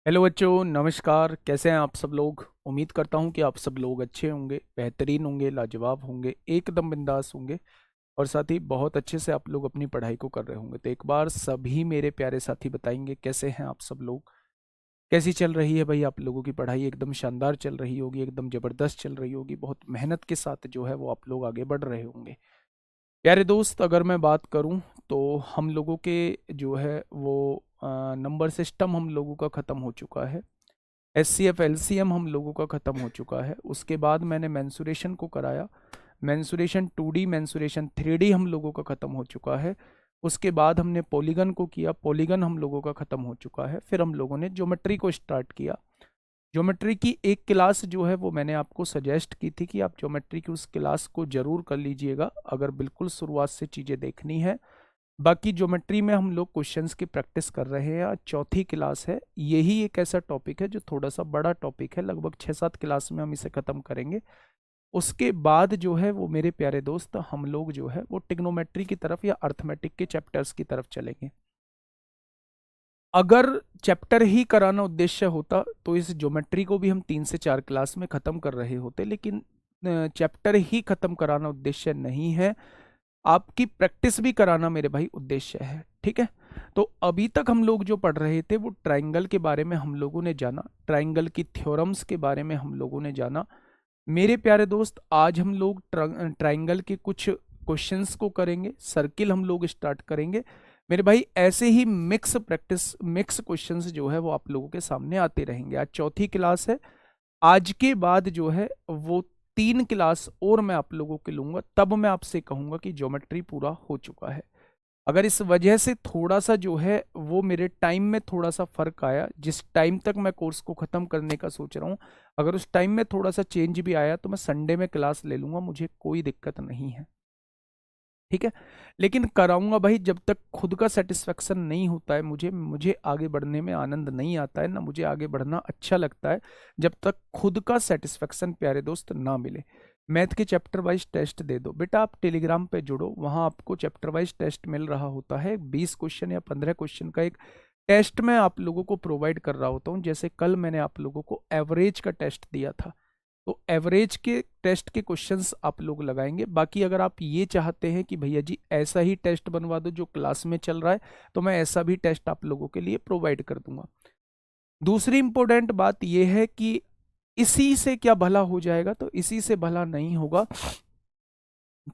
Hello बच्चों, नमस्कार। कैसे हैं आप सब लोग? उम्मीद करता हूं कि आप सब लोग अच्छे होंगे, बेहतरीन होंगे, लाजवाब होंगे, एकदम बिंदास होंगे और साथ ही बहुत अच्छे से आप लोग अपनी पढ़ाई को कर रहे होंगे। तो एक बार सभी मेरे प्यारे साथी बताएंगे कैसे हैं आप सब लोग, कैसी चल रही है भाई आप लोगों की पढ़ाई? एकदम शानदार चल रही होगी, एकदम ज़बरदस्त चल रही होगी, बहुत मेहनत के साथ जो है वो आप लोग आगे बढ़ रहे होंगे। प्यारे दोस्त, अगर मैं बात करूं तो हम लोगों के जो है वो नंबर सिस्टम हम लोगों का ख़त्म हो चुका है। एचसीएफ एलसीएम हम लोगों का ख़त्म हो चुका है। उसके बाद मैंने मेंसुरेशन को कराया। मेंसुरेशन 2D, मेंसुरेशन 3D हम लोगों का ख़त्म हो चुका है। उसके बाद हमने पॉलीगन को किया, पॉलीगन हम लोगों का ख़त्म हो चुका है। फिर हम लोगों ने ज्योमेट्री को स्टार्ट किया। ज्योमेट्री की एक क्लास जो है वो मैंने आपको सजेस्ट की थी कि आप ज्योमेट्री की उस क्लास को ज़रूर कर लीजिएगा अगर बिल्कुल शुरुआत से चीज़ें देखनी है। बाकी ज्योमेट्री में हम लोग क्वेश्चंस की प्रैक्टिस कर रहे हैं। आज चौथी क्लास है। यही एक ऐसा टॉपिक है जो थोड़ा सा बड़ा टॉपिक है, लगभग 6-7 क्लास में हम इसे ख़त्म करेंगे। उसके बाद जो है वो मेरे प्यारे दोस्त हम लोग जो है वो टिग्नोमेट्री की तरफ या अर्थमेटिक के चैप्टर्स की तरफ चलेंगे। अगर चैप्टर ही कराना उद्देश्य होता तो इस ज्योमेट्री को भी हम 3 से 4 क्लास में ख़त्म कर रहे होते, लेकिन चैप्टर ही ख़त्म कराना उद्देश्य नहीं है, आपकी प्रैक्टिस भी कराना मेरे भाई उद्देश्य है। ठीक है। तो अभी तक हम लोग जो पढ़ रहे थे वो ट्राइंगल के बारे में हम लोगों ने जाना, ट्राइंगल की थ्योरम्स के बारे में हम लोगों ने जाना। मेरे प्यारे दोस्त, आज हम लोग ट्राइंगल के कुछ क्वेश्चंस को करेंगे, सर्किल हम लोग स्टार्ट करेंगे मेरे भाई। ऐसे ही मिक्स प्रैक्टिस, मिक्स क्वेश्चंस जो है वो आप लोगों के सामने आते रहेंगे। आज चौथी क्लास है। आज के बाद जो है वो 3 क्लास और मैं आप लोगों के लूंगा, तब मैं आपसे कहूंगा कि ज्योमेट्री पूरा हो चुका है। अगर इस वजह से थोड़ा सा जो है वो मेरे टाइम में थोड़ा सा फर्क आया, जिस टाइम तक मैं कोर्स को ख़त्म करने का सोच रहा हूँ, अगर उस टाइम में थोड़ा सा चेंज भी आया तो मैं संडे में क्लास ले लूंगा, मुझे कोई दिक्कत नहीं है। ठीक है। लेकिन कराऊंगा भाई, जब तक खुद का सेटिस्फेक्शन नहीं होता है, मुझे मुझे आगे बढ़ने में आनंद नहीं आता है ना, मुझे आगे बढ़ना अच्छा लगता है जब तक खुद का सेटिस्फेक्शन प्यारे दोस्त ना मिले। मैथ के चैप्टर वाइज टेस्ट दे दो बेटा, आप टेलीग्राम पे जुड़ो, वहाँ आपको चैप्टर वाइज टेस्ट मिल रहा होता है। 20 क्वेश्चन या 15 क्वेश्चन का एक टेस्ट मैं आप लोगों को प्रोवाइड कर रहा होता हूँ। जैसे कल मैंने आप लोगों को एवरेज का टेस्ट दिया था, तो एवरेज के टेस्ट के क्वेश्चंस आप लोग लगाएंगे। बाकी अगर आप ये चाहते हैं कि भैया जी ऐसा ही टेस्ट बनवा दो जो क्लास में चल रहा है, तो मैं ऐसा भी टेस्ट आप लोगों के लिए प्रोवाइड कर दूंगा। दूसरी इंपॉर्टेंट बात यह है कि इसी से क्या भला हो जाएगा, तो इसी से भला नहीं होगा,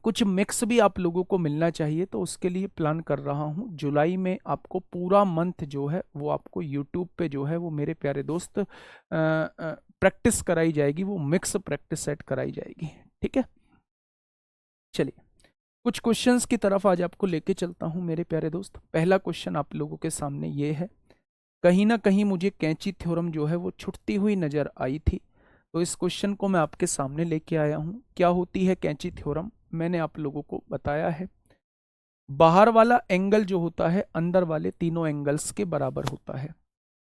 कुछ मिक्स भी आप लोगों को मिलना चाहिए। तो उसके लिए प्लान कर रहा हूँ, जुलाई में आपको पूरा मंथ जो है वो आपको यूट्यूब पे जो है वो मेरे प्यारे दोस्त प्रैक्टिस कराई जाएगी, वो मिक्स प्रैक्टिस सेट कराई जाएगी। ठीक है। चलिए कुछ क्वेश्चंस की तरफ आज आपको लेके चलता हूँ मेरे प्यारे दोस्त। पहला क्वेश्चन आप लोगों के सामने ये है, कहीं ना कहीं मुझे कैंची थ्योरम जो है वो छुटती हुई नजर आई थी, तो इस क्वेश्चन को मैं आपके सामने लेके आया हूँ। क्या होती है कैंची थ्योरम, मैंने आप लोगों को बताया है। बाहर वाला एंगल जो होता है अंदर वाले तीनों एंगल्स के बराबर होता है।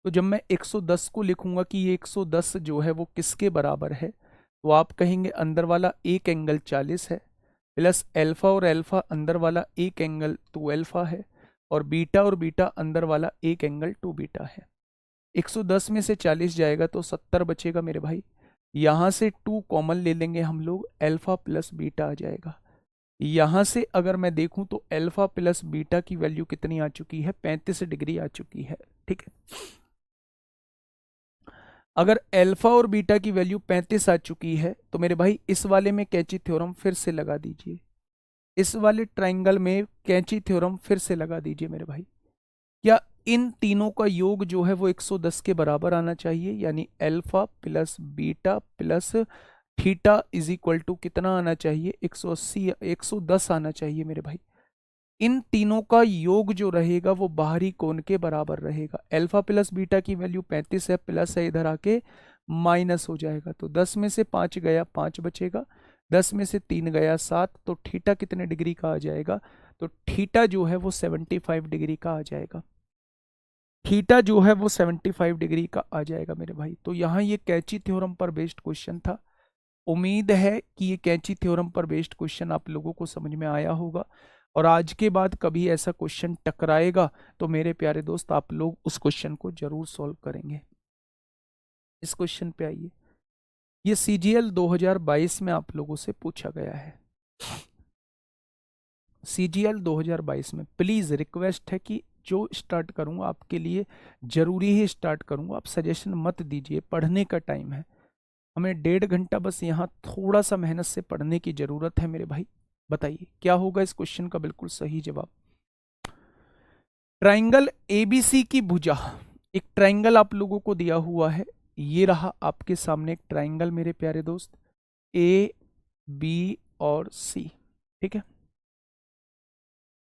तो जब मैं 110 को लिखूंगा कि ये 110 जो है वो किसके बराबर है, तो आप कहेंगे अंदर वाला एक एंगल 40 है, प्लस अल्फा और अल्फा अंदर वाला एक एंगल 2 अल्फा है, और बीटा अंदर वाला एक एंगल 2 बीटा है। 110 में से 40 जाएगा तो 70 बचेगा मेरे भाई। यहाँ से 2 कॉमन ले लेंगे हम लोग, अल्फा प्लस बीटा आ जाएगा। यहाँ से अगर मैं देखूं तो अल्फा प्लस बीटा की वैल्यू कितनी आ चुकी है, 35 डिग्री आ चुकी है। ठीक है। अगर अल्फा और बीटा की वैल्यू 35 आ चुकी है तो मेरे भाई इस वाले में कैंची थ्योरम फिर से लगा दीजिए, इस वाले ट्राइंगल में कैंची थ्योरम फिर से लगा दीजिए मेरे भाई। क्या इन तीनों का योग जो है वो 110 के बराबर आना चाहिए, यानी alpha plus beta plus theta is equal to कितना आना चाहिए, 180 110 आना चाहिए मेरे भाई। इन तीनों का योग जो रहेगा वो बाहरी कोण के बराबर रहेगा। अल्फा प्लस बीटा की वैल्यू 35 है, प्लस है इधर आके माइनस हो जाएगा, तो 10 में से 5 गया 5 बचेगा, 10 में से 3 गया 7, तो थीटा कितने डिग्री का आ जाएगा, तो थीटा जो है वो 75 डिग्री का आ जाएगा। थीटा जो है वो 75 डिग्री का आ जाएगा मेरे भाई। तो यहाँ ये कैंची थ्योरम पर बेस्ड क्वेश्चन था। उम्मीद है कि ये कैंची थ्योरम पर बेस्ड क्वेश्चन आप लोगों को समझ में आया होगा, और आज के बाद कभी ऐसा क्वेश्चन टकराएगा तो मेरे प्यारे दोस्त आप लोग उस क्वेश्चन को जरूर सॉल्व करेंगे। इस क्वेश्चन पे आइए। ये CGL 2022 में आप लोगों से पूछा गया है। CGL 2022 में प्लीज रिक्वेस्ट है कि जो स्टार्ट करूंगा आपके लिए जरूरी ही स्टार्ट करूंगा, आप सजेशन मत दीजिए, पढ़ने का टाइम है, हमें 1.5 घंटा बस यहाँ थोड़ा सा मेहनत से पढ़ने की जरूरत है मेरे भाई। बताइए क्या होगा इस क्वेश्चन का बिल्कुल सही जवाब। ट्राइंगल ABC की भुजा, एक ट्राइंगल आप लोगों को दिया हुआ है, ये रहा आपके सामने एक ट्राइंगल मेरे प्यारे दोस्त, AB और C, ठीक है।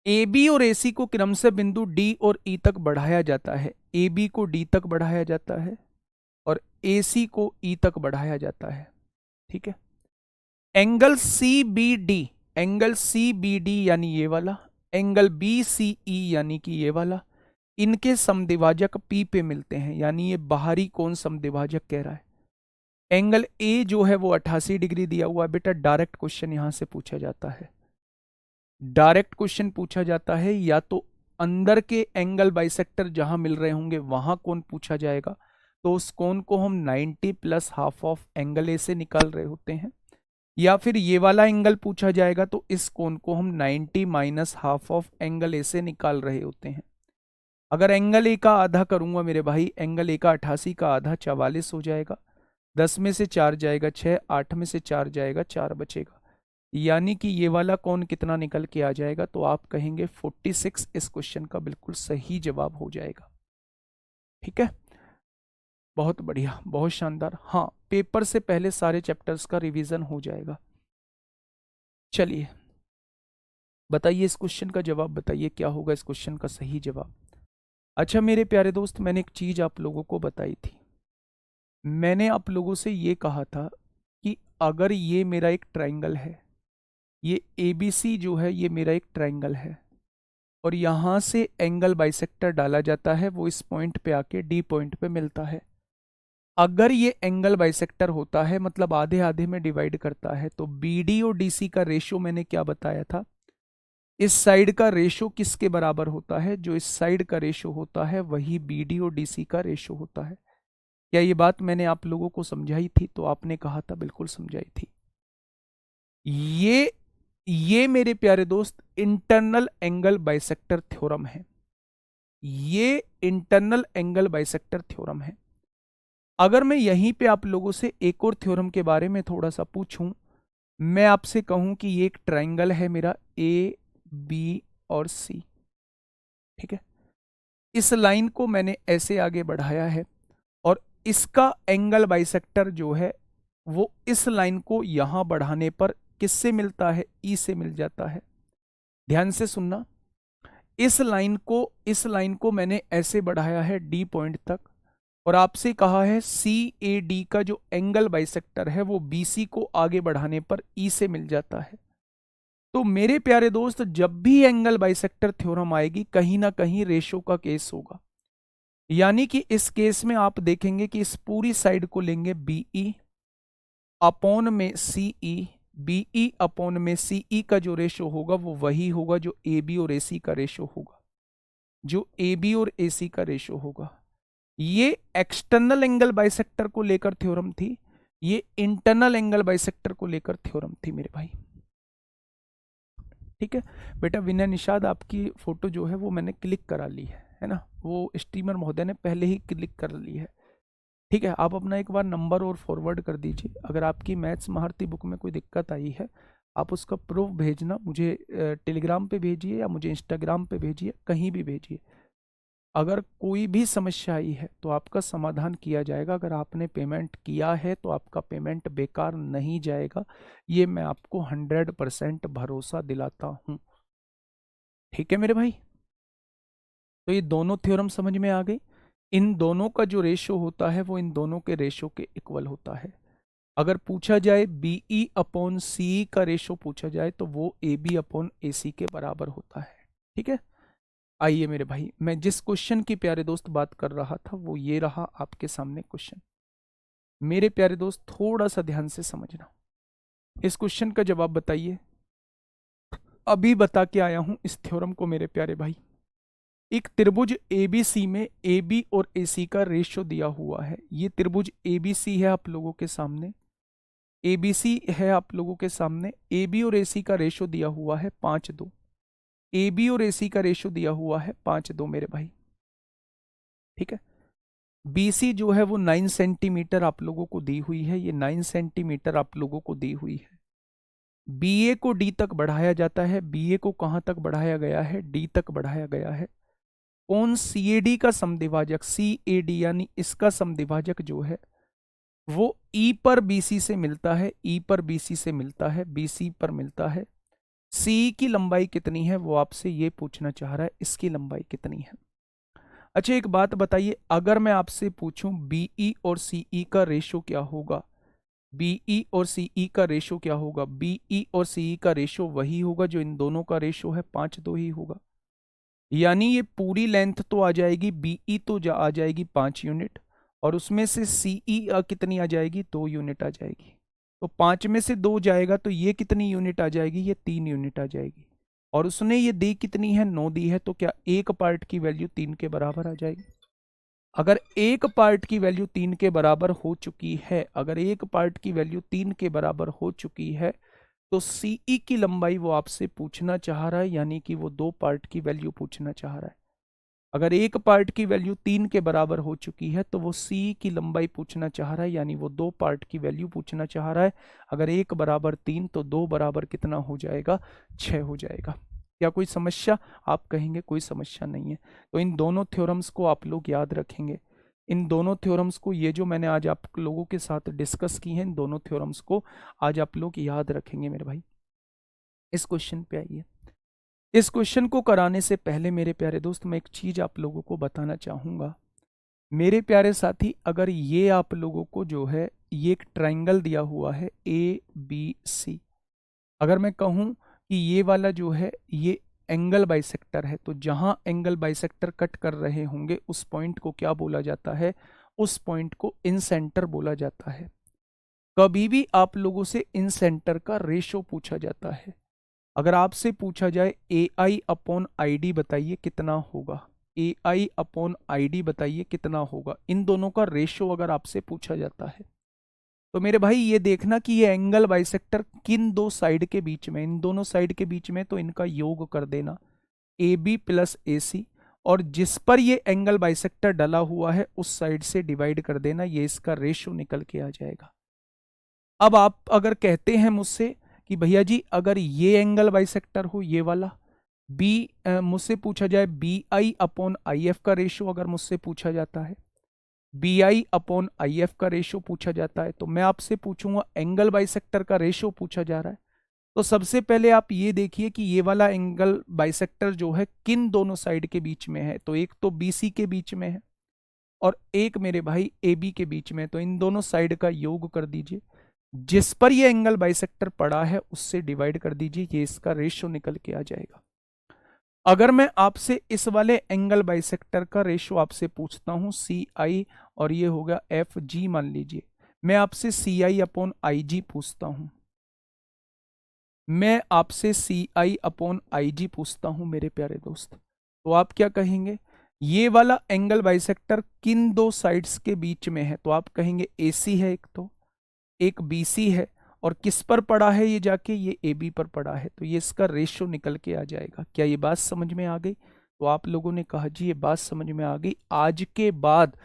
AB और AC को क्रमशः बिंदु D और E तक बढ़ाया जाता है। AB को D तक बढ़ाया जाता है और AC को E तक बढ़ाया जाता है, ठीक है। एंगल CBD, एंगल CBD यानी ये वाला, एंगल BCE यानी कि ये वाला, इनके समद्विभाजक P पे मिलते हैं, यानी ये बाहरी कोण समद्विभाजक कह रहा है। एंगल A जो है वो 88 डिग्री दिया हुआ है। बेटा डायरेक्ट क्वेश्चन यहां से पूछा जाता है, डायरेक्ट क्वेश्चन पूछा जाता है, या तो अंदर के एंगल बाइसेक्टर जहां मिल रहे होंगे वहां कोण पूछा जाएगा, तो उस कोण को हम 90 plus half of angle A से निकाल रहे होते हैं, या फिर ये वाला एंगल पूछा जाएगा तो इस कोण को हम 90 minus half of angle A से निकाल रहे होते हैं। अगर एंगल ए का आधा करूंगा मेरे भाई, एंगल ए का 88 का आधा 44 हो जाएगा, 10 में से 4 जाएगा 6, 8 में से 4 जाएगा 4 बचेगा, यानी कि ये वाला कोण कितना निकल के आ जाएगा, तो आप कहेंगे 46 इस क्वेश्चन का बिल्कुल सही जवाब हो जाएगा। ठीक है, बहुत बढ़िया, बहुत शानदार। हाँ, पेपर से पहले सारे चैप्टर्स का रिवीजन हो जाएगा। चलिए बताइए इस क्वेश्चन का जवाब, बताइए क्या होगा इस क्वेश्चन का सही जवाब। अच्छा मेरे प्यारे दोस्त, मैंने एक चीज आप लोगों को बताई थी, मैंने आप लोगों से ये कहा था कि अगर ये मेरा एक ट्राइंगल है, ये ABC जो है ये मेरा एक ट्राइंगल है, और यहां से एंगल बाइसेक्टर डाला जाता है, वो इस पॉइंट पे आके D पॉइंट पे मिलता है। अगर ये एंगल बाइसेक्टर होता है, मतलब आधे आधे में डिवाइड करता है, तो BD और DC का रेशो मैंने क्या बताया था, इस साइड का रेशो किसके बराबर होता है, जो इस साइड का रेशो होता है वही BD और DC का रेशो होता है। क्या ये बात मैंने आप लोगों को समझाई थी? तो आपने कहा था बिल्कुल समझाई थी। ये मेरे प्यारे दोस्त इंटरनल एंगल बाइसेक्टर थ्योरम है, ये इंटरनल एंगल बाइसेक्टर थ्योरम है। अगर मैं यहीं पे आप लोगों से एक और थ्योरम के बारे में थोड़ा सा पूछूं, मैं आपसे कहूं कि ये एक ट्राइंगल है मेरा AB और C, ठीक है। इस लाइन को मैंने ऐसे आगे बढ़ाया है और इसका एंगल बाइसेक्टर जो है वो इस लाइन को यहां बढ़ाने पर किससे मिलता है, E से मिल जाता है। ध्यान से सुनना, इस लाइन को मैंने ऐसे बढ़ाया है D पॉइंट तक, और आपसे कहा है CAD का जो एंगल बाइसेक्टर है वो BC को आगे बढ़ाने पर E से मिल जाता है। तो मेरे प्यारे दोस्त, जब भी एंगल बाइसेक्टर थ्योरम आएगी कहीं ना कहीं रेशो का केस होगा, यानी कि इस केस में आप देखेंगे कि इस पूरी साइड को लेंगे BE अपॉन में CE, BE अपॉन में CE का जो रेशो होगा वो वही होगा जो AB और AC का रेशो होगा, जो AB और AC का रेशो होगा। ये एक्सटर्नल एंगल बाइसेक्टर को लेकर थ्योरम थी, ये इंटरनल एंगल बाइसेक्टर को लेकर थ्योरम थी मेरे भाई। ठीक है बेटा, विनय निषाद आपकी फोटो जो है वो मैंने क्लिक करा ली है ना, वो स्ट्रीमर महोदय ने पहले ही क्लिक कर ली है। ठीक है, आप अपना एक बार नंबर और फॉरवर्ड कर दीजिए, अगर आपकी मैथ्स महारती बुक में कोई दिक्कत आई है आप उसका प्रूफ भेजना मुझे, टेलीग्राम पे भेजिए या मुझे इंस्टाग्राम पे भेजिए, कहीं भी भेजिए। अगर कोई भी समस्या आई है तो आपका समाधान किया जाएगा। अगर आपने पेमेंट किया है तो आपका पेमेंट बेकार नहीं जाएगा, ये मैं आपको 100% भरोसा दिलाता हूं। ठीक है मेरे भाई, तो ये दोनों थ्योरम समझ में आ गई। इन दोनों का जो रेशो होता है वो इन दोनों के रेशो के इक्वल होता है। अगर पूछा जाए BE अपॉन CE का रेशो पूछा जाए तो वो AB अपॉन AC के बराबर होता है। ठीक है, आइए मेरे भाई, मैं जिस क्वेश्चन की प्यारे दोस्त बात कर रहा था वो ये रहा आपके सामने क्वेश्चन। मेरे प्यारे दोस्त थोड़ा सा ध्यान से समझना, इस क्वेश्चन का जवाब बताइए। अभी बता के आया हूं इस थ्योरम को मेरे प्यारे भाई। एक त्रिभुज एबीसी में AB और AC का रेशियो दिया हुआ है। ये त्रिभुज ABC है आप लोगों के सामने, ABC है आप लोगों के सामने। AB और AC का रेशियो दिया हुआ है 5:2। AB और AC का रेशियो दिया हुआ है 5:2 मेरे भाई, ठीक है। BC जो है वो 9 सेंटीमीटर आप लोगों को दी हुई है, ये 9 सेंटीमीटर आप लोगों को दी हुई है। BA को D तक बढ़ाया जाता है, BA को कहां तक बढ़ाया गया है, D तक बढ़ाया गया है। कौन CAD का समद्विभाजक, CAD यानी इसका समद्विभाजक जो है वो E पर BC से मिलता है, E पर BC से मिलता है, BC पर मिलता है। CE की लंबाई कितनी है वो आपसे ये पूछना चाह रहा है, इसकी लंबाई कितनी है। अच्छा एक बात बताइए, अगर मैं आपसे पूछूं BE और CE का रेशो क्या होगा, BE और CE का रेशो क्या होगा, BE और CE का रेशो वही होगा जो इन दोनों का रेशो है, 5:2 ही होगा। यानी ये पूरी लेंथ तो आ जाएगी, BE तो आ जाएगी 5 यूनिट, और उसमें से CE कितनी आ जाएगी, 2 यूनिट आ जाएगी। तो 5 में से 2 जाएगा तो ये कितनी यूनिट आ जाएगी, ये 3 यूनिट आ जाएगी। और उसने ये दी कितनी है, 9 दी है, तो क्या एक पार्ट की वैल्यू 3 के बराबर आ जाएगी। अगर एक पार्ट की वैल्यू 3 के बराबर हो चुकी है, अगर एक पार्ट की वैल्यू 3 के बराबर हो चुकी है, तो CE की लंबाई वो आपसे पूछना चाह रहा है, यानी कि वो 2 पार्ट की वैल्यू पूछना चाह रहा है। अगर एक पार्ट की वैल्यू 3 के बराबर हो चुकी है तो वो CE की लंबाई पूछना चाह रहा है, यानी वो 2 पार्ट की वैल्यू पूछना चाह रहा है। अगर 1 बराबर 3 तो 2 बराबर कितना हो जाएगा, 6 हो जाएगा। क्या कोई समस्या, आप कहेंगे कोई समस्या नहीं है। तो इन दोनों थ्योरम्स को आप लोग याद रखेंगे, इन दोनों थ्योरम्स को, ये जो मैंने आज आप लोगों के साथ डिस्कस की हैं, इन दोनों थ्योरम्स को आज आप लोग याद रखेंगे मेरे भाई। इस क्वेश्चन पे आइए। इस क्वेश्चन को कराने से पहले मेरे प्यारे दोस्त मैं एक चीज आप लोगों को बताना चाहूंगा। मेरे प्यारे साथी, अगर ये आप लोगों को जो है ये एक ट्रायंगल दिया हुआ है ABC, अगर मैं कहूं कि ये वाला जो है ये एंगल बाइसेक्टर है, तो जहां एंगल बाइसेक्टर कट कर रहे होंगे उस पॉइंट को क्या बोला जाता है, उस पॉइंट को इन सेंटर बोला जाता है। कभी भी आप लोगों से इन सेंटर का रेशो पूछा जाता है। अगर आपसे पूछा जाए AI/ID बताइए कितना होगा, AI/ID बताइए कितना होगा, इन दोनों का रेशो अगर आपसे पूछा जाता है, तो मेरे भाई ये देखना कि ये एंगल बाइसेक्टर किन दो साइड के बीच में, इन दोनों साइड के बीच में, तो इनका योग कर देना AB + AC, और जिस पर ये एंगल बाइसेक्टर डला हुआ है उस साइड से डिवाइड कर देना, ये इसका रेशो निकल के आ जाएगा। अब आप अगर कहते हैं मुझसे कि भैया जी अगर ये एंगल बाइसेक्टर हो, ये वाला मुझसे पूछा जाए BI/IF का रेशो, अगर मुझसे पूछा जाता है BI/IF का रेशो पूछा जाता है, तो मैं आपसे पूछूंगा एंगल बाइसेक्टर का रेशो पूछा जा रहा है। तो सबसे पहले आप ये देखिए कि ये वाला एंगल बाइसेक्टर जो है किन दोनों साइड के बीच में है, तो एक तो BC के बीच में है और एक मेरे भाई AB के बीच में, तो इन दोनों साइड का योग कर दीजिए, जिस पर ये एंगल बाइसेक्टर पड़ा है उससे डिवाइड कर दीजिए, ये इसका रेशियो निकल के आ जाएगा। अगर मैं आपसे इस वाले एंगल बाइसेक्टर का रेशियो आपसे पूछता हूं CI, और ये होगा FG मान लीजिए, मैं आपसे CI/IG पूछता हूं, मैं आपसे CI/IG पूछता हूं मेरे प्यारे दोस्त, तो आप क्या कहेंगे, ये वाला एंगल बाइसेक्टर किन दो साइड्स के बीच में है, तो आप कहेंगे AC है एक, तो एक BC है, और किस पर पड़ा है ये जाके, ये AB पर पड़ा है, तो ये इसका रेशियो निकल के आ जाएगा। क्या ये बात समझ में आ गई, तो आप लोगों ने कहा जी ये बात समझ में आ गई। आज के बाद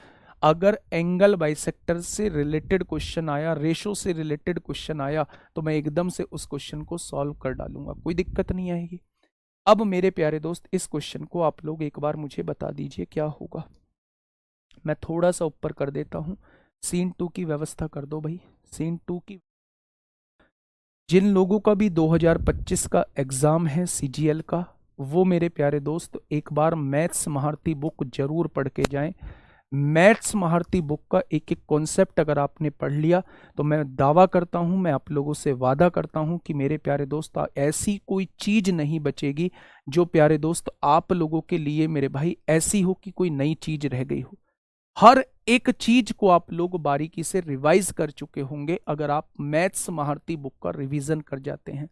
अगर एंगल बाइसेक्टर से रिलेटेड क्वेश्चन आया, रेशो से रिलेटेड क्वेश्चन आया, तो मैं एकदम से उस क्वेश्चन को सॉल्व कर डालूंगा, कोई दिक्कत नहीं आएगी। अब मेरे प्यारे दोस्त इस क्वेश्चन को आप लोग एक बार मुझे बता दीजिए क्या होगा। मैं थोड़ा सा ऊपर कर देता हूं, सीन 2 की व्यवस्था कर दो भाई, सीन 2 की। जिन लोगों का भी 2025 का एग्जाम है CGL का, वो मेरे प्यारे दोस्त एक बार मैथ्स महारथी बुक जरूर पढ़ के जाएं। मैथ्स महारथी बुक का एक एक कॉन्सेप्ट अगर आपने पढ़ लिया तो मैं दावा करता हूं, मैं आप लोगों से वादा करता हूं कि मेरे प्यारे दोस्त ऐसी कोई चीज नहीं बचेगी जो प्यारे दोस्त आप लोगों के लिए मेरे भाई ऐसी हो कि कोई नई चीज रह गई हो। हर एक चीज को आप लोग बारीकी से रिवाइज कर चुके होंगे अगर आप मैथ्स महारथी बुक का रिवीजन कर जाते हैं।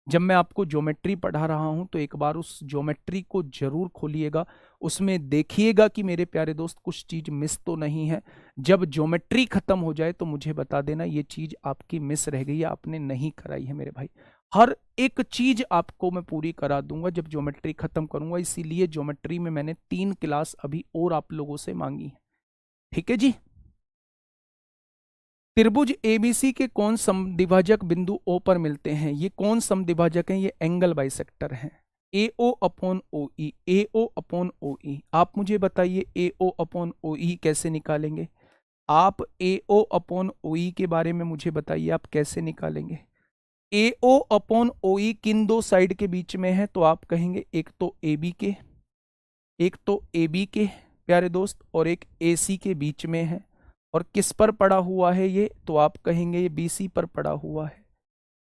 जब मैं आपको ज्योमेट्री पढ़ा रहा हूं तो एक बार उस ज्योमेट्री को जरूर खोलिएगा, उसमें देखिएगा कि मेरे प्यारे दोस्त कुछ चीज मिस तो नहीं है। जब ज्योमेट्री खत्म हो जाए तो मुझे बता देना ये चीज आपकी मिस रह गई है, आपने नहीं कराई है मेरे भाई। हर एक चीज आपको मैं पूरी करा दूंगा जब ज्योमेट्री खत्म करूंगा, इसीलिए ज्योमेट्री में मैंने 3 क्लास अभी और आप लोगों से मांगी है। ठीक है जी। त्रिभुज एबीसी के कौन समद्विभाजक बिंदु ओ पर मिलते हैं? ये कौन समद्विभाजक हैं? ये एंगल बाइसेक्टर हैं। ए ओ अपॉन ओ ई, ए ओ अपॉन ओ ई। आप मुझे बताइए ए ओ अपॉन ओ ई कैसे निकालेंगे? आप ए ओ अपॉन ओ ई के बारे में मुझे बताइए, आप कैसे निकालेंगे? ए ओ अपॉन ओ ई किन दो साइड के बीच में है? तो आप कहेंगे एक तो ए बी के, एक तो ए बी के प्यारे दोस्त, और एक ए सी के बीच में है। और किस पर पड़ा हुआ है ये? तो आप कहेंगे ये बी सी पर पड़ा हुआ है।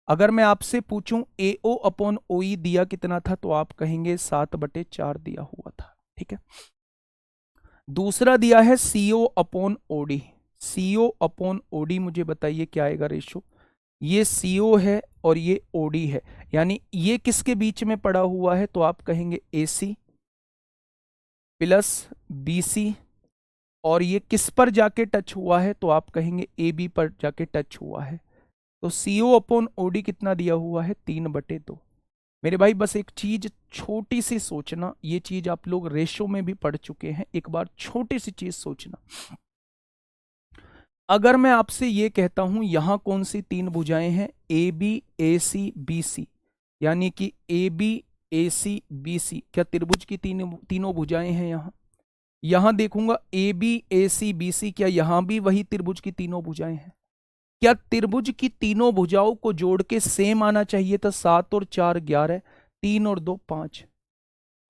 अगर मैं आपसे पूछूं ए ओ अपॉन ओ ई दिया कितना था? तो आप कहेंगे 7/4 दिया हुआ था। ठीक है। दूसरा दिया है CO upon OD. CO upon OD मुझे बताइए क्या आएगा रेशो? ये सीओ है और ये ओडी है, यानी ये किसके बीच में पड़ा हुआ है? तो आप कहेंगे ए सी प्लस बी सी। और ये किस पर जाके टच हुआ है? तो आप कहेंगे ए बी पर जाके टच हुआ है। तो सीओ अपॉन ओडी कितना दिया हुआ है? 3/2। मेरे भाई बस एक चीज छोटी सी सोचना, ये चीज आप लोग रेशो में भी पढ़ चुके हैं, एक बार छोटी सी चीज सोचना। अगर मैं आपसे ये कहता हूं यहां कौन सी 3 भुजाएं हैं? A B A C B C, यानी कि A B A C B C, क्या त्रिभुज की तीनों भुजाएं हैं? यहां देखूंगा A B A C B C, क्या यहां भी वही त्रिभुज की तीनों भुजाएं हैं? क्या त्रिभुज की तीनों भुजाओं को जोड़ के सेम आना चाहिए था? 7 और 4 11, 3 और 2 5।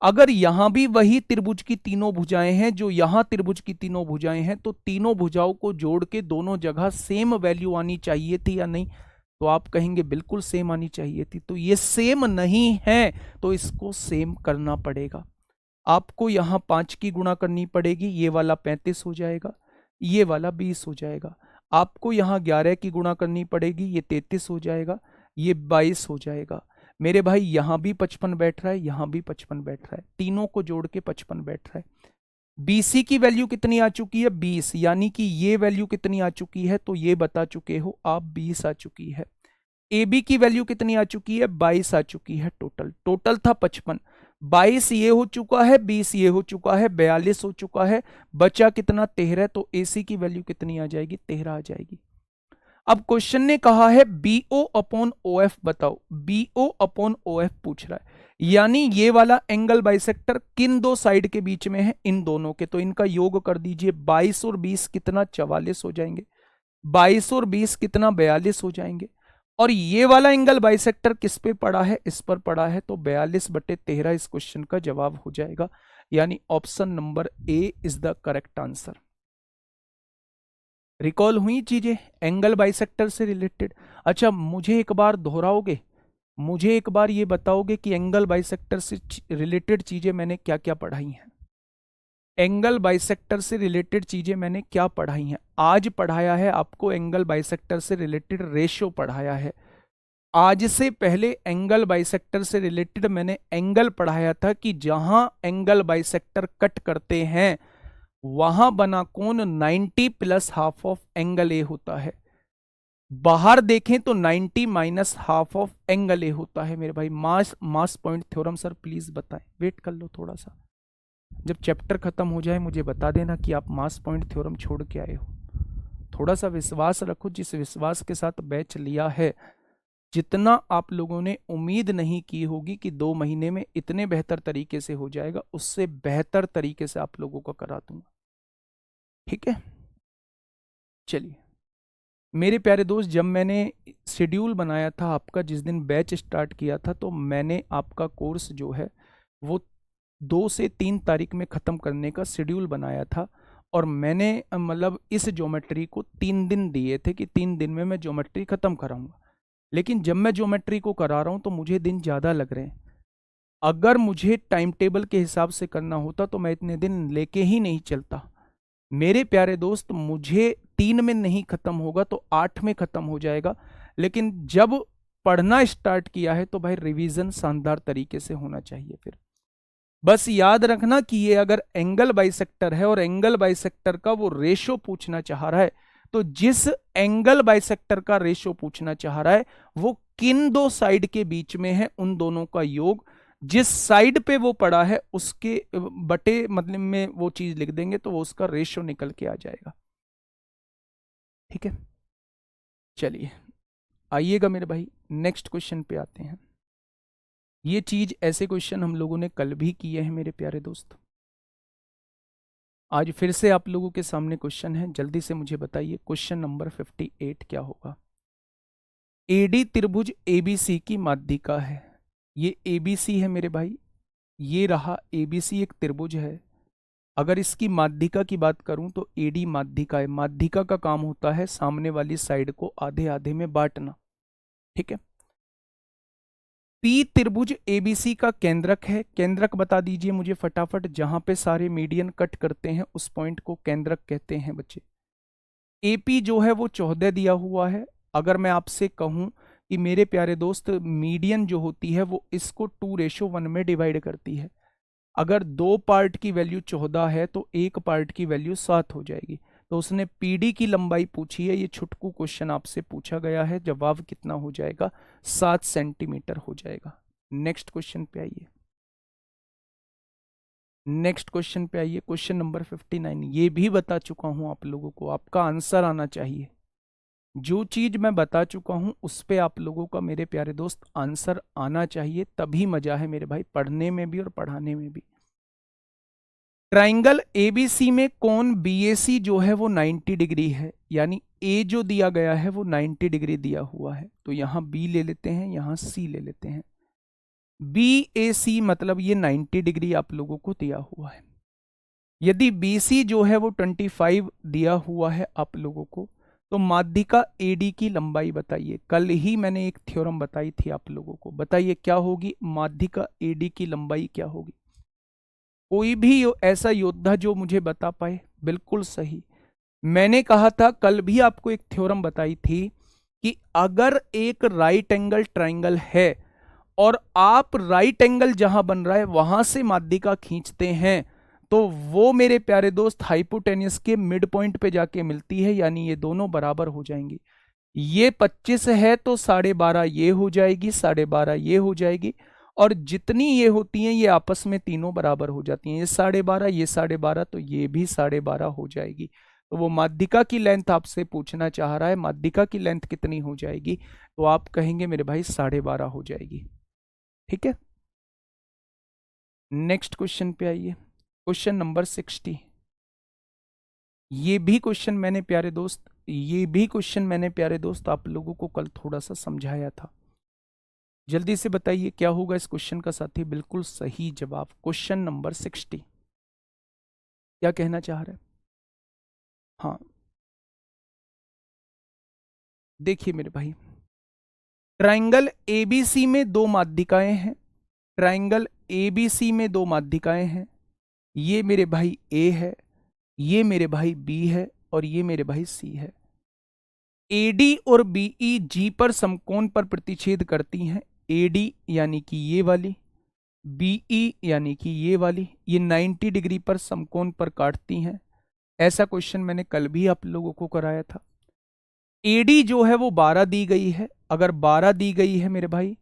अगर यहां भी वही त्रिभुज की तीनों भुजाएं हैं जो यहां त्रिभुज की तीनों भुजाएं हैं, तो तीनों भुजाओं को जोड़ के दोनों जगह सेम वैल्यू आनी चाहिए थी या नहीं? तो आप कहेंगे बिल्कुल सेम आनी चाहिए थी। तो ये सेम नहीं है, तो इसको सेम करना पड़ेगा। आपको यहां 5 की गुणा करनी पड़ेगी, ये वाला 35 हो जाएगा, ये वाला 20 हो जाएगा। आपको यहां 11 की गुणा करनी पड़ेगी, ये 33 हो जाएगा, ये 22 हो जाएगा। मेरे भाई यहां भी 55 बैठ रहा है, यहां भी 55 बैठ रहा है, तीनों को जोड़ के 55 बैठ रहा है। बीसी की वैल्यू कितनी आ चुकी है? 20, यानी कि ये वैल्यू कितनी आ चुकी है? तो ये बता चुके हो आप, 20 आ चुकी है। ए बी की वैल्यू कितनी आ चुकी है? 22 आ चुकी है। टोटल था 55, 22 ये हो चुका है, 20 ये हो चुका है, 42 हो चुका है, बचा कितना? 13। तो ए सी की वैल्यू कितनी आ जाएगी? 13 आ जाएगी। अब क्वेश्चन ने कहा है बीओ अपॉन ओ एफ बताओ, बीओ अपॉन ओ एफ पूछ रहा है, यानी ये वाला एंगल बाइसेक्टर किन दो साइड के बीच में है? इन दोनों के। तो इनका योग कर दीजिए, 22 और 20 कितना? 44 हो जाएंगे। 22 और 20 कितना? 42 हो जाएंगे। और ये वाला एंगल बाइसेक्टर किस पे पड़ा है? इस पर पड़ा है, तो 42/13 इस क्वेश्चन का जवाब हो जाएगा, यानी option number A is the correct answer. Recall हुई चीजें एंगल बाइसेक्टर से रिलेटेड? अच्छा, मुझे एक बार दोहराओगे, मुझे एक बार ये बताओगे कि एंगल बाइसेक्टर से रिलेटेड चीजें मैंने क्या क्या पढ़ाई हैं? एंगल बाइसेक्टर से रिलेटेड चीजें मैंने क्या पढ़ाई हैं? आज पढ़ाया है आपको एंगल बाइसेक्टर से रिलेटेड रेशियो पढ़ाया है। आज से पहले एंगल बाइसेक्टर से रिलेटेड मैंने एंगल पढ़ाया था कि जहां एंगल बाइसेक्टर कट करते हैं वहां बना कोण 90 plus half of angle A होता है। बाहर देखें तो 90 minus half of angle A होता है। मेरे भाई मास पॉइंट थ्योरम सर प्लीज बताएं, वेट कर लो थोड़ा सा, जब चैप्टर खत्म हो जाए मुझे बता देना कि आप मास पॉइंट थ्योरम छोड़ के आए हो। थोड़ा सा विश्वास रखो, जिस विश्वास के साथ बैच लिया है, जितना आप लोगों ने उम्मीद नहीं की होगी कि 2 महीने में इतने बेहतर तरीके से हो जाएगा, उससे बेहतर तरीके से आप लोगों को करा दूंगा। ठीक है, चलिए मेरे प्यारे दोस्त, जब मैंने शेड्यूल बनाया था आपका, जिस दिन बैच स्टार्ट किया था, तो मैंने आपका कोर्स जो है वो 2 से 3 तारीख में ख़त्म करने का शेड्यूल बनाया था। और मैंने मतलब इस ज्योमेट्री को 3 दिन दिए थे कि 3 दिन में मैं ज्योमेट्री ख़त्म कराऊंगा। लेकिन जब मैं ज्योमेट्री को करा रहा हूं तो मुझे दिन ज़्यादा लग रहे हैं। अगर मुझे टाइम टेबल के हिसाब से करना होता तो मैं इतने दिन लेके ही नहीं चलता। मेरे प्यारे दोस्त, मुझे 3 में नहीं खत्म होगा तो 8 में खत्म हो जाएगा। लेकिन जब पढ़ना स्टार्ट किया है तो भाई रिवीजन शानदार तरीके से होना चाहिए। फिर बस याद रखना कि ये अगर एंगल बाइसेक्टर है और एंगल बाइसेक्टर का वो रेशो पूछना चाह रहा है, तो जिस एंगल बाइसेक्टर का रेशो पूछना चाह रहा है वो किन दो साइड के बीच में है, उन दोनों का योग, जिस साइड पे वो पड़ा है उसके बटे मतलब में वो चीज लिख देंगे तो वो उसका रेशो निकल के आ जाएगा। ठीक है, चलिए आइएगा मेरे भाई नेक्स्ट क्वेश्चन पे आते हैं। ये चीज ऐसे क्वेश्चन हम लोगों ने कल भी किए हैं मेरे प्यारे दोस्त। आज फिर से आप लोगों के सामने क्वेश्चन है, जल्दी से मुझे बताइए क्वेश्चन नंबर 58 क्या होगा। एडी त्रिभुज एबीसी की माध्यिका है। ये एबीसी है मेरे भाई, ये रहा एबीसी एक त्रिभुज है। अगर इसकी माध्यिका की बात करूं तो एडी माध्यिका है। माध्यिका का काम होता है सामने वाली साइड को आधे आधे में बांटना। ठीक है, पी त्रिभुज एबीसी का केंद्रक है। केंद्रक बता दीजिए मुझे फटाफट, जहां पे सारे मीडियन कट करते हैं उस पॉइंट को केंद्रक कहते हैं बच्चे। एपी जो है वो 14 दिया हुआ है। अगर मैं आपसे कहूं कि मेरे प्यारे दोस्त मीडियन जो होती है वो इसको 2:1 में डिवाइड करती है। अगर दो पार्ट की वैल्यू 14 है तो एक पार्ट की वैल्यू 7 हो जाएगी। तो उसने पीडी की लंबाई पूछी है, ये छुटकू क्वेश्चन आपसे पूछा गया है, जवाब कितना हो जाएगा 7 सेंटीमीटर हो जाएगा। नेक्स्ट क्वेश्चन पे आइए, नेक्स्ट क्वेश्चन पे आइए, क्वेश्चन नंबर 59। ये भी बता चुका हूं आप लोगों को, आपका आंसर आना चाहिए। जो चीज मैं बता चुका हूं उस पे आप लोगों का मेरे प्यारे दोस्त आंसर आना चाहिए, तभी मजा है मेरे भाई पढ़ने में भी और पढ़ाने में भी। ट्राइंगल एबीसी में कोण बीएसी जो है वो 90 डिग्री है, यानी ए जो दिया गया है वो 90 डिग्री दिया हुआ है। तो यहां बी ले लेते हैं, यहां सी ले लेते हैं। बी ए सी मतलब ये 90 डिग्री आप लोगों को दिया हुआ है। यदि बीसी जो है वो 25 दिया हुआ है आप लोगों को, तो माध्यिका एडी की लंबाई बताइए। कल ही मैंने एक थ्योरम बताई थी आप लोगों को, बताइए क्या होगी माध्यिका एडी की लंबाई क्या होगी। कोई भी ऐसा योद्धा जो मुझे बता पाए। बिल्कुल सही, मैंने कहा था कल भी आपको एक थ्योरम बताई थी कि अगर एक राइट एंगल ट्राइंगल है और आप राइट एंगल जहां बन रहा है वहां से माध्यिका खींचते हैं तो वो मेरे प्यारे दोस्त हाइपोटेन्यूस के मिड पॉइंट पे जाके मिलती है, यानी ये दोनों बराबर हो जाएंगी। ये 25 है तो 12.5 ये हो जाएगी, 12.5 ये हो जाएगी, और जितनी ये होती हैं ये आपस में तीनों बराबर हो जाती हैं। ये 12.5 ये 12.5 तो ये भी 12.5 हो जाएगी। तो वो माध्यिका की लेंथ आपसे पूछना चाह रहा है, माध्यिका की लेंथ कितनी हो जाएगी, तो आप कहेंगे मेरे भाई 12.5 हो जाएगी। ठीक है, नेक्स्ट क्वेश्चन पे आइए, क्वेश्चन नंबर 60। ये भी क्वेश्चन मैंने प्यारे दोस्त, ये भी क्वेश्चन मैंने प्यारे दोस्त आप लोगों को कल थोड़ा सा समझाया था। जल्दी से बताइए क्या होगा इस क्वेश्चन का साथी। बिल्कुल सही जवाब, क्वेश्चन नंबर 60 क्या कहना चाह रहे हैं। हाँ देखिए मेरे भाई, ट्राइंगल एबीसी में दो माध्यिकाएं हैं। ट्राइंगल एबीसी में दो माध्यिकाएं हैं। ये मेरे भाई ए है, ये मेरे भाई बी है, और ये मेरे भाई सी है। एडी और बीई जी पर समकोण पर प्रतिच्छेद करती हैं। एडी यानी कि ये वाली, बीई यानी कि ये वाली, ये 90 डिग्री पर समकोण पर काटती हैं। ऐसा क्वेश्चन मैंने कल भी आप लोगों को कराया था। एडी जो है वो 12 दी गई है। अगर 12 दी गई है मेरे भाई,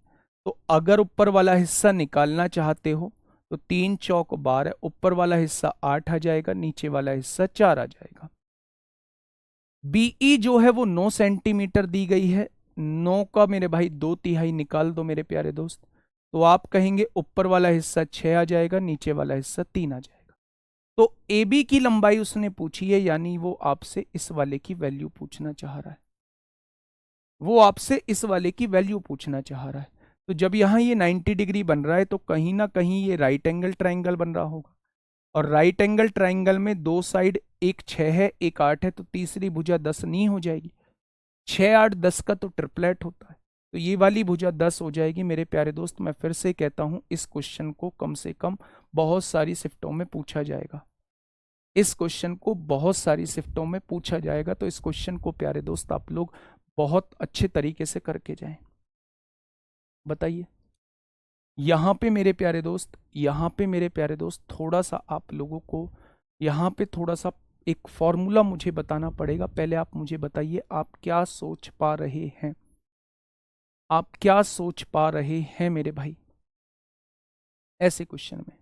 तो अगर ऊपर वाला हिस्सा निकालना चाहते हो तो 3 चौक 12, ऊपर वाला हिस्सा 8 आ जाएगा, नीचे वाला हिस्सा 4 आ जाएगा। बीई जो है वो 9 सेंटीमीटर दी गई है। 9 का मेरे भाई 2/3 निकाल दो मेरे प्यारे दोस्त, तो आप कहेंगे ऊपर वाला हिस्सा 6 आ जाएगा, नीचे वाला हिस्सा 3 आ जाएगा। तो ए बी की लंबाई उसने पूछी है, यानी वो आपसे इस वाले की वैल्यू पूछना चाह रहा है, वो आपसे इस वाले की वैल्यू पूछना चाह रहा है। तो जब यहां ये 90 डिग्री बन रहा है तो कहीं ना कहीं ये राइट एंगल ट्राइंगल बन रहा होगा, और राइट एंगल ट्राइंगल में दो साइड, एक 6 है एक 8 है, तो तीसरी भुजा 10 नहीं हो जाएगी। 6 8 10 का तो ट्रिपलेट होता है, तो ये वाली भुजा 10 हो जाएगी मेरे प्यारे दोस्त। मैं फिर से कहता हूं इस क्वेश्चन को कम से कम बहुत सारी शिफ्टों में पूछा जाएगा, इस क्वेश्चन को बहुत सारी शिफ्टों में पूछा जाएगा। तो इस क्वेश्चन को प्यारे दोस्त आप लोग बहुत अच्छे तरीके से करके जाएं। बताइए। यहाँ पे मेरे प्यारे दोस्त, यहाँ पे मेरे प्यारे दोस्त, थोड़ा सा आप लोगों को यहाँ पे थोड़ा सा एक फॉर्मूला मुझे बताना पड़ेगा। पहले आप मुझे बताइए आप क्या सोच पा रहे हैं, आप क्या सोच पा रहे हैं मेरे भाई ऐसे क्वेश्चन में।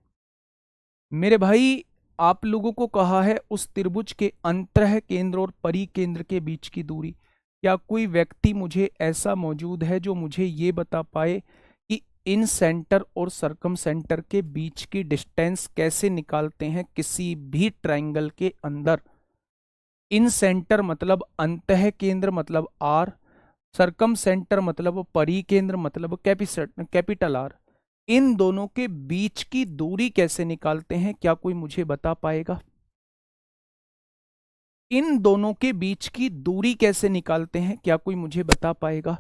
मेरे भाई आप लोगों को कहा है उस त्रिभुज के अंतः केंद्र और परिकेंद्र के बीच की दूरी। क्या कोई व्यक्ति मुझे ऐसा मौजूद है जो मुझे ये बता पाए कि इन सेंटर और सरकम सेंटर के बीच की डिस्टेंस कैसे निकालते हैं किसी भी ट्राइंगल के अंदर। इन सेंटर मतलब अंतः केंद्र मतलब आर, सरकम सेंटर मतलब परिकेंद्र मतलब कैपिटल आर। इन दोनों के बीच की दूरी कैसे निकालते हैं, क्या कोई मुझे बता पाएगा? इन दोनों के बीच की दूरी कैसे निकालते हैं, क्या कोई मुझे बता पाएगा?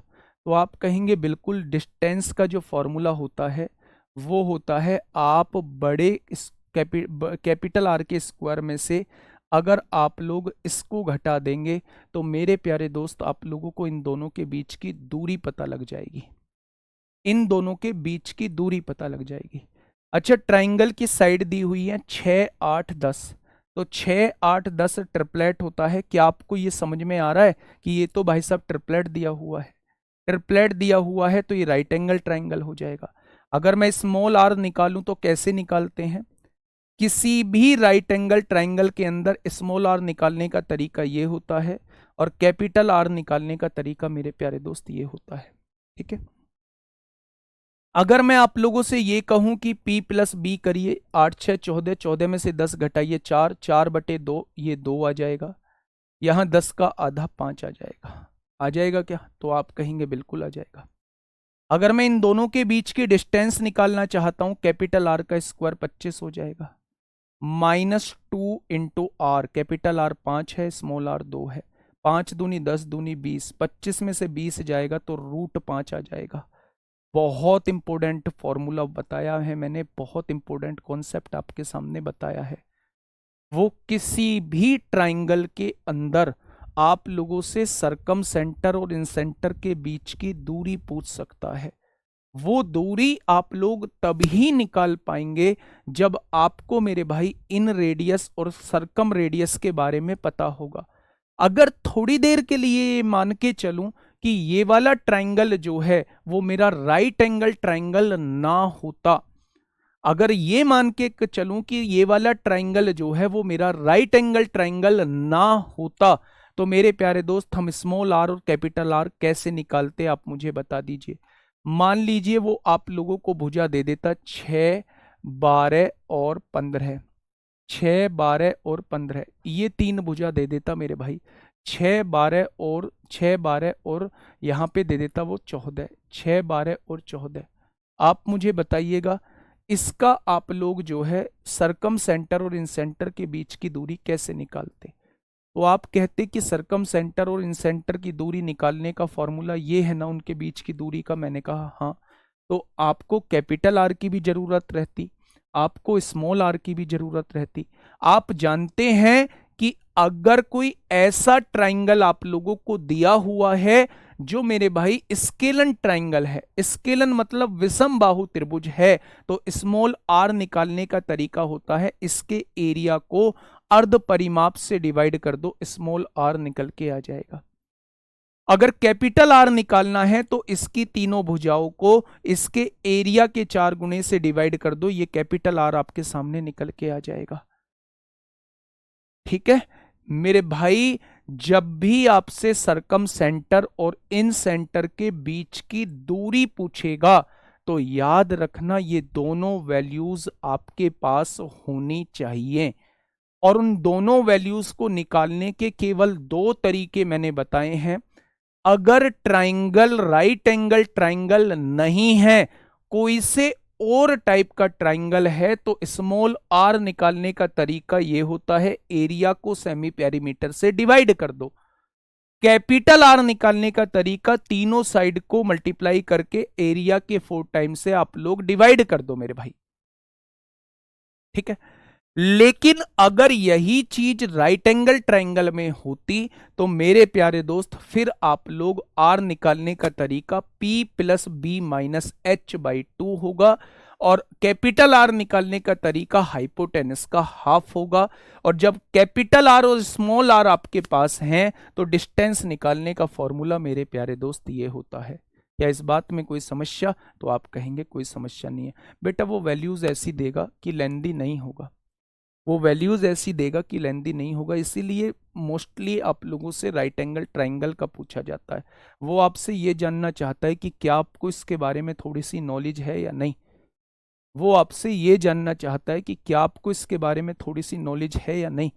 तो आप कहेंगे बिल्कुल, डिस्टेंस का जो फॉर्मूला होता है वो होता है आप बड़े कैपिटल आर के स्क्वायर में से अगर आप लोग इसको घटा देंगे तो मेरे प्यारे दोस्त आप लोगों को इन दोनों के बीच की दूरी पता लग जाएगी। इन दोनों के बीच की दूरी पता लग जाएगी। अच्छा, ट्राइंगल की साइड दी हुई है 6, 8, 10, तो 6, 8, 10 ट्रिपलेट होता है। क्या आपको ये समझ में आ रहा है कि ये तो भाई साहब ट्रिपलेट दिया हुआ है, ट्रिपलेट दिया हुआ है तो ये राइट एंगल ट्राइंगल हो जाएगा। अगर मैं स्मॉल आर निकालूं तो कैसे निकालते हैं? किसी भी राइट एंगल ट्राइंगल के अंदर स्मॉल आर निकालने का तरीका ये होता है और कैपिटल आर निकालने का तरीका मेरे प्यारे दोस्त ये होता है। ठीक है, अगर मैं आप लोगों से ये कहूं कि P प्लस बी करिए, 8, 6, 14, 14 में से 10 घटाइए 4, 4/2, ये 2 आ जाएगा। यहां 10 का आधा 5 आ जाएगा। आ जाएगा क्या? तो आप कहेंगे बिल्कुल आ जाएगा। अगर मैं इन दोनों के बीच की डिस्टेंस निकालना चाहता हूं, कैपिटल आर का स्क्वायर 25 हो जाएगा, -2 इंटू आर, कैपिटल आर 5 है, स्मॉल आर 2 है, 5 दूनी 10 दूनी 20, 25 में से 20 जाएगा तो √5 आ जाएगा। बहुत इंपॉर्टेंट फॉर्मूला बताया है मैंने, बहुत इंपॉर्टेंट कॉन्सेप्ट आपके सामने बताया है। वो किसी भी ट्राइंगल के अंदर आप लोगों से सरकम सेंटर और इन सेंटर के बीच की दूरी पूछ सकता है। वो दूरी आप लोग तभी निकाल पाएंगे जब आपको मेरे भाई इन रेडियस और सरकम रेडियस के बारे में पता होगा। अगर थोड़ी देर के लिए मान के चलूं कि ये वाला ट्राइंगल जो है वो मेरा राइट एंगल ट्राइंगल ना होता, अगर ये मान के चलूं कि ये वाला ट्राइंगल जो है वो मेरा राइट एंगल ट्राइंगल ना होता, तो मेरे प्यारे दोस्त हम स्मॉल आर और कैपिटल आर कैसे निकालते आप मुझे बता दीजिए। मान लीजिए वो आप लोगों को भुजा दे देता 6, 12 और 15, 6, 12 और 15, ये 3 भुजा दे देता मेरे भाई, 6, 12 और 6, 12 और यहाँ पे दे देता वो 14, 6, 12 और 14। आप मुझे बताइएगा इसका आप लोग जो है सरकम सेंटर और इन सेंटर के बीच की दूरी कैसे निकालते? तो आप कहते कि सरकम सेंटर और इन सेंटर की दूरी निकालने का फॉर्मूला ये है ना उनके बीच की दूरी का। मैंने कहा हाँ, तो आपको कैपिटल आर की भी जरूरत रहती, आपको स्मॉल आर की भी जरूरत रहती। आप जानते हैं कि अगर कोई ऐसा ट्राइंगल आप लोगों को दिया हुआ है जो मेरे भाई स्केलन ट्राइंगल है, स्केलन मतलब विषम बाहु त्रिभुज है, तो स्मॉल आर निकालने का तरीका होता है इसके एरिया को अर्ध परिमाप से डिवाइड कर दो, स्मॉल आर निकल के आ जाएगा। अगर कैपिटल आर निकालना है तो इसकी तीनों भुजाओं को इसके एरिया के 4 गुणे से डिवाइड कर दो, ये कैपिटल आर आपके सामने निकल के आ जाएगा। ठीक है मेरे भाई, जब भी आपसे सरकम सेंटर और इन सेंटर के बीच की दूरी पूछेगा तो याद रखना ये दोनों वैल्यूज आपके पास होनी चाहिए। और उन दोनों वैल्यूज को निकालने के केवल 2 तरीके मैंने बताए हैं। अगर ट्राइंगल राइट एंगल ट्राइंगल नहीं है, कोई से और टाइप का ट्राइंगल है, तो स्मॉल आर निकालने का तरीका यह होता है एरिया को सेमी पेरीमीटर से डिवाइड कर दो। कैपिटल आर निकालने का तरीका तीनों साइड को मल्टीप्लाई करके एरिया के 4 टाइम से आप लोग डिवाइड कर दो मेरे भाई। ठीक है, लेकिन अगर यही चीज राइट एंगल ट्राइंगल में होती तो मेरे प्यारे दोस्त फिर आप लोग आर निकालने का तरीका P plus B minus H by 2 होगा, और कैपिटल आर निकालने का तरीका हाइपोटेनस का हाफ होगा। और जब कैपिटल आर और स्मॉल आर आपके पास हैं तो डिस्टेंस निकालने का फॉर्मूला मेरे प्यारे दोस्त ये होता है। क्या इस बात में कोई समस्या? तो आप कहेंगे कोई समस्या नहीं है बेटा, वो वैल्यूज ऐसी देगा कि लेंदी नहीं होगा, वो वैल्यूज ऐसी देगा कि लेंदी नहीं होगा। इसीलिए मोस्टली आप लोगों से राइट एंगल ट्राइंगल का पूछा जाता है। वो आपसे ये जानना चाहता है कि क्या आपको इसके बारे में थोड़ी सी नॉलेज है या नहीं। वो आपसे ये जानना चाहता है कि क्या आपको इसके बारे में थोड़ी सी नॉलेज है या नहीं।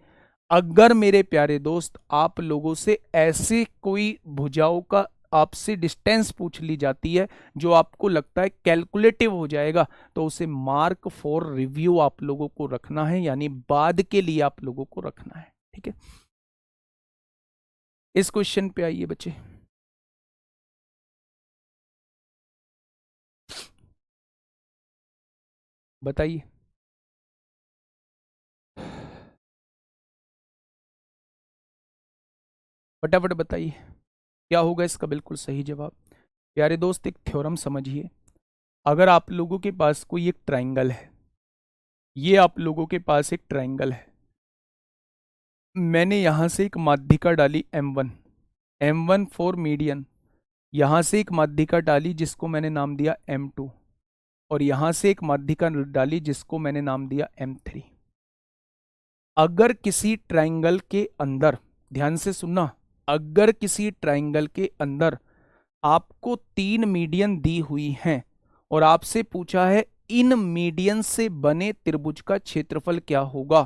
अगर मेरे प्यारे दोस्त आप लोगों से ऐसे कोई भुजाओं का आपसे डिस्टेंस पूछ ली जाती है जो आपको लगता है कैलकुलेटिव हो जाएगा, तो उसे मार्क फॉर रिव्यू आप लोगों को रखना है, यानी बाद के लिए आप लोगों को रखना है। ठीक है, इस क्वेश्चन पे आइए बच्चे। बताइए, फटाफट बताइए क्या होगा इसका बिल्कुल सही जवाब। प्यारे दोस्त एक थ्योरम समझिए, अगर आप लोगों के पास कोई एक ट्राइंगल है, ये आप लोगों के पास एक ट्राइंगल है, मैंने यहां से एक माध्यिका डाली M1, M1 फॉर मीडियन, यहां से एक माध्यिका डाली जिसको मैंने नाम दिया M2, और यहां से एक माध्यिका डाली जिसको मैंने नाम दिया M3। अगर किसी ट्राइंगल के अंदर, ध्यान से सुनना, अगर किसी ट्राइंगल के अंदर आपको 3 मीडियन दी हुई हैं और आपसे पूछा है इन मीडियन से बने त्रिभुज का क्षेत्रफल क्या होगा,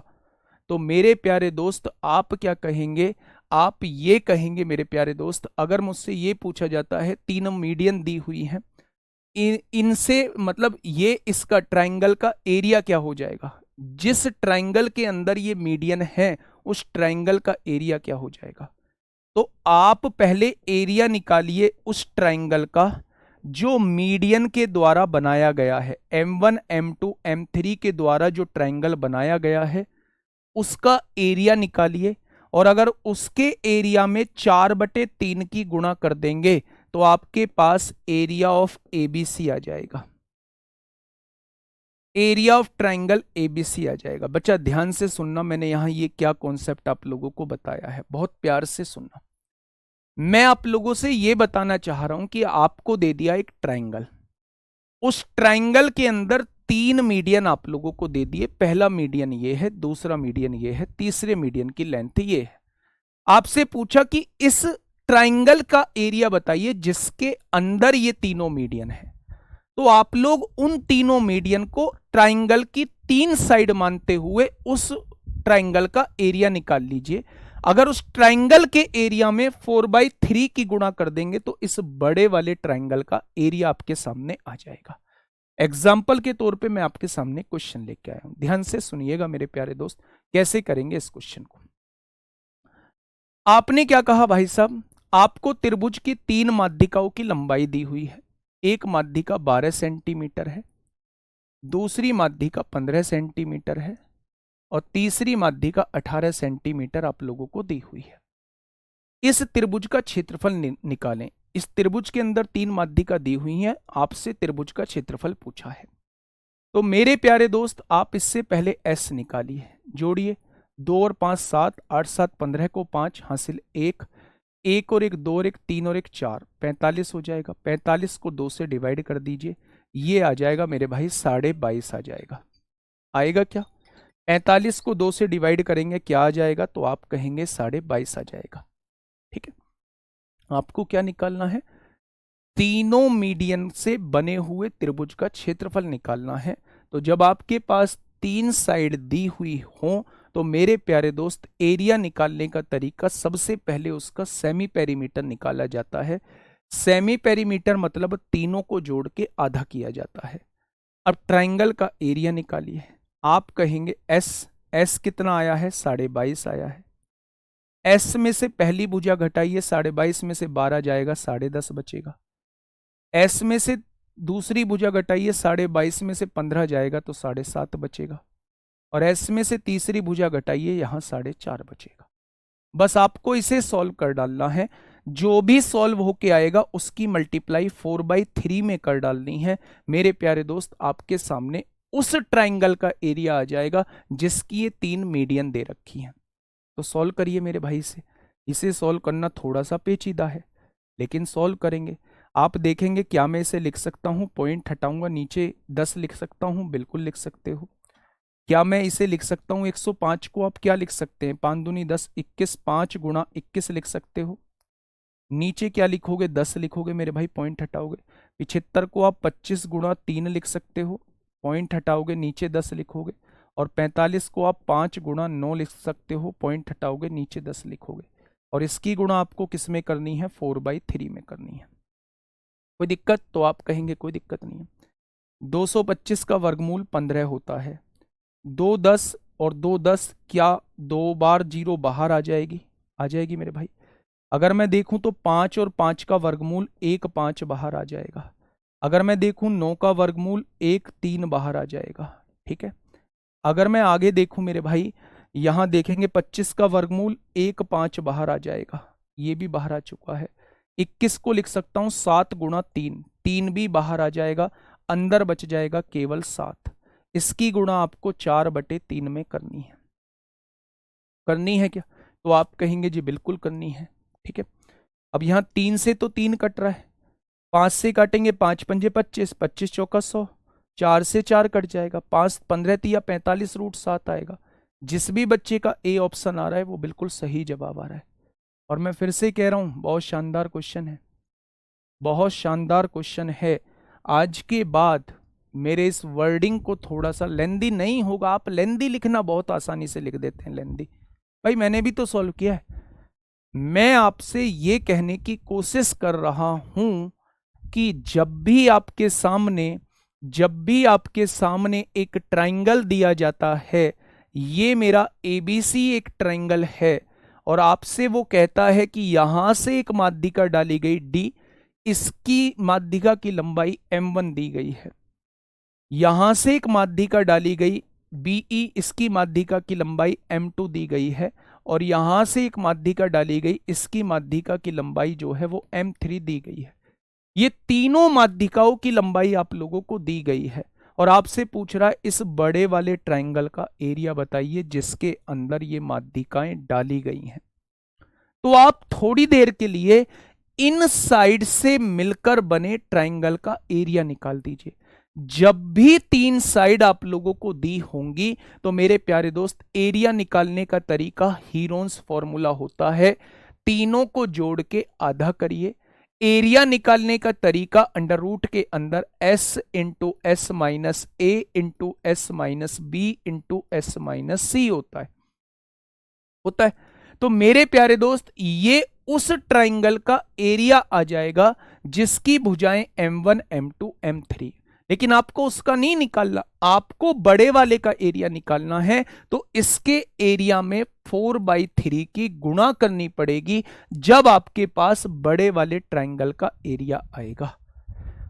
तो मेरे प्यारे दोस्त आप क्या कहेंगे? आप ये कहेंगे मेरे प्यारे दोस्त, अगर मुझसे ये पूछा जाता है 3 मीडियन दी हुई हैं, इनसे मतलब ये इसका ट्राइंगल का एरिया क्या हो जाएगा, जिस ट्राइंगल के अंदर ये मीडियन है उस ट्राइंगल का एरिया क्या हो जाएगा। तो आप पहले एरिया निकालिए उस ट्राइंगल का जो मीडियन के द्वारा बनाया गया है, M1 M2 M3 के द्वारा जो ट्राइंगल बनाया गया है उसका एरिया निकालिए, और अगर उसके एरिया में 4/3 की गुणा कर देंगे तो आपके पास एरिया ऑफ एबीसी आ जाएगा, एरिया ऑफ ट्राइंगल एबीसी आ जाएगा। बच्चा ध्यान से सुनना, मैंने यहां ये क्या कॉन्सेप्ट आप लोगों को बताया है, बहुत प्यार से सुनना। मैं आप लोगों से ये बताना चाह रहा हूं कि आपको दे दिया एक ट्राइंगल, उस ट्राइंगल के अंदर 3 मीडियन आप लोगों को दे दिए, पहला मीडियन ये है, दूसरा मीडियन ये है, तीसरे मीडियन की लेंथ ये है। आपसे पूछा कि इस ट्राइंगल का एरिया बताइए जिसके अंदर ये तीनों मीडियन है, तो आप लोग उन तीनों मीडियन को ट्राइंगल की 3 साइड मानते हुए उस ट्राइंगल का एरिया निकाल लीजिए। अगर उस ट्राइंगल के एरिया में 4/3 की गुणा कर देंगे तो इस बड़े वाले ट्राइंगल का एरिया आपके सामने आ जाएगा। एग्जाम्पल के तौर पे मैं आपके सामने क्वेश्चन लेके आया हूं, ध्यान से सुनिएगा मेरे प्यारे दोस्त, कैसे करेंगे इस क्वेश्चन को। आपने क्या कहा भाई साहब, आपको त्रिभुज की 3 माध्यिकाओं की लंबाई दी हुई है, एक माध्यिका 12 सेंटीमीटर है, दूसरी माध्यिका 15 सेंटीमीटर है, और तीसरी माध्यिका 18 सेंटीमीटर आप लोगों को दी हुई है। इस त्रिभुज का क्षेत्रफल निकालें। इस त्रिभुज के अंदर 3 माध्यिका दी हुई हैं, आपसे त्रिभुज का क्षेत्रफल पूछा है। तो मेरे प्यारे दोस्त आप इससे पहले S निकालिए, जोड़िए, 2 और 5 7, 8 7 15 को 5 हासिल 1, 1 और 1 2 और 1 3 और 1 4, 45 हो जाएगा। 45 को 2 से डिवाइड कर दीजिए, ये आ जाएगा मेरे भाई 22.5 आ जाएगा। आएगा क्या? 45 को 2 से डिवाइड करेंगे क्या आ जाएगा, तो आप कहेंगे 22.5 आ जाएगा। ठीक है, आपको क्या निकालना है? तीनों मीडियन से बने हुए त्रिभुज का क्षेत्रफल निकालना है। तो जब आपके पास 3 साइड दी हुई हो तो मेरे प्यारे दोस्त एरिया निकालने का तरीका, सबसे पहले उसका सेमी पेरीमीटर निकाला जाता है। सेमी पेरीमीटर मतलब तीनों को जोड़ के आधा किया जाता है। अब ट्राइंगल का एरिया निकालिए, आप कहेंगे एस कितना आया है? 22.5 आया है। एस में से पहली भुजा घटाइए, 22.5 में से 12 जाएगा, 10.5 बचेगा। एस में से दूसरी भुजा घटाइए, 22.5 में से 15 जाएगा तो 7.5 बचेगा। और एस में से तीसरी भुजा घटाइए, यहां 4.5 बचेगा। बस आपको इसे सॉल्व कर डालना है। जो भी सॉल्व होके आएगा उसकी मल्टीप्लाई 4/3 में कर डालनी है। मेरे प्यारे दोस्त, आपके सामने उस ट्राइंगल का एरिया आ जाएगा जिसकी ये 3 मीडियन दे रखी हैं। तो सॉल्व करिए मेरे भाई से। इसे सॉल्व करना थोड़ा सा पेचीदा है, लेकिन सॉल्व करेंगे। आप देखेंगे क्या मैं इसे लिख सकता हूं, पॉइंट हटाऊंगा, नीचे 10 लिख सकता हूं, बिल्कुल लिख सकते हो। क्या मैं इसे लिख सकता हूं 105 को आप क्या लिख सकते हैं, 5 दूनी 10, 21, 5 गुणा 21 लिख सकते हो। नीचे क्या लिखोगे, 10 लिखोगे मेरे भाई, पॉइंट हटाओगे। 75 को आप 25 गुणा 3 लिख सकते हो, पॉइंट हटाओगे, नीचे 10 लिखोगे। और 45 को आप 5 गुणा 9 लिख सकते हो, पॉइंट हटाओगे, नीचे 10 लिखोगे। और इसकी गुणा आपको किस में करनी है, 4/3 में करनी है। कोई दिक्कत? तो आप कहेंगे कोई दिक्कत नहीं है। 225 का वर्गमूल 15 होता है। 2 10 और 2 10, क्या 2 बार 0 बाहर आ जाएगी? आ जाएगी मेरे भाई। अगर मैं देखूं तो 5 और 5 का वर्गमूल 1 5 बाहर आ जाएगा। अगर मैं देखूं 9 का वर्गमूल 1 3 बाहर आ जाएगा। ठीक है। अगर मैं आगे देखूं मेरे भाई, यहां देखेंगे 25 का वर्गमूल 1 5 बाहर आ जाएगा, ये भी बाहर आ चुका है। 21 को लिख सकता हूं 7 गुणा 3, 3 भी बाहर आ जाएगा, अंदर बच जाएगा केवल 7। इसकी गुणा आपको 4/3 में करनी है। करनी है क्या? तो आप कहेंगे जी बिल्कुल करनी है। ठीक है। अब यहां 3 से तो 3 कट रहा है, 5 से काटेंगे, 5 पंजे 25, 25 चौका 100, 4 से 4 कट जाएगा, 5 15 तिया 45 रूट 7 आएगा। जिस भी बच्चे का ए ऑप्शन आ रहा है वो बिल्कुल सही जवाब आ रहा है। और मैं फिर से कह रहा हूं, बहुत शानदार क्वेश्चन है, बहुत शानदार क्वेश्चन है। आज के बाद मेरे इस वर्डिंग को थोड़ा सा लेंदी नहीं होगा। आप लेंदी लिखना बहुत आसानी से लिख देते हैं, लेंदी। भाई मैंने भी तो सॉल्व किया है। मैं आपसे ये कहने की कोशिश कर रहा हूं कि जब भी आपके सामने एक ट्राइंगल दिया जाता है, ये मेरा एबीसी एक ट्राइंगल है, और आपसे वो कहता है कि यहां से एक माध्यिका डाली गई डी, इसकी माध्यिका की लंबाई m1 दी गई है। यहां से एक माध्यिका डाली गई बीई, इसकी माध्यिका की लंबाई m2 दी गई है। और यहां से एक माध्यिका डाली गई, इसकी माध्यिका की लंबाई जो है वो m3 दी गई है। ये तीनों माध्यिकाओं की लंबाई आप लोगों को दी गई है, और आपसे पूछ रहा है इस बड़े वाले ट्राइंगल का एरिया बताइए जिसके अंदर ये माध्यिकाएं डाली गई हैं। तो आप थोड़ी देर के लिए इन साइड से मिलकर बने ट्राइंगल का एरिया निकाल दीजिए। जब भी 3 साइड आप लोगों को दी होंगी तो मेरे प्यारे दोस्त, एरिया निकालने का तरीका हीरोन्स फॉर्मूला होता है, तीनों को जोड़ के आधा करिए। एरिया निकालने का तरीका अंडर रूट के अंदर s into S minus A into S minus B into S minus C होता है। तो मेरे प्यारे दोस्त, ये उस ट्राइंगल का एरिया आ जाएगा जिसकी भुजाएं m1 m2 m3। लेकिन आपको उसका नहीं निकालना, आपको बड़े वाले का एरिया निकालना है। तो इसके एरिया में 4/3 की गुणा करनी पड़ेगी जब आपके पास बड़े वाले ट्राइंगल का एरिया आएगा।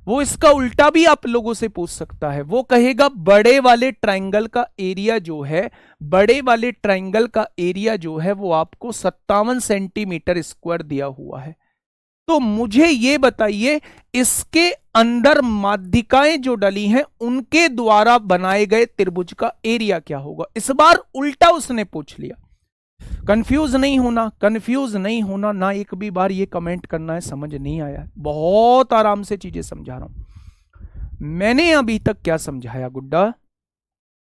वो इसका उल्टा भी आप लोगों से पूछ सकता है, वो कहेगा बड़े वाले ट्राइंगल का एरिया जो है, बड़े वाले ट्राइंगल का एरिया जो है वो आपको 57 सेंटीमीटर स्क्वायर दिया हुआ है। तो मुझे ये बताइए, इसके अंदर माध्यिकाएं जो डली हैं उनके द्वारा बनाए गए त्रिभुज का एरिया क्या होगा। इस बार उल्टा उसने पूछ लिया। कंफ्यूज नहीं होना, ना एक भी बार ये कमेंट करना है समझ नहीं आया। बहुत आराम से चीजें समझा रहा हूं। मैंने अभी तक क्या समझाया गुड्डा?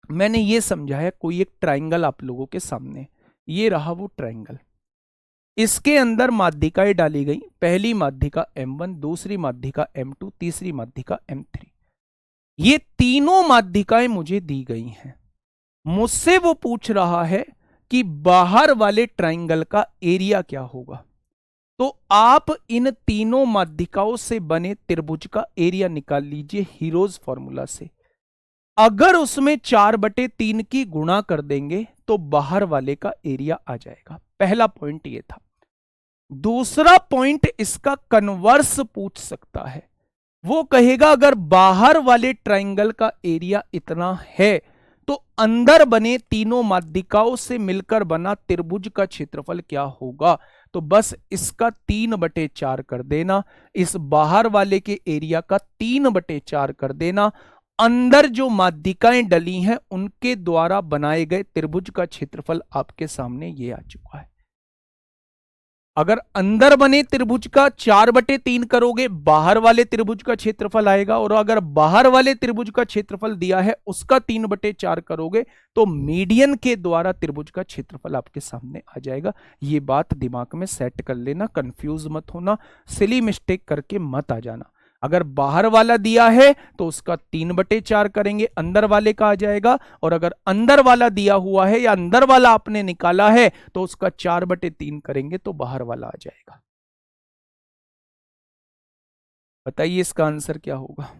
मैंने ये समझाया, कोई एक ट्राइंगल आप लोगों के सामने, ये रहा वो ट्राइंगल, इसके अंदर माध्यिकाएं डाली गई। पहली माध्यिका m1, दूसरी माध्यिका m2, तीसरी माध्यिका m3। ये तीनों माध्यिकाएं मुझे दी गई हैं। मुझसे वो पूछ रहा है कि बाहर वाले ट्राइंगल का एरिया क्या होगा। तो आप इन तीनों माध्यिकाओं से बने त्रिभुज का एरिया निकाल लीजिए हीरोज फॉर्मूला से। अगर उसमें 4/3 की गुणा कर देंगे तो बाहर वाले का एरिया आ जाएगा। पहला पॉइंट ये था। दूसरा पॉइंट इसका कन्वर्स पूछ सकता है। वो कहेगा अगर बाहर वाले ट्राइंगल का एरिया इतना है तो अंदर बने तीनों माध्यिकाओं से मिलकर बना त्रिभुज का क्षेत्रफल क्या होगा? तो बस इसका 3/4 कर देना, इस बाहर वाले के एरिया का 3/4 कर देना, अंदर जो माध्यिकाएं डली हैं उनके द्वारा बनाए गए त्रिभुज का क्षेत्रफल आपके सामने ये आ चुका है। अगर अंदर बने त्रिभुज का 4/3 करोगे, बाहर वाले त्रिभुज का क्षेत्रफल आएगा, और अगर बाहर वाले त्रिभुज का क्षेत्रफल दिया है उसका 3/4 करोगे तो मीडियन के द्वारा त्रिभुज का क्षेत्रफल आपके सामने आ जाएगा। ये बात दिमाग में सेट कर लेना, कंफ्यूज मत होना, सिली मिस्टेक करके मत आ जाना। अगर बाहर वाला दिया है तो उसका 3/4 करेंगे, अंदर वाले का आ जाएगा, और अगर अंदर वाला दिया हुआ है या अंदर वाला आपने निकाला है तो उसका 4/3 करेंगे तो बाहर वाला आ जाएगा। बताइए इसका आंसर क्या होगा?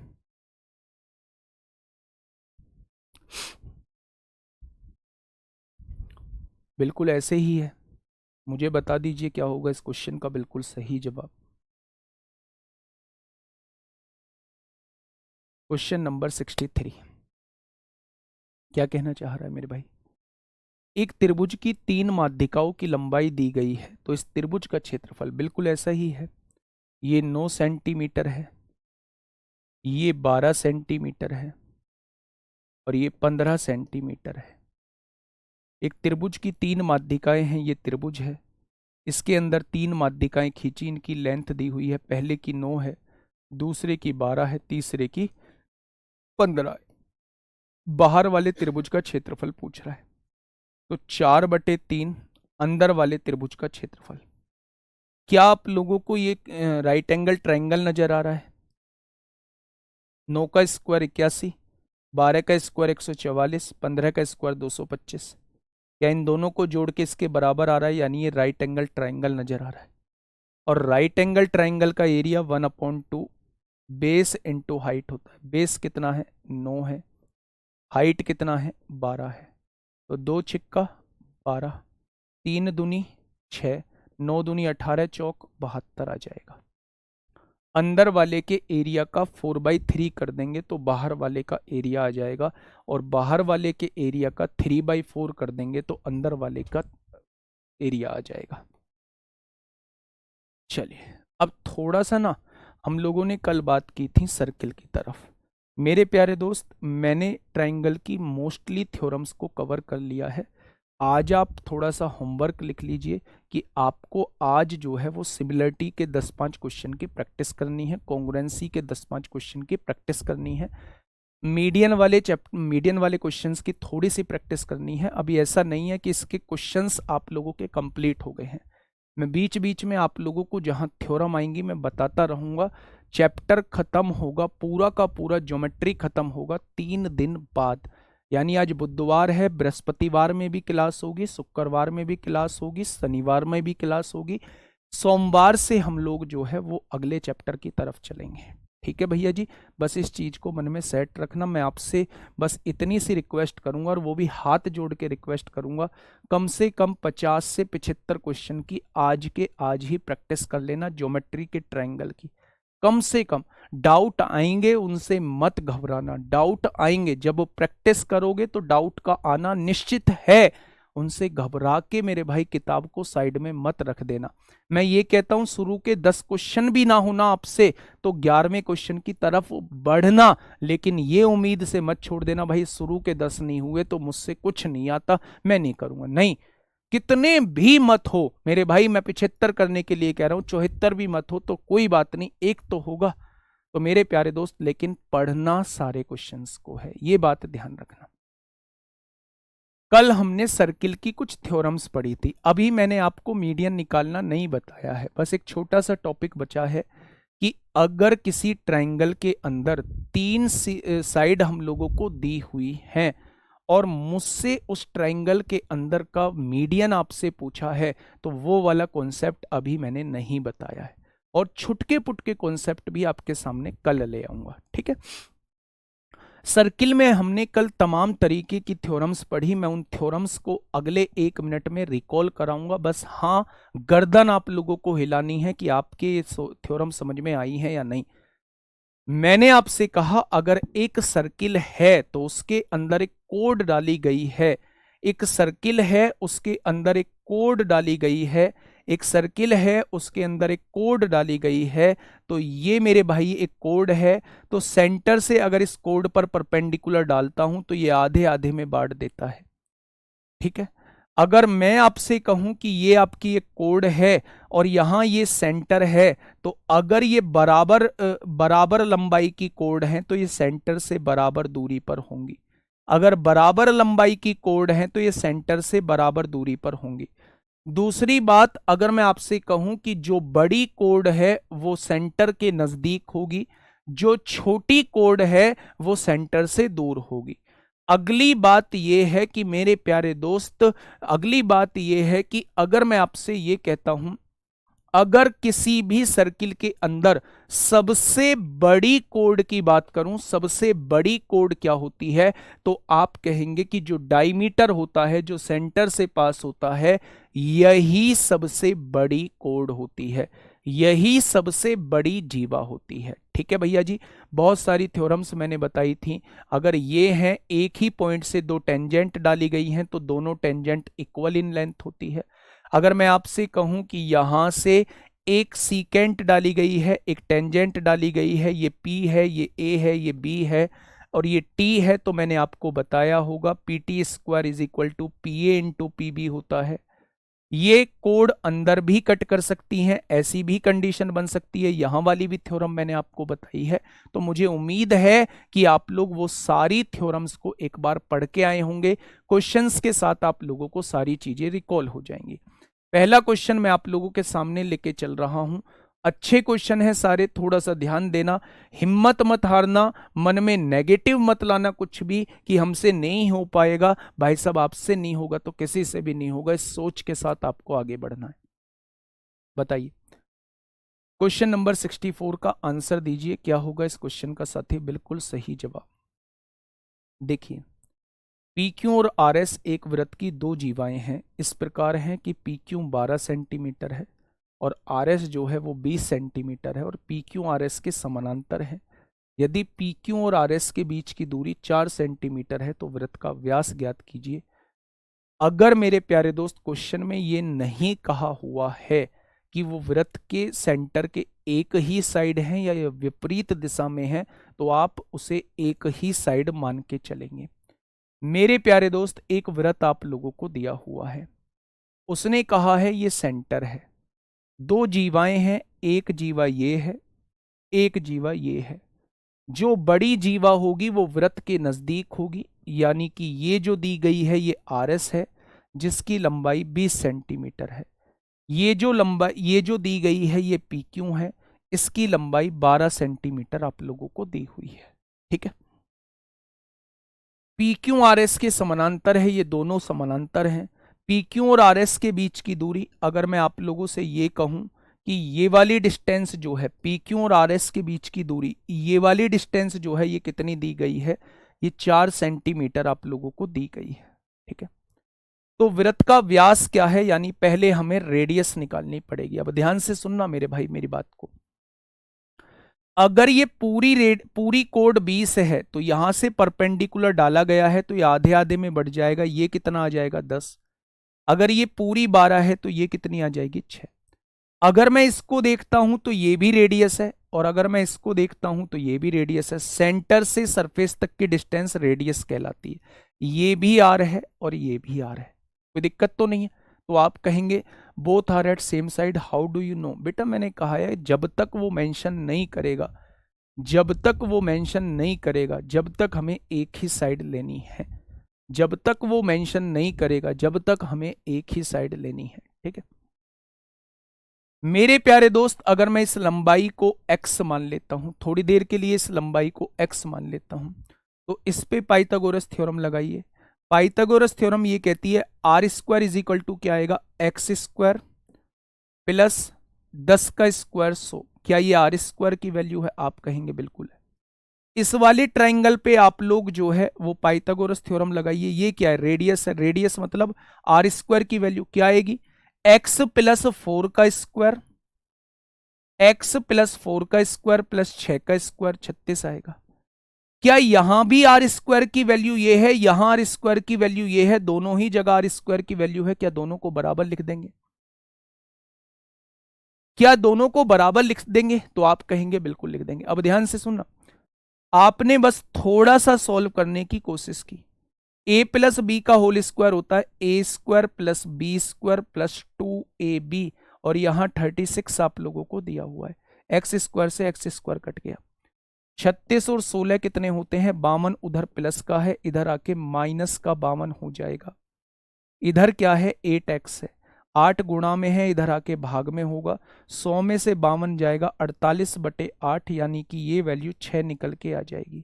बिल्कुल ऐसे ही है। मुझे बता दीजिए क्या होगा इस क्वेश्चन का बिल्कुल सही जवाब। क्वेश्चन नंबर 63 क्या कहना चाह रहा है मेरे भाई? एक त्रिभुज की 3 माध्यिकाओं की लंबाई दी गई है, तो इस त्रिभुज का क्षेत्रफल बिल्कुल ऐसा ही है। ये 9 सेंटीमीटर है, ये 12 सेंटीमीटर है, और ये 15 सेंटीमीटर है। एक त्रिभुज की 3 माध्यिकाएं हैं, ये त्रिभुज है, इसके अंदर 3 माध्यिकाएं खींची, इनकी लेंथ दी हुई है, पहले की 9 है, दूसरे की 12 है, तीसरे की 15 है। बाहर वाले त्रिभुज का क्षेत्रफल पूछ रहा है, तो 4/3 अंदर वाले त्रिभुज का क्षेत्रफल। क्या आप लोगों को ये राइट एंगल ट्रायंगल नजर आ रहा है? 9 का स्क्वायर 81, 12 का स्क्वायर 144, 15 का स्क्वायर 225। क्या इन दोनों को जोड़ के इसके बराबर आ रहा है? यानी ये राइट एंगल ट्रायंगल नजर आ रहा है। और राइट एंगल ट्रायंगल का एरिया 1/2 बेस इंटू हाइट होता है। बेस कितना है? 9 है, हाइट कितना है? 12 है, तो 2 छिक्का 12, 3 दूनी 6, 9 दूनी 18, चौक 72 आ जाएगा। अंदर वाले के एरिया का 4/3 कर देंगे तो बाहर वाले का एरिया आ जाएगा, और बाहर वाले के एरिया का 3/4 कर देंगे तो अंदर वाले का एरिया आ जाएगा। चलिए अब थोड़ा सा ना, हम लोगों ने कल बात की थी सर्किल की तरफ। मेरे प्यारे दोस्त, मैंने ट्रायंगल की मोस्टली थ्योरम्स को कवर कर लिया है। आज आप थोड़ा सा होमवर्क लिख लीजिए कि आपको आज जो है वो सिमिलरिटी के 10-5 क्वेश्चन की प्रैक्टिस करनी है, कॉन्ग्रुएंसी के 10-5 क्वेश्चन की प्रैक्टिस करनी है, मीडियन वाले क्वेश्चंस की थोड़ी सी प्रैक्टिस करनी है। अभी ऐसा नहीं है कि इसके क्वेश्चंस आप लोगों के कंप्लीट हो गए हैं। मैं बीच बीच में आप लोगों को जहां थ्योरम आएंगी मैं बताता रहूंगा। चैप्टर खत्म होगा, पूरा का पूरा ज्योमेट्री खत्म होगा 3 दिन बाद। यानी आज बुधवार है, बृहस्पतिवार में भी क्लास होगी, शुक्रवार में भी क्लास होगी, शनिवार में भी क्लास होगी, सोमवार से हम लोग जो है वो अगले चैप्टर की तरफ चलेंगे। ठीक है भैया जी, बस इस चीज को मन में सेट रखना। मैं आपसे बस इतनी सी रिक्वेस्ट करूंगा, और वो भी हाथ जोड़ के रिक्वेस्ट करूंगा, कम से कम 50 से 75 क्वेश्चन की आज के आज ही प्रैक्टिस कर लेना, ज्योमेट्री के ट्रायंगल की। कम से कम डाउट आएंगे, उनसे मत घबराना, डाउट आएंगे, जब प्रैक्टिस करोगे तो डाउट का आना निश्चित है। उनसे घबरा के मेरे भाई किताब को साइड में मत रख देना। मैं ये कहता हूं शुरू के 10 क्वेश्चन भी ना होना आपसे तो 11वें क्वेश्चन की तरफ बढ़ना, लेकिन ये उम्मीद से मत छोड़ देना भाई शुरू के 10 नहीं हुए तो मुझसे कुछ नहीं आता, मैं नहीं करूंगा। नहीं, कितने भी मत हो मेरे भाई, मैं 75 करने के लिए कह रहा हूं, 74 भी मत हो तो कोई बात नहीं, एक तो होगा। तो मेरे प्यारे दोस्त, लेकिन पढ़ना सारे क्वेश्चंस को है, ये बात ध्यान रखना। कल हमने सर्किल की कुछ थ्योरम्स पढ़ी थी, अभी मैंने आपको मीडियन निकालना नहीं बताया है, बस एक छोटा सा टॉपिक बचा है कि अगर किसी ट्रायंगल के अंदर 3 साइड हम लोगों को दी हुई हैं और मुझसे उस ट्रायंगल के अंदर का मीडियन आपसे पूछा है, तो वो वाला कॉन्सेप्ट अभी मैंने नहीं बताया है, और छुटके पुटके कॉन्सेप्ट भी आपके सामने कल ले आऊंगा। ठीक है, सर्किल में हमने कल तमाम तरीके की थ्योरम्स पढ़ी, मैं उन थ्योरम्स को अगले 1 मिनट में रिकॉल कराऊंगा। बस हाँ, गर्दन आप लोगों को हिलानी है कि आपके थ्योरम समझ में आई है या नहीं। मैंने आपसे कहा अगर एक सर्किल है तो उसके अंदर एक कोड डाली गई है, एक सर्किल है उसके अंदर एक कोड डाली गई है, एक सर्किल है उसके अंदर एक कोड डाली गई है, तो ये मेरे भाई एक कोड है। तो सेंटर से अगर इस कोड पर परपेंडिकुलर डालता हूं तो ये आधे आधे में बांट देता है, ठीक है। अगर मैं आपसे कहूं कि ये आपकी एक कोड है और यहां ये सेंटर है, तो अगर ये बराबर लंबाई की कोड है तो ये सेंटर से बराबर दूरी पर होंगी। अगर बराबर लंबाई की कोड है तो ये सेंटर से बराबर दूरी पर होंगी। दूसरी बात, अगर मैं आपसे कहूं कि जो बड़ी कोड है वो सेंटर के नजदीक होगी, जो छोटी कोड है वो सेंटर से दूर होगी। अगली बात यह है कि मेरे प्यारे दोस्त, अगली बात यह है कि अगर मैं आपसे ये कहता हूं, अगर किसी भी सर्किल के अंदर सबसे बड़ी कोड की बात करूं, सबसे बड़ी कोड क्या होती है, तो आप कहेंगे कि जो डायमीटर होता है, जो सेंटर से पास होता है, यही सबसे बड़ी कोड होती है, यही सबसे बड़ी जीवा होती है। ठीक है भैया जी, बहुत सारी थ्योरम्स मैंने बताई थी। अगर ये हैं, एक ही पॉइंट से दो टेंजेंट डाली गई हैं तो दोनों टेंजेंट इक्वल इन लेंथ होती है। अगर मैं आपसे कहूं कि यहां से एक सीकेंट डाली गई है, एक टेंजेंट डाली गई है, ये P है, ये A है, ये B है और ये T है, तो मैंने आपको बताया होगा PT square is equal to PA into PB होता है। ये कोड अंदर भी कट कर सकती हैं, ऐसी भी कंडीशन बन सकती है, यहां वाली भी थ्योरम मैंने आपको बताई है। तो मुझे उम्मीद है कि आप लोग वो सारी थ्योरम्स को एक बार पढ़ के आए होंगे, क्वेश्चंस के साथ आप लोगों को सारी चीजें रिकॉल हो जाएंगी। पहला क्वेश्चन मैं आप लोगों के सामने लेके चल रहा हूं, अच्छे क्वेश्चन है सारे, थोड़ा सा ध्यान देना, हिम्मत मत हारना, मन में नेगेटिव मत लाना कुछ भी कि हमसे नहीं हो पाएगा। भाई साहब, आपसे नहीं होगा तो किसी से भी नहीं होगा, इस सोच के साथ आपको आगे बढ़ना है। बताइए क्वेश्चन नंबर 64 का आंसर दीजिए, क्या होगा इस क्वेश्चन का साथी? बिल्कुल सही जवाब। देखिए, PQ और RS एक वृत्त की दो जीवाएं हैं, इस प्रकार हैं कि PQ 12 सेंटीमीटर है और RS जो है वो 20 सेंटीमीटर है और PQ RS के समानांतर है। यदि PQ और RS के बीच की दूरी 4 सेंटीमीटर है तो वृत्त का व्यास ज्ञात कीजिए। अगर मेरे प्यारे दोस्त क्वेश्चन में ये नहीं कहा हुआ है कि वो वृत्त के सेंटर के एक ही साइड है या ये विपरीत दिशा में है, तो आप उसे एक ही साइड मान के चलेंगे। मेरे प्यारे दोस्त, एक वृत्त आप लोगों को दिया हुआ है, उसने कहा है ये सेंटर है, दो जीवाएं हैं, एक जीवा ये है, एक जीवा ये है। जो बड़ी जीवा होगी वो वृत्त के नजदीक होगी, यानी कि ये जो दी गई है ये RS है जिसकी लंबाई 20 सेंटीमीटर है। ये जो दी गई है ये PQ है, इसकी लंबाई 12 सेंटीमीटर आप लोगों को दी हुई है। ठीक है, PQ RS के समानांतर है, ये दोनों समानांतर हैं। PQ और RS के बीच की दूरी, अगर मैं आप लोगों से ये कहूं कि ये वाली डिस्टेंस जो है PQ और RS के बीच की दूरी, ये वाली डिस्टेंस जो है ये कितनी दी गई है, ये 4 सेंटीमीटर आप लोगों को दी गई है। ठीक है, तो वृत्त का व्यास क्या है, यानी पहले हमें रेडियस निकालनी पड़ेगी। अब ध्यान से सुनना मेरे भाई मेरी बात को, अगर ये पूरी कोड 20 है तो यहां से परपेंडिकुलर डाला गया है तो ये आधे आधे में बढ़ जाएगा, ये कितना आ जाएगा 10। अगर ये पूरी 12 है तो ये कितनी आ जाएगी 6। अगर मैं इसको देखता हूं तो ये भी रेडियस है और अगर मैं इसको देखता हूं तो ये भी रेडियस है। सेंटर से सरफेस तक की डिस्टेंस रेडियस कहलाती है। ये भी आर है और ये भी आर है, कोई दिक्कत तो नहीं है। तो आप कहेंगे both are at same side, how do you know? बेटा मैंने कहा है जब तक वो मेंशन नहीं करेगा, जब तक वो मेंशन नहीं करेगा, जब तक हमें एक ही साइड लेनी है, जब तक वो मेंशन नहीं करेगा, जब तक हमें एक ही साइड लेनी है। ठीक है मेरे प्यारे दोस्त, अगर मैं इस लंबाई को x मान लेता हूं, थोड़ी देर के लिए इस लंबाई को x मान लेता हूं, तो इस पे पाइथागोरस थ्योरम लगाइए। पाइथागोरस थ्योरम ये कहती है R square is equal to क्या आएगा, एक्स स्क्वायर प्लस 10 का स्क्वायर 100। क्या ये आर स्क्वायर की वैल्यू है? आप कहेंगे बिल्कुल है। इस वाले ट्राइंगल पे आप लोग जो है वो पाइथागोरस थ्योरम लगाइए। ये क्या है, रेडियस है, रेडियस मतलब आर स्क्वायर की वैल्यू क्या आएगी, एक्स प्लस 4 का स्क्वायर x प्लस 4 का स्क्वायर प्लस 6 का स्क्वायर 36 आएगा। क्या यहां भी आर स्क्वायर की वैल्यू ये है, यहां आर स्क्वायर की वैल्यू ये है, दोनों ही जगह आर स्क्वायर की वैल्यू है, क्या दोनों को बराबर लिख देंगे? क्या दोनों को बराबर लिख देंगे? तो आप कहेंगे बिल्कुल लिख देंगे। अब ध्यान से सुनना, आपने बस थोड़ा सा सॉल्व करने की कोशिश की। ए प्लस बी का होल स्क्वायर होता है A square plus B square plus 2ab, और यहां 36 आप लोगों को दिया हुआ है। एक्स स्क्वायर से एक्स स्क्वायर कट गया। 36 और 16 कितने होते हैं? 52। उधर प्लस का है, इधर आके माइनस का 52 हो जाएगा। इधर क्या है? 8x है, 8 गुणा में है, इधर आके भाग में होगा। 100 में से 52 जाएगा, 48/8, यानी कि ये वैल्यू 6 निकल के आ जाएगी।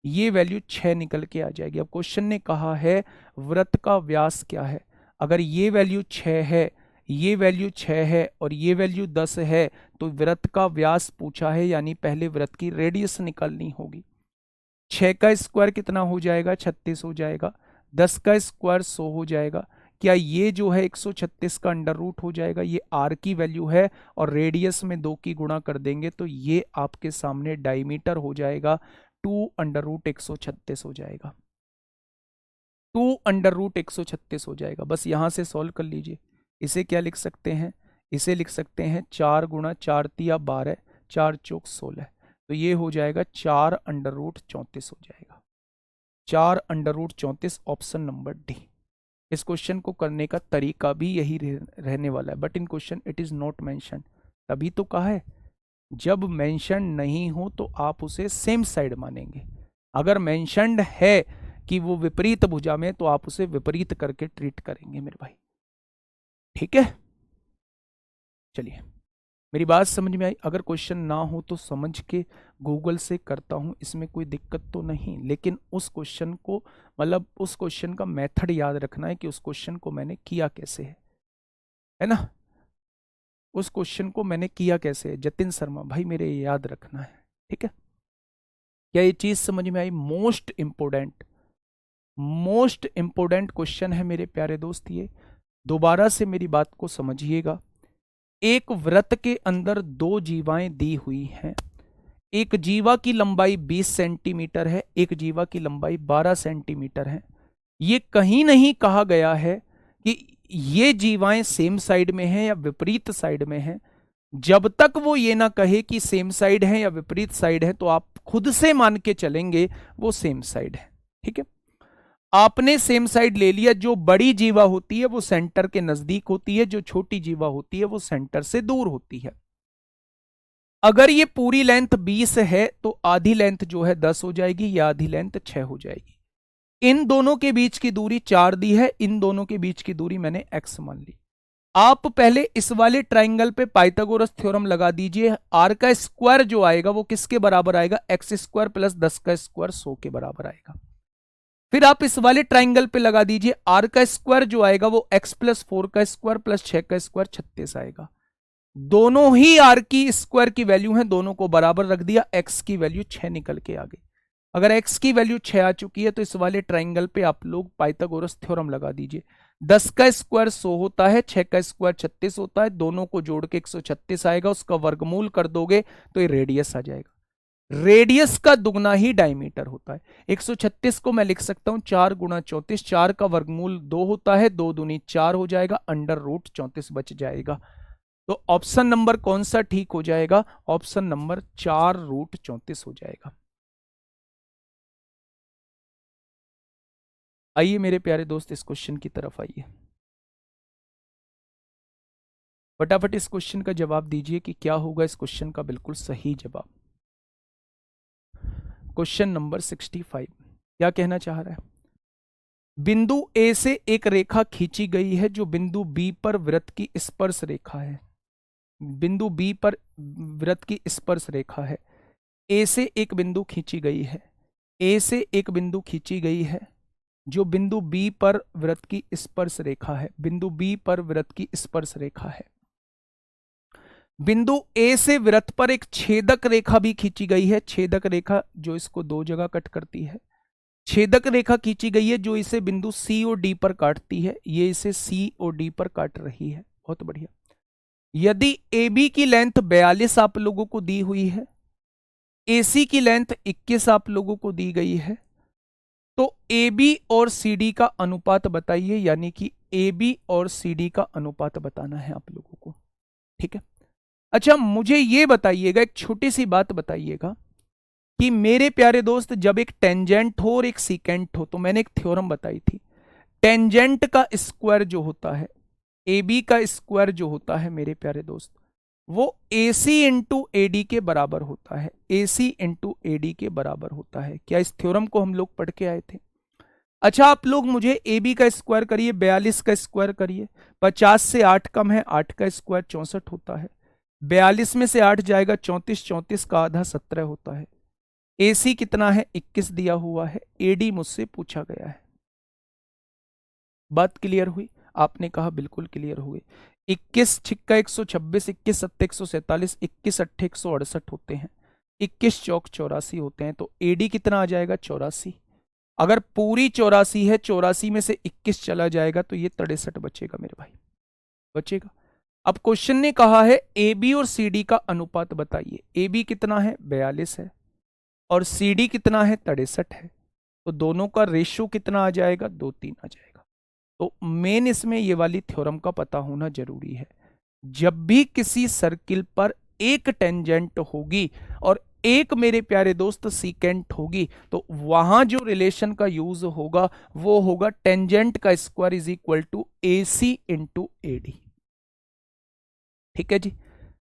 ये वैल्यू 6 निकल के आ जाएगी। अब क्वेश्चन ने कहा है वृत्त का व्यास क्या है। अगर ये वैल्यू 6 है, ये वैल्यू 6 है और ये वैल्यू 10 है, तो वृत्त का व्यास पूछा है, यानी पहले वृत्त की रेडियस निकालनी होगी। 6 का स्क्वायर कितना हो जाएगा? 36 हो जाएगा। 10 का स्क्वायर 100 हो जाएगा। क्या ये जो है 136 का अंडर रूट हो जाएगा? ये आर की वैल्यू है, और रेडियस में 2 की गुणा कर देंगे तो ये आपके सामने डायमीटर हो जाएगा। 2√136 हो जाएगा। 2√136 हो जाएगा। बस यहां से सॉल्व कर लीजिए। इसे क्या लिख सकते हैं? इसे लिख सकते हैं 4 गुणा 4 तिया 12, 4 चौक 16, तो ये हो जाएगा 4√34 हो जाएगा। 4√34, ऑप्शन नंबर डी। इस क्वेश्चन को करने का तरीका भी यही रहने वाला है, but in question it is not mention. तभी तो कहा है जब मेंशन नहीं हो तो आप उसे सेम साइड मानेंगे। अगर मेंशनड है कि वो विपरीत भुजा में, तो आप उसे विपरीत करके ट्रीट करेंगे मेरे भाई। ठीक है, चलिए, मेरी बात समझ में आई? अगर क्वेश्चन ना हो तो समझ के गूगल से करता हूं, इसमें कोई दिक्कत तो नहीं, लेकिन उस क्वेश्चन को, मतलब उस क्वेश्चन का मेथड याद रखना है कि उस क्वेश्चन को मैंने किया कैसे है ना? उस क्वेश्चन को मैंने किया कैसे है, जतिन शर्मा भाई, मेरे याद रखना है। ठीक है, क्या ये चीज समझ में आई? मोस्ट इंपोर्टेंट क्वेश्चन है मेरे प्यारे दोस्त। ये दोबारा से मेरी बात को समझिएगा। एक वृत्त के अंदर 2 जीवाएं दी हुई हैं। एक जीवा की लंबाई 20 सेंटीमीटर है, एक जीवा की लंबाई 12 सेंटीमीटर है। ये कहीं नहीं कहा गया है कि ये जीवाएं सेम साइड में हैं या विपरीत साइड में हैं। जब तक वो ये ना कहे कि सेम साइड है या विपरीत साइड है, तो आप खुद से मान के चलेंगे वो सेम साइड है। ठीक है, आपने सेम साइड ले लिया। जो बड़ी जीवा होती है वो सेंटर के नजदीक होती है, जो छोटी जीवा होती है वो सेंटर से दूर होती है। अगर ये पूरी लेंथ 20 है तो आधी लेंथ जो है 10 हो जाएगी, या आधी लेंथ 6 हो जाएगी। इन दोनों के बीच की दूरी 4 दी है, इन दोनों के बीच की दूरी मैंने x मान ली। आप पहले इस वाले ट्राइंगल पे पाइथागोरस थ्योरम लगा दीजिए। आर का स्क्वायर जो आएगा वो किसके बराबर आएगा? एक्स स्क्वायर प्लस 10 का स्क्वायर 100 के बराबर आएगा। फिर आप इस वाले ट्राइंगल पे लगा दीजिए, आर का स्क्वायर जो आएगा वो x प्लस 4 का स्क्वायर प्लस 6 का स्क्वायर 36 आएगा। दोनों ही आर की स्क्वायर की वैल्यू है, दोनों को बराबर रख दिया, x की वैल्यू 6 निकल के आ गई। अगर x की वैल्यू 6 आ चुकी है तो इस वाले ट्राइंगल पे आप लोग पाइथागोरस थ्योरम लगा दीजिए। 10 का स्क्वायर 100 होता है, 6 का स्क्वायर 36 होता है, दोनों को जोड़ के 136 आएगा। उसका वर्गमूल कर दोगे तो ये रेडियस आ जाएगा। रेडियस का दुगना ही डायमीटर होता है। 136 को मैं लिख सकता हूं 4 गुणा 34, 4 का वर्गमूल 2 होता है, 2 दूनी 4 हो जाएगा, अंडर रूट 34 बच जाएगा। तो ऑप्शन नंबर कौन सा ठीक हो जाएगा? ऑप्शन नंबर 4√34 हो जाएगा। आइए मेरे प्यारे दोस्त, इस क्वेश्चन की तरफ आइए, फटाफट इस क्वेश्चन का जवाब दीजिए कि क्या होगा इस क्वेश्चन का बिल्कुल सही जवाब। क्वेश्चन नंबर 65 क्या कहना चाह रहा है? बिंदु ए से एक रेखा खींची गई है जो बिंदु बी पर वृत्त की स्पर्श रेखा है। बिंदु बी पर वृत्त की स्पर्श रेखा है। ए से एक बिंदु खींची गई है, ए से एक बिंदु खींची गई है जो बिंदु बी पर वृत्त की स्पर्श रेखा है। बिंदु बी पर वृत्त की स्पर्श रेखा है। बिंदु ए से वृत्त पर एक छेदक रेखा भी खींची गई है। छेदक रेखा जो इसको 2 जगह कट करती है। छेदक रेखा खींची गई है जो इसे बिंदु सी और डी पर काटती है। ये इसे सी और डी पर काट रही है। बहुत बढ़िया। यदि AB की लेंथ 42 आप लोगों को दी हुई है, AC की लेंथ 21 आप लोगों को दी गई है, तो AB और CD का अनुपात बताइए, यानी कि AB और CD का अनुपात बताना है आप लोगों को। ठीक है। अच्छा, मुझे ये बताइएगा, एक छोटी सी बात बताइएगा कि मेरे प्यारे दोस्त, जब एक टेंजेंट हो और एक सीकेंट हो, तो मैंने एक थ्योरम बताई थी, टेंजेंट का स्क्वायर जो होता है, AB का स्क्वायर जो होता है मेरे प्यारे दोस्त, वो AC इंटू एडी के बराबर होता है, AC इंटू एडी के बराबर होता है। क्या इस थ्योरम को हम लोग पढ़ के आए थे? अच्छा, आप लोग मुझे AB का स्क्वायर करिए, 42 का स्क्वायर करिए, 50 से 8 कम है, 8 का स्क्वायर 64 होता है, 42 में से 8 जाएगा 34, 34 का आधा 17 होता है। AC कितना है? 21 दिया हुआ है। AD मुझसे पूछा गया है। बात क्लियर हुई? आपने कहा बिल्कुल क्लियर हुई। 21 छिक्का 126, 21 सत्ते 147, 21 अट्ठे 168 होते हैं, 21 चौक 84 होते हैं, तो AD कितना आ जाएगा? 84। अगर पूरी 84 है, 84 में से 21 चला जाएगा तो ये 63 बचेगा मेरे भाई, बचेगा। अब क्वेश्चन ने कहा है AB और CD का अनुपात बताइए। AB कितना है? 42 है, और CD कितना है? 63 है, तो दोनों का रेशियो कितना आ जाएगा? 2:3 आ जाएगा। तो मेन इसमें ये वाली थ्योरम का पता होना जरूरी है। जब भी किसी सर्किल पर एक टेंजेंट होगी और एक मेरे प्यारे दोस्त सीकेंट होगी, तो वहां जो रिलेशन का यूज होगा वो होगा टेंजेंट का square is equal to AC into AD. ठीक है जी,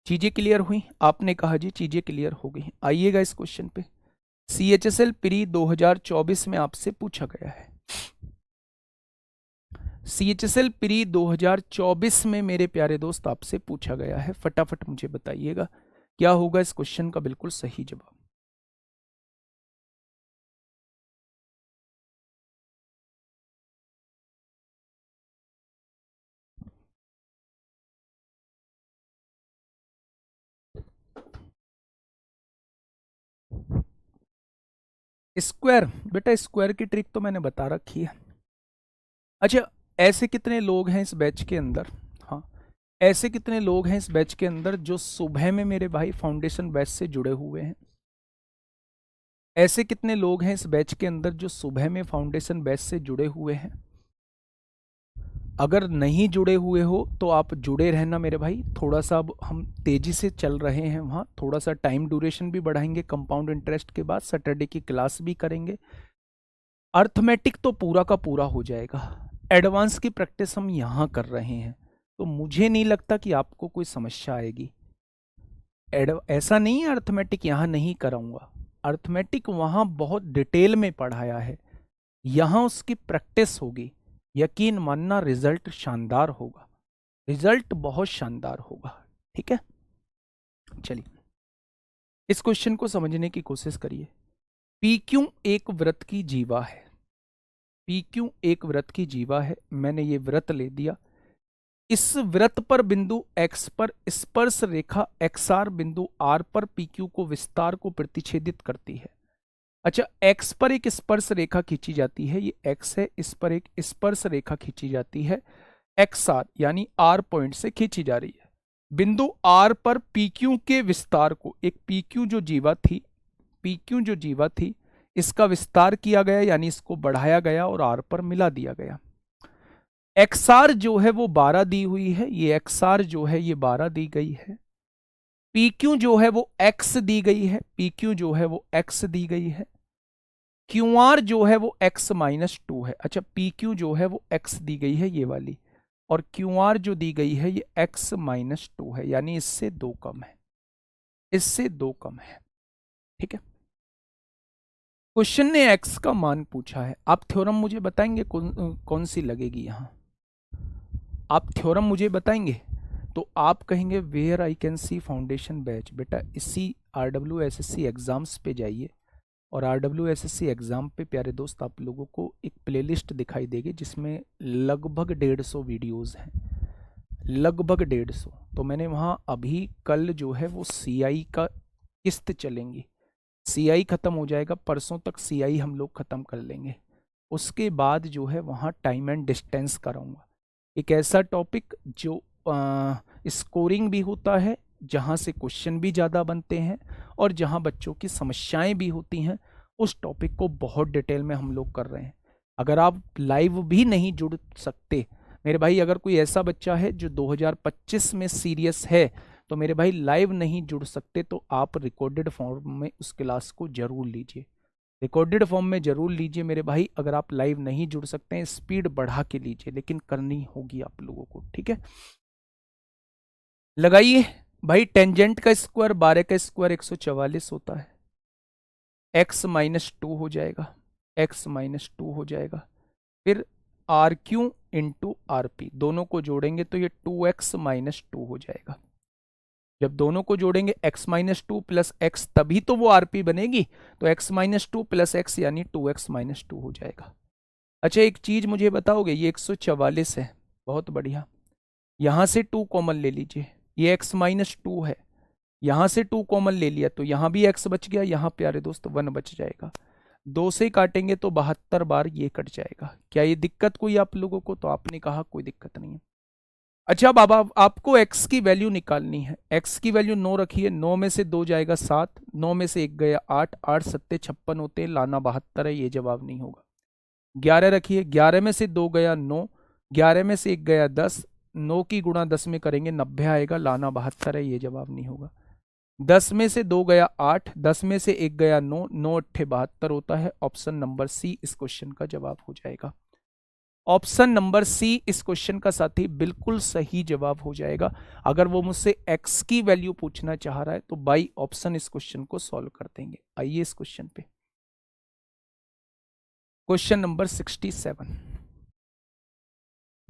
चीजें क्लियर हुई? आपने कहा जी चीजें क्लियर हो गई। आइएगा इस क्वेश्चन पे। CHSL प्री 2024 में आपसे पूछा गया है। CHSL प्री 2024 में मेरे प्यारे दोस्त आपसे पूछा गया है। फटाफट मुझे बताइएगा क्या होगा इस क्वेश्चन का बिल्कुल सही जवाब। स्क्वायर, बेटा स्क्वायर की ट्रिक तो मैंने बता रखी है। अच्छा, ऐसे कितने लोग हैं इस बैच के अंदर, हाँ, ऐसे कितने लोग हैं इस बैच के अंदर जो सुबह में मेरे भाई फाउंडेशन बैच से जुड़े हुए हैं? ऐसे कितने लोग हैं इस बैच के अंदर जो सुबह में फाउंडेशन बैच से जुड़े हुए हैं? अगर नहीं जुड़े हुए हो तो आप जुड़े रहना मेरे भाई। थोड़ा सा अब हम तेजी से चल रहे हैं, वहाँ थोड़ा सा टाइम ड्यूरेशन भी बढ़ाएंगे, कंपाउंड इंटरेस्ट के बाद सैटरडे की क्लास भी करेंगे। अर्थमेटिक तो पूरा का पूरा हो जाएगा, एडवांस की प्रैक्टिस हम यहाँ कर रहे हैं, तो मुझे नहीं लगता कि आपको कोई समस्या आएगी। ऐसा नहीं है अर्थमेटिक यहाँ नहीं कराऊंगा, अर्थमेटिक वहाँ बहुत डिटेल में पढ़ाया है, यहाँ उसकी प्रैक्टिस होगी। यकीन मानना रिजल्ट शानदार होगा, रिजल्ट बहुत शानदार होगा। ठीक है, चलिए इस क्वेश्चन को समझने की कोशिश करिए। PQ एक वृत्त की जीवा है, PQ एक वृत्त की जीवा है, मैंने ये वृत्त ले दिया। इस वृत्त पर बिंदु X पर स्पर्श रेखा XR बिंदु R पर PQ को विस्तार को प्रतिच्छेदित करती है। अच्छा, X पर एक स्पर्श रेखा खींची जाती है, ये X है, इस पर एक स्पर्श रेखा खींची जाती है XR, यानी R पॉइंट से खींची जा रही है। बिंदु R पर PQ के विस्तार को, एक PQ जो जीवा थी, PQ जो जीवा थी, इसका विस्तार किया गया, यानी इसको बढ़ाया गया और R पर मिला दिया गया। XR जो है वो 12 दी हुई है, ये XR जो है ये 12 दी गई है। PQ जो है वो X दी गई है, PQ जो है वो X दी गई है। QR जो है वो X-2 है। अच्छा, PQ जो है वो X दी गई है ये वाली, और QR जो दी गई है ये X-2 है, यानी इससे 2 कम है, इससे 2 कम है। ठीक है, क्वेश्चन ने X का मान पूछा है। आप थ्योरम मुझे बताएंगे कौन सी लगेगी यहां? आप थ्योरम मुझे बताएंगे तो आप कहेंगे where I can see foundation batch. बेटा इसी RWSSC एग्जाम्स पे जाइए, और RWSSC एग्जाम पे प्यारे दोस्त आप लोगों को एक प्लेलिस्ट दिखाई देगी जिसमें लगभग 150 वीडियोस हैं, लगभग 150। तो मैंने वहाँ अभी कल जो है वो CI का किस्त चलेंगी, CI खत्म हो जाएगा, परसों तक CI हम लोग खत्म कर लेंगे। उसके बाद जो है वहाँ टाइम एंड डिस्टेंस कराऊंगा, एक ऐसा टॉपिक जो स्कोरिंग भी होता है, जहाँ से क्वेश्चन भी ज़्यादा बनते हैं और जहाँ बच्चों की समस्याएं भी होती हैं, उस टॉपिक को बहुत डिटेल में हम लोग कर रहे हैं। अगर आप लाइव भी नहीं जुड़ सकते मेरे भाई, अगर कोई ऐसा बच्चा है जो 2025 में सीरियस है तो मेरे भाई लाइव नहीं जुड़ सकते, तो आप रिकॉर्डेड फॉर्म में उस क्लास को जरूर लीजिए, रिकॉर्डेड फॉर्म में जरूर लीजिए मेरे भाई। अगर आप लाइव नहीं जुड़ सकते हैं, स्पीड बढ़ा के लीजिए, लेकिन करनी होगी आप लोगों को, ठीक है। लगाइए भाई, टेंजेंट का स्क्वायर 12 का स्क्वायर 144 होता है, x माइनस 2 हो जाएगा, x माइनस 2 हो जाएगा। फिर R Q into R P, दोनों को जोड़ेंगे तो ये 2x माइनस 2 हो जाएगा। जब दोनों को जोड़ेंगे x माइनस 2 प्लस एक्स, तभी तो वो आरपी बनेगी। तो x माइनस 2 प्लस एक्स यानी 2x माइनस 2 हो जाएगा। अच्छा एक चीज मुझे बताओगे, ये 144 है, बहुत बढ़िया, यहां से 2 कॉमन ले लीजिए, ये x माइनस 2 है, यहां से 2 कॉमन ले लिया तो यहां भी x बच गया, यहां प्यारे दोस्त 1 बच जाएगा। 2 से काटेंगे तो 72 बार ये कट जाएगा। क्या ये दिक्कत कोई आप लोगों को? तो आपने कहा कोई दिक्कत नहीं है। अच्छा बाबा, आपको x की वैल्यू निकालनी है, x की वैल्यू 9 रखिए, 9 में से 2 जाएगा 7, 9 में से 1 गया 8, 8 सत्ते 56 होते हैं, लाना 72 है, ये जवाब नहीं होगा। 11 रखिए, 11 में से 2 गया 9, 11 में से 1 गया 10, 9 की गुणा 10 में करेंगे 90 आएगा, लाना 72 है, ये जवाब नहीं होगा। 10 में से 2 गया 8, 10 में से 1 गया 9, 9 अट्ठे 72 होता है। ऑप्शन नंबर सी इस क्वेश्चन का जवाब हो जाएगा। ऑप्शन नंबर सी इस क्वेश्चन का साथी बिल्कुल सही जवाब हो जाएगा। अगर वो मुझसे x की वैल्यू पूछना चाह रहा है तो बाई ऑप्शन इस क्वेश्चन को सॉल्व कर देंगे। आइए इस क्वेश्चन पे, क्वेश्चन नंबर 67,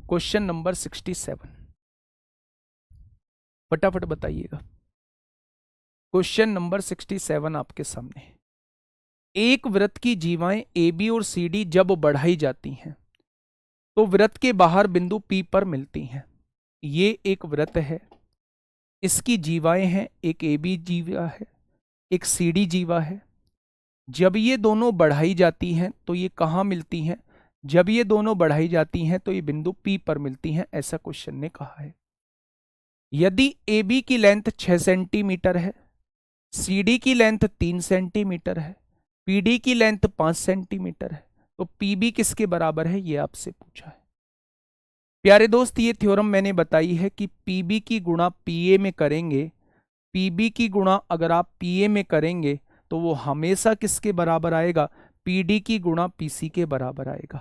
क्वेश्चन नंबर 67 फटाफट बताइएगा। क्वेश्चन नंबर 67 आपके सामने, एक वृत्त की जीवाएं ए बी और सी डी जब बढ़ाई जाती हैं तो वृत्त के बाहर बिंदु P पर मिलती हैं। ये एक वृत्त है, इसकी जीवाएं हैं, एक ए बी जीवा है, एक सी डी जीवा है। जब ये दोनों बढ़ाई जाती हैं तो ये कहाँ मिलती हैं? जब ये दोनों बढ़ाई जाती हैं तो ये बिंदु P पर मिलती हैं, ऐसा क्वेश्चन ने कहा है। यदि ए बी की लेंथ 6 सेंटीमीटर है, सी डी की लेंथ 3 सेंटीमीटर है, पी डी की लेंथ 5 सेंटीमीटर है, तो पी बी किसके बराबर है, ये आपसे पूछा है। प्यारे दोस्त, ये थ्योरम मैंने बताई है कि पी बी की गुणा पी ए में करेंगे, पी बी की गुणा अगर आप पी ए में करेंगे तो वो हमेशा किसके बराबर आएगा? पी डी की गुणा पी सी के बराबर आएगा।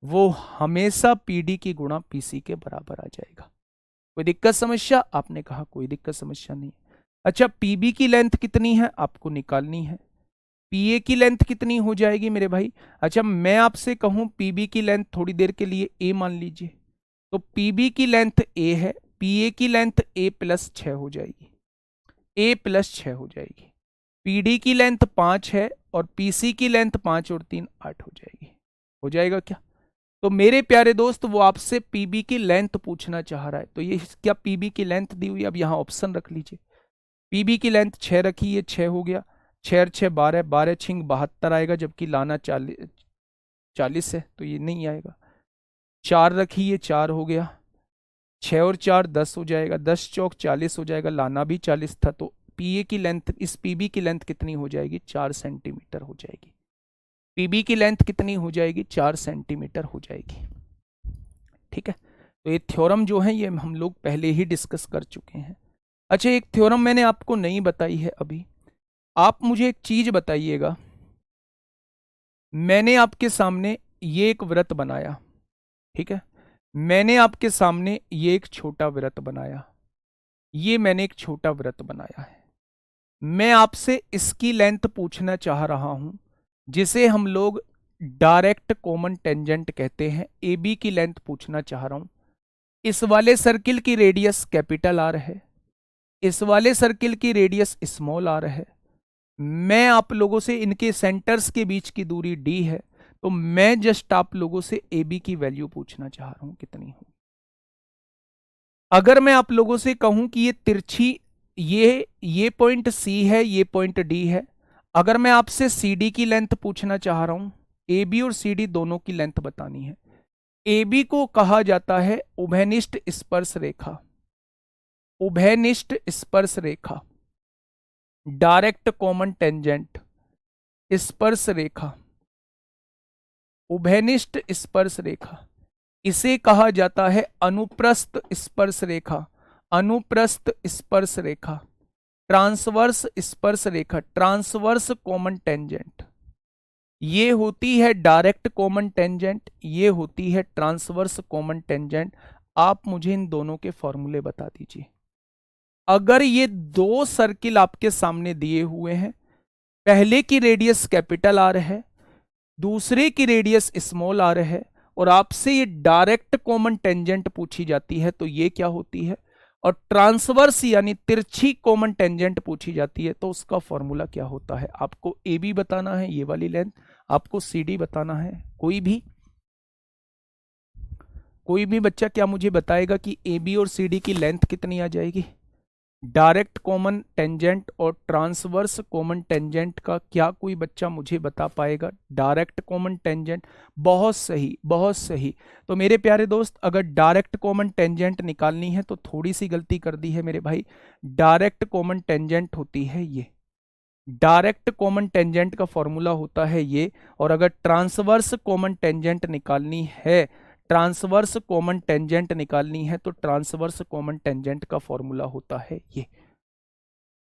वो हमेशा पी डी की गुणा पी सी के बराबर आ जाएगा। कोई दिक्कत समस्या? आपने कहा कोई दिक्कत समस्या नहीं। अच्छा, पी बी की लेंथ कितनी है आपको निकालनी है, पी ए की लेंथ कितनी हो जाएगी मेरे भाई? अच्छा मैं आपसे कहूं पी बी की लेंथ थोड़ी देर के लिए ए मान लीजिए, तो पी बी की लेंथ ए है, पी ए की लेंथ ए प्लस 6 हो जाएगी, ए प्लस 6 हो जाएगी। पी डी की लेंथ 5 है और पी सी की लेंथ 5 और 3 8 हो जाएगी। हो जाएगा क्या? तो मेरे प्यारे दोस्त वो आपसे पी बी की लेंथ पूछना चाह रहा है, तो ये क्या पी बी की लेंथ दी हुई, अब यहाँ ऑप्शन रख लीजिए। पी बी की लेंथ 6 रखी, ये 6 हो गया, 6 और 6 12, 12 छिंग 72 आएगा, जबकि लाना 40 है तो ये नहीं आएगा। 4 रखी, ये 4 हो गया, 6 और 4 10 हो जाएगा, 10 चौक 40 हो जाएगा, लाना भी 40 था, तो पी ए की लेंथ, इस पी बी की लेंथ कितनी हो जाएगी? 4 सेंटीमीटर हो जाएगी। पी बी की लेंथ कितनी हो जाएगी? 4 सेंटीमीटर हो जाएगी। ठीक है, तो ये थ्योरम जो है ये हम लोग पहले ही डिस्कस कर चुके हैं। अच्छा एक थ्योरम मैंने आपको नहीं बताई है अभी, आप मुझे एक चीज बताइएगा। मैंने आपके सामने ये एक वृत्त बनाया, ठीक है, मैंने आपके सामने ये एक छोटा वृत्त बनाया, ये मैंने एक छोटा वृत्त बनाया है। मैं आपसे इसकी लेंथ पूछना चाह रहा हूं, जिसे हम लोग डायरेक्ट कॉमन टेंजेंट कहते हैं। ए बी की लेंथ पूछना चाह रहा हूं। इस वाले सर्किल की रेडियस कैपिटल आर है, इस वाले सर्किल की रेडियस स्मॉल आर है। मैं आप लोगों से, इनके सेंटर्स के बीच की दूरी डी है, तो मैं जस्ट आप लोगों से ए बी की वैल्यू पूछना चाह रहा हूं कितनी हो। अगर मैं आप लोगों से कहूं कि ये तिरछी, ये पॉइंट सी है, ये पॉइंट डी है, अगर मैं आपसे सी डी की लेंथ पूछना चाह रहा हूं, ए बी और सी डी दोनों की लेंथ बतानी है, AB को कहा जाता है उभयनिष्ठ स्पर्श रेखा, उभयनिष्ठ स्पर्श रेखा, डायरेक्ट कॉमन टेंजेंट स्पर्श रेखा, उभयनिष्ठ स्पर्श रेखा। इसे कहा जाता है अनुप्रस्थ स्पर्श रेखा, अनुप्रस्थ स्पर्श रेखा, ट्रांसवर्स स्पर्श रेखा, ट्रांसवर्स कॉमन टेंजेंट। ये होती है डायरेक्ट कॉमन टेंजेंट, ये होती है ट्रांसवर्स कॉमन टेंजेंट। आप मुझे इन दोनों के फॉर्मूले बता दीजिए। अगर ये दो सर्किल आपके सामने दिए हुए हैं, पहले की रेडियस कैपिटल आर है, दूसरे की रेडियस स्मॉल आर है, और आपसे ये डायरेक्ट कॉमन टेंजेंट पूछी जाती है, तो ये क्या होती है, और ट्रांसवर्स यानी तिरछी कॉमन टेंजेंट पूछी जाती है, तो उसका फॉर्मूला क्या होता है। आपको ए बी बताना है, ये वाली लेंथ, आपको सी डी बताना है। कोई भी बच्चा क्या मुझे बताएगा कि ए बी और सी डी की लेंथ कितनी आ जाएगी। डायरेक्ट कॉमन टेंजेंट और ट्रांसवर्स कॉमन टेंजेंट का क्या कोई बच्चा मुझे बता पाएगा। डायरेक्ट कॉमन टेंजेंट, बहुत सही, बहुत सही। तो मेरे प्यारे दोस्त, अगर डायरेक्ट कॉमन टेंजेंट निकालनी है तो थोड़ी सी गलती कर दी है मेरे भाई। डायरेक्ट कॉमन टेंजेंट होती है ये, डायरेक्ट कॉमन टेंजेंट का फॉर्मूला होता है ये। और अगर ट्रांसवर्स कॉमन टेंजेंट निकालनी है, ट्रांसवर्स कॉमन टेंजेंट निकालनी है, तो ट्रांसवर्स कॉमन टेंजेंट का फॉर्मूला होता है ये।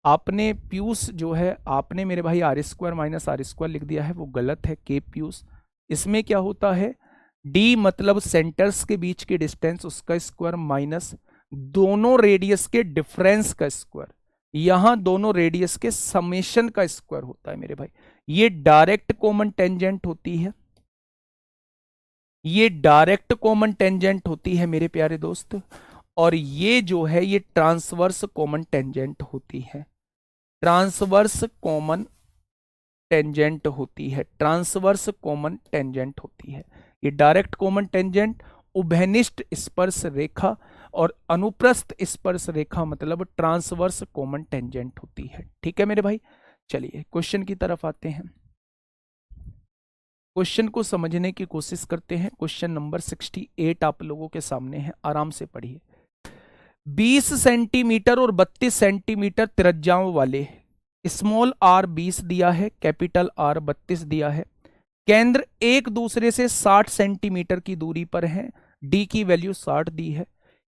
आपने प्यूस जो है, आपने मेरे भाई R square minus R square लिख दिया है, वो गलत है, के प्यूस। इसमें क्या होता है, डी मतलब सेंटर्स के बीच की डिस्टेंस, उसका स्क्वायर माइनस दोनों रेडियस के डिफरेंस का स्क्वायर, यहां दोनों रेडियस के समेशन का स्क्वायर होता है मेरे भाई। ये डायरेक्ट कॉमन टेंजेंट होती है, ये डायरेक्ट कॉमन टेंजेंट होती है मेरे प्यारे दोस्त। और ये जो है ये ट्रांसवर्स कॉमन टेंजेंट होती है, ट्रांसवर्स कॉमन टेंजेंट होती है, ट्रांसवर्स कॉमन टेंजेंट होती है। ये डायरेक्ट कॉमन टेंजेंट, उभयनिष्ठ स्पर्श रेखा और अनुप्रस्थ स्पर्श रेखा मतलब ट्रांसवर्स कॉमन टेंजेंट होती है। ठीक है मेरे भाई, चलिए क्वेश्चन की तरफ आते हैं। क्वेश्चन को समझने की कोशिश करते हैं। क्वेश्चन नंबर 68 आप लोगों के सामने है, आराम से पढ़िए। 20 सेंटीमीटर और 32 सेंटीमीटर त्रिज्याओं वाले स्मॉल आर 20 दिया है, कैपिटल आर 32 दिया है। केंद्र एक दूसरे से 60 सेंटीमीटर की दूरी पर है, डी की वैल्यू 60 दी है।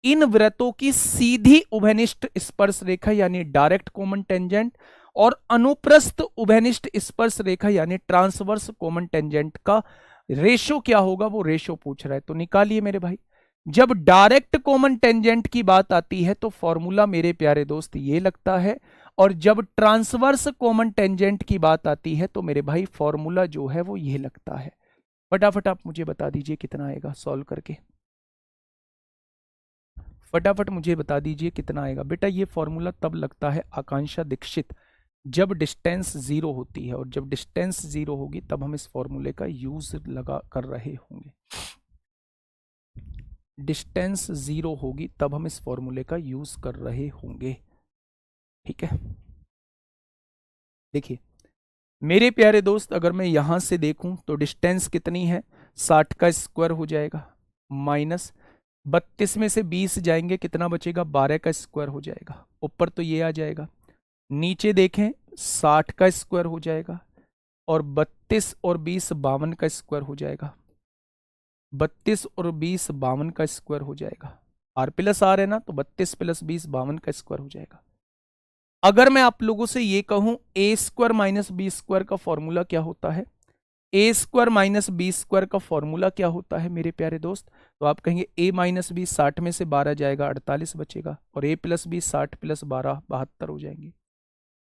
इन वृत्तों की सीधी उभयनिष्ठ स्पर्श रेखा यानी डायरेक्ट कॉमन टेंजेंट और अनुप्रस्थ उभयनिष्ठ स्पर्श रेखा यानी ट्रांसवर्स कॉमन टेंजेंट का रेशो क्या होगा, वो रेशो पूछ रहा है। तो निकालिए मेरे भाई। जब डायरेक्ट कॉमन टेंजेंट की बात आती है तो फॉर्मूला मेरे प्यारे दोस्त ये लगता है, और जब ट्रांसवर्स कॉमन टेंजेंट की बात आती है तो मेरे भाई फॉर्मूला जो है वो ये लगता है। फटाफट आप मुझे बता दीजिए कितना आएगा सॉल्व करके, फटाफट मुझे बता दीजिए कितना आएगा। बेटा ये फॉर्मूला तब लगता है आकांक्षा दीक्षित जब डिस्टेंस जीरो होती है, और जब डिस्टेंस जीरो होगी तब हम इस फॉर्मूले का यूज लगा कर रहे होंगे। डिस्टेंस जीरो होगी तब हम इस फॉर्मूले का यूज कर रहे होंगे। ठीक है, देखिए मेरे प्यारे दोस्त, अगर मैं यहां से देखूं तो डिस्टेंस कितनी है, 60 का स्क्वायर हो जाएगा, माइनस 32 में से 20 जाएंगे, कितना बचेगा, 12 का स्क्वायर हो जाएगा। ऊपर तो ये आ जाएगा, नीचे देखें 60 का स्क्वायर हो जाएगा, और 32 और 20 52 का स्क्वायर हो जाएगा। 32 और 20 52 का स्क्वायर हो जाएगा। आर प्लस आर है ना, तो 32 प्लस 20 52 का स्क्वायर हो जाएगा। अगर मैं आप लोगों से ये कहूं ए स्क्वायर माइनस बी स्क्वायर का फॉर्मूला क्या होता है, A square minus B square का फॉर्मूला क्या होता है मेरे प्यारे दोस्त, तो आप कहेंगे ए माइनस बी 60 में से 12 जाएगा, 48 बचेगा, और ए प्लस बी 60 प्लस 12 72 हो जाएंगे।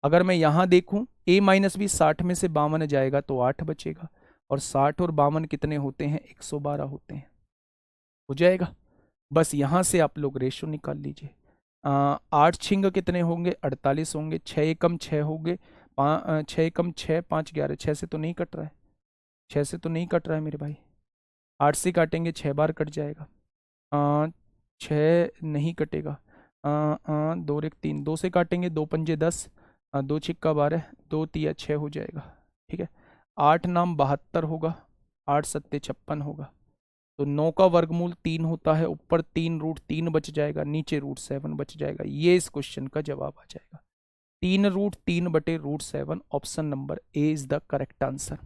अगर मैं यहां देखूं ए माइनस बी 60 में से 52 जाएगा तो 8 बचेगा, और 60 और 52 कितने होते हैं, 112 होते हैं, हो जाएगा। बस यहां से आप लोग रेशो निकाल लीजिए। 8 छिंग कितने होंगे, 48 होंगे, 6 एकम 6 होंगे, 6 एकम 6 5 11, 6 से तो नहीं कट रहा है, 6 से तो नहीं कट रहा है मेरे भाई, 8 से काटेंगे 6 बार कट जाएगा, 6 नहीं कटेगा, 2 एक 3, 2 से काटेंगे 2 पंजे 10, 2 छिक्का 12, 2 तिया 6 हो जाएगा। ठीक है, 8 नाम 72 होगा, 8 सत्ते 56 होगा, तो 9 का वर्गमूल 3 होता है, ऊपर 3√3 बच जाएगा, नीचे √7 बच जाएगा। ये इस क्वेश्चन का जवाब आ जाएगा। 3√3/√7, option number A is the correct answer.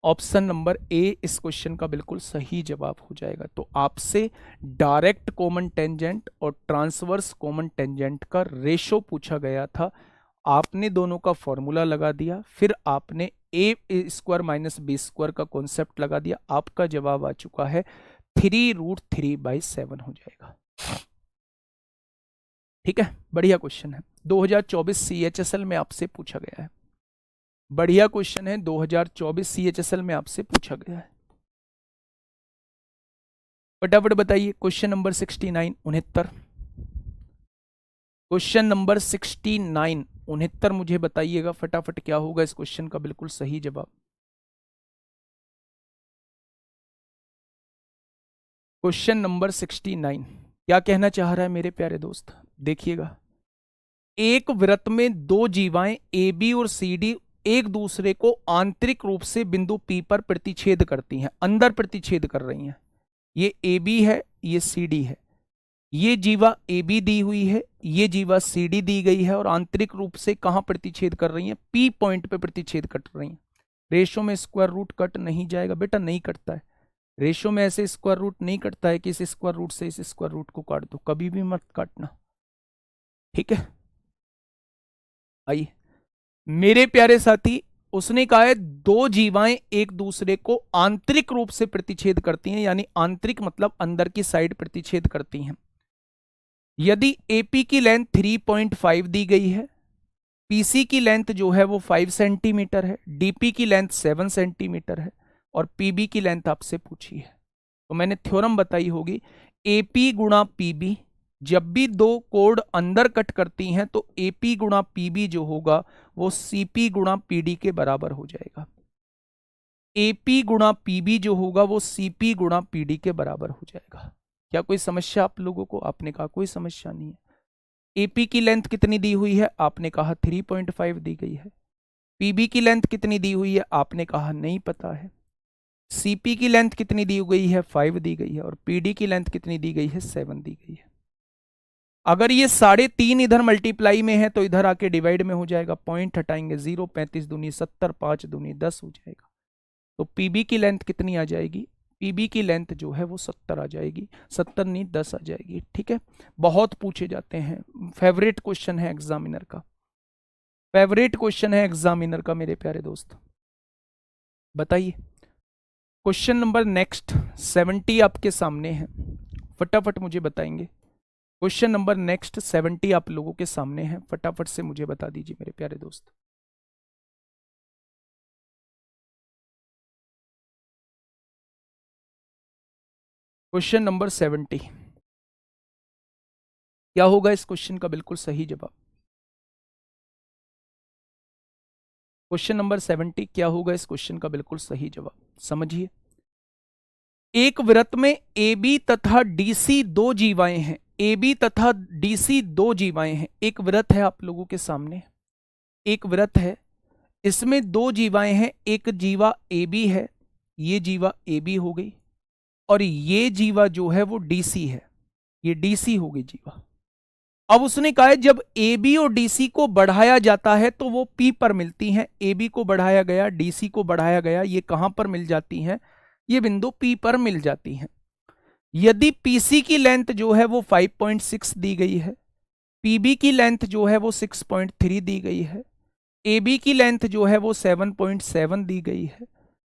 Option number A इस क्वेश्चन का बिल्कुल सही जवाब हो जाएगा। तो आपसे डायरेक्ट कॉमन टेंजेंट और ट्रांसवर्स कॉमन टेंजेंट का रेशो पूछा गया था, आपने दोनों का फॉर्मूला लगा दिया, फिर आपने a² - b² का कॉन्सेप्ट लगा दिया, आपका जवाब आ चुका है 3√3/7 हो जाएगा। ठीक है, बढ़िया क्वेश्चन है, 2024 CHSL में आपसे पूछा गया है। बढ़िया क्वेश्चन है, 2024 CHSL में आपसे पूछा गया है। फटाफट बताइए क्वेश्चन नंबर 69 69। क्वेश्चन नंबर 69 69 मुझे बताइएगा फटाफट, क्या होगा इस क्वेश्चन का बिल्कुल सही जवाब। क्वेश्चन नंबर 69 क्या कहना चाह रहा है मेरे प्यारे दोस्त, देखिएगा। एक वृत्त में दो जीवाएं AB और CD एक दूसरे को आंतरिक रूप से बिंदु P पर प्रतिच्छेद करती हैं, अंदर प्रतिच्छेद कर रही हैं। ये AB है, ये CD है। ये जीवा AB दी हुई है, ये जीवा CD दी गई है, और आंतरिक रूप से कहां प्रतिच्छेद कर रही हैं? P पॉइंट पे प्रतिच्छेद कर रही हैं। रेशो में स्क्वायर रूट कट नहीं जाएगा बेटा, नहीं कटता है। रेशो में ऐसे स्क्वायर रूट नहीं कटता है कि इस स्क्वायर रूट से इस स्क्वायर रूट को काट दो, कभी भी मत काटना, ठीक है। आइए मेरे प्यारे साथी, उसने कहा है दो जीवाएं एक दूसरे को आंतरिक रूप से प्रतिच्छेद करती हैं, यानी आंतरिक मतलब अंदर की साइड प्रतिच्छेद करती हैं। यदि AP की लेंथ 3.5 दी गई है, PC की लेंथ जो है वो 5 सेंटीमीटर है, DP की लेंथ 7 सेंटीमीटर है, और PB की लेंथ आपसे पूछी है, तो मैंने थ्योरम बताई होगी, AP गुणा PB, जब भी दो कोड अंदर कट करती हैं तो AP गुणा PB जो होगा वो CP गुणा PD के बराबर हो जाएगा। AP गुणा PB जो होगा वो CP गुणा PD के बराबर हो जाएगा। क्या कोई समस्या आप लोगों को? आपने कहा कोई समस्या नहीं है। AP की लेंथ कितनी दी हुई है? आपने कहा 3.5 दी गई है। PB की लेंथ कितनी दी हुई है? आपने कहा नहीं पता है। CP की लेंथ कितनी दी गई है? 5 दी गई है, और PD की लेंथ कितनी दी गई है? 7 दी गई है। अगर ये 3.5 इधर मल्टीप्लाई में है तो इधर आके डिवाइड में हो जाएगा, पॉइंट हटाएंगे 0, 35 दूनी 70, 5 दूनी 10 हो जाएगा। तो PB की लेंथ कितनी आ जाएगी? PB की लेंथ जो है वो 70 आ जाएगी, 70 नहीं 10 आ जाएगी, ठीक है। बहुत पूछे जाते हैं, फेवरेट क्वेश्चन है एग्जामिनर का, फेवरेट क्वेश्चन है एग्जामिनर का मेरे प्यारे दोस्त। बताइए क्वेश्चन नंबर नेक्स्ट 70 आपके सामने है, फटाफट मुझे बताएंगे। क्वेश्चन नंबर नेक्स्ट 70 आप लोगों के सामने है, फटाफट से मुझे बता दीजिए मेरे प्यारे दोस्त। क्वेश्चन नंबर 70 क्या होगा इस क्वेश्चन का बिल्कुल सही जवाब? क्वेश्चन नंबर 70 क्या होगा इस क्वेश्चन का बिल्कुल सही जवाब? समझिए, एक वृत्त में AB तथा DC दो जीवाएं हैं, AB तथा DC दो जीवाएं हैं। एक वृत्त है आप लोगों के सामने, एक वृत्त है, इसमें दो जीवाएं हैं, एक जीवा AB है, ये जीवा AB हो गई, और ये जीवा जो है वो DC है, ये DC हो गई जीवा। अब उसने कहा है जब AB और DC को बढ़ाया जाता है तो वो P पर मिलती हैं। AB को बढ़ाया गया, DC को बढ़ाया गया, ये कहां पर मिल जाती हैं? ये बिंदु P पर मिल जाती हैं। यदि PC की लेंथ जो है वो 5.6 दी गई है, PB की लेंथ जो है वो 6.3 दी गई है, AB की लेंथ जो है वो 7.7 दी गई है,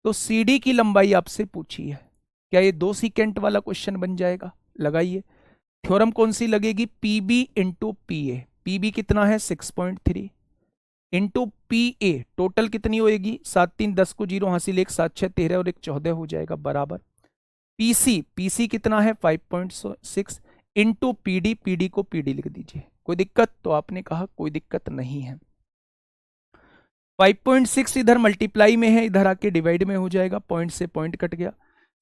तो CD की लंबाई आपसे पूछी है। क्या ये 2 सेकेंड वाला क्वेश्चन बन जाएगा? लगाइए थ्योरम कौन सी लगेगी? PB into PA। PB कितना है? 6.3 इंटू PA, टोटल कितनी होएगी? 7 3 10 को 0 हासिल, 1 7 6 13 और 1 14 हो जाएगा, बराबर। PC कितना है? 5.6 इंटू PD को PD लिख दीजिए। कोई दिक्कत? तो आपने कहा कोई दिक्कत नहीं है। 5.6 इधर मल्टीप्लाई में है, इधर आके डिवाइड में हो जाएगा, पॉइंट से पॉइंट कट गया।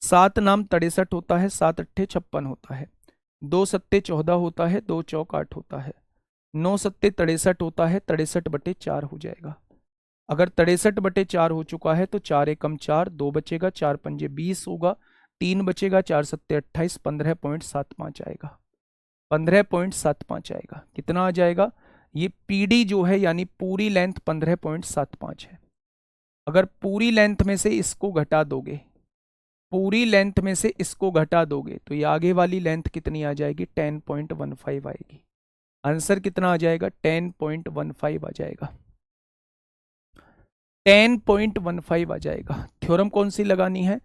7 नाम 63 होता है, 7 अट्ठे 56 होता है, 2 सत्ते 14 होता है, 2 चौक 8 होता है, 9 सत्ते 63 होता है, 63/4 हो जाएगा। अगर 63/4 हो चुका है तो 4 एकम 4, 2 बचेगा, 4 पंजे 20 होगा, 3 बचेगा, 4 सत्ते 28, 15.75 आएगा। 15.75 आएगा। कितना आ जाएगा? ये पीडी जो है यानी पूरी लेंथ 15.75 है। अगर पूरी लेंथ में से इसको घटा दोगे, पूरी लेंथ में से इसको घटा दोगे तो ये आगे वाली लेंथ कितनी आ जाएगी? 10.15 आएगी। आंसर कितना आ जाएगा? 10.15 आ जाएगा। 10.15 आ जाएगा। थ्योरम कौन सी लगानी है?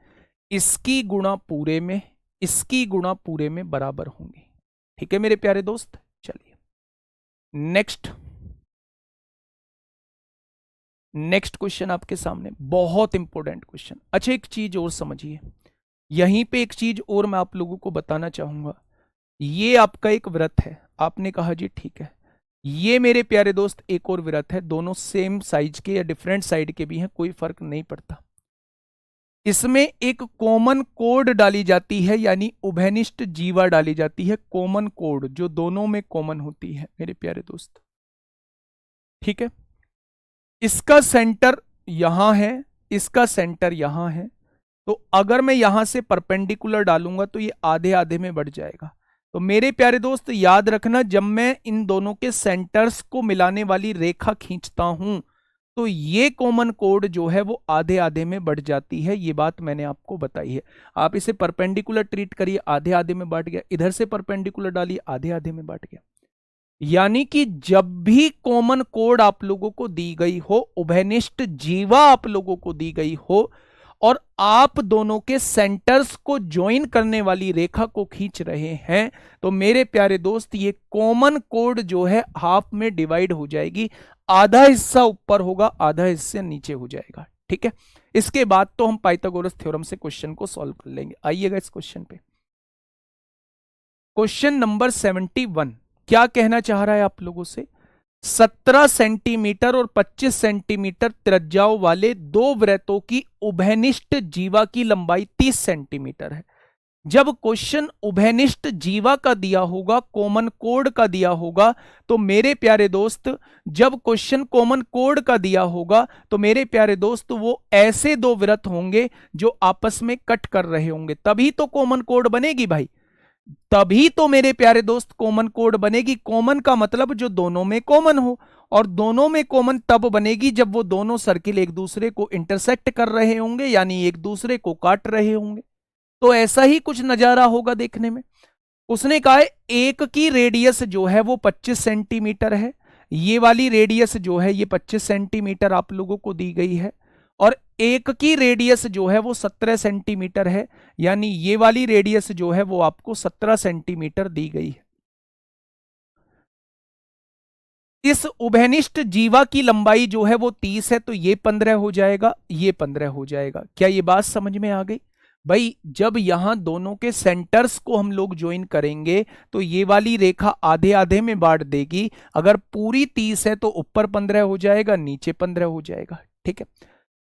इसकी गुणा पूरे में, इसकी गुणा पूरे में बराबर होंगी। ठीक है मेरे प्यारे दोस्त, चलिए नेक्स्ट क्वेश्चन आपके सामने, बहुत इंपॉर्टेंट क्वेश्चन। अच्छा एक चीज और समझिए, यहीं पे एक चीज और मैं आप लोगों को बताना चाहूंगा। ये आपका एक व्रत है, आपने कहा जी ठीक है। ये मेरे प्यारे दोस्त एक और व्रत है, दोनों सेम साइज के या डिफरेंट साइड के भी हैं, कोई फर्क नहीं पड़ता। इसमें एक कॉमन कोड डाली जाती है, यानी उभयनिष्ठ जीवा डाली जाती है, कॉमन कोड जो दोनों में कॉमन होती है मेरे प्यारे दोस्त। ठीक है, इसका सेंटर यहां है, इसका सेंटर यहां है, तो अगर मैं यहां से परपेंडिकुलर डालूंगा तो ये आधे आधे में बढ़ जाएगा। तो मेरे प्यारे दोस्त याद रखना, जब मैं इन दोनों के सेंटर्स को मिलाने वाली रेखा खींचता हूं तो ये कॉमन कोड जो है वो आधे आधे में बढ़ जाती है। ये बात मैंने आपको बताई है। आप इसे परपेंडिकुलर ट्रीट करिए, आधे आधे में बढ़ गया, इधर से परपेंडिकुलर डालिए, आधे आधे में बढ़ गया। यानी कि जब भी कॉमन कोड आप लोगों को दी गई हो, उभयनिष्ठ जीवा आप लोगों को दी गई हो और आप दोनों के सेंटर्स को ज्वाइन करने वाली रेखा को खींच रहे हैं, तो मेरे प्यारे दोस्त ये कॉमन कोड जो है हाफ में डिवाइड हो जाएगी। आधा हिस्सा ऊपर होगा, आधा हिस्सा नीचे हो जाएगा। ठीक है, इसके बाद तो हम पाइथागोरस थ्योरम से क्वेश्चन को सॉल्व कर लेंगे। आइएगा इस क्वेश्चन पे। क्वेश्चन नंबर 71 क्या कहना चाह रहा है आप लोगों से? 17 सेंटीमीटर और 25 सेंटीमीटर त्रिज्याओं वाले दो वृत्तों की उभयनिष्ठ जीवा की लंबाई 30 सेंटीमीटर है। जब क्वेश्चन उभयनिष्ठ जीवा का दिया होगा, कॉमन कोड का दिया होगा, तो मेरे प्यारे दोस्त जब क्वेश्चन कॉमन कोड का दिया होगा तो मेरे प्यारे दोस्त वो ऐसे दो वृत्त होंगे जो आपस में कट कर रहे होंगे, तभी तो कॉमन कोड बनेगी भाई, तभी तो मेरे प्यारे दोस्त कॉमन कोड बनेगी। कॉमन का मतलब जो दोनों में कॉमन हो, और दोनों में कॉमन तब बनेगी जब वो दोनों सर्किल एक दूसरे को इंटरसेक्ट कर रहे होंगे, यानी एक दूसरे को काट रहे होंगे। तो ऐसा ही कुछ नजारा होगा देखने में। उसने कहा है एक की रेडियस जो है वो 25 सेंटीमीटर है, ये वाली रेडियस जो है ये 25 सेंटीमीटर आप लोगों को दी गई है, और एक की रेडियस जो है वो 17 सेंटीमीटर है, यानी ये वाली रेडियस जो है वो आपको 17 सेंटीमीटर दी गई है। इस उभयनिष्ठ जीवा की लंबाई जो है वो 30 है, तो ये 15 हो जाएगा, ये 15 हो जाएगा। क्या ये बात समझ में आ गई भाई? जब यहां दोनों के सेंटर्स को हम लोग ज्वाइन करेंगे तो ये वाली रेखा आधे आधे में बांट देगी। अगर पूरी 30 है तो ऊपर 15 हो जाएगा, नीचे 15 हो जाएगा। ठीक है,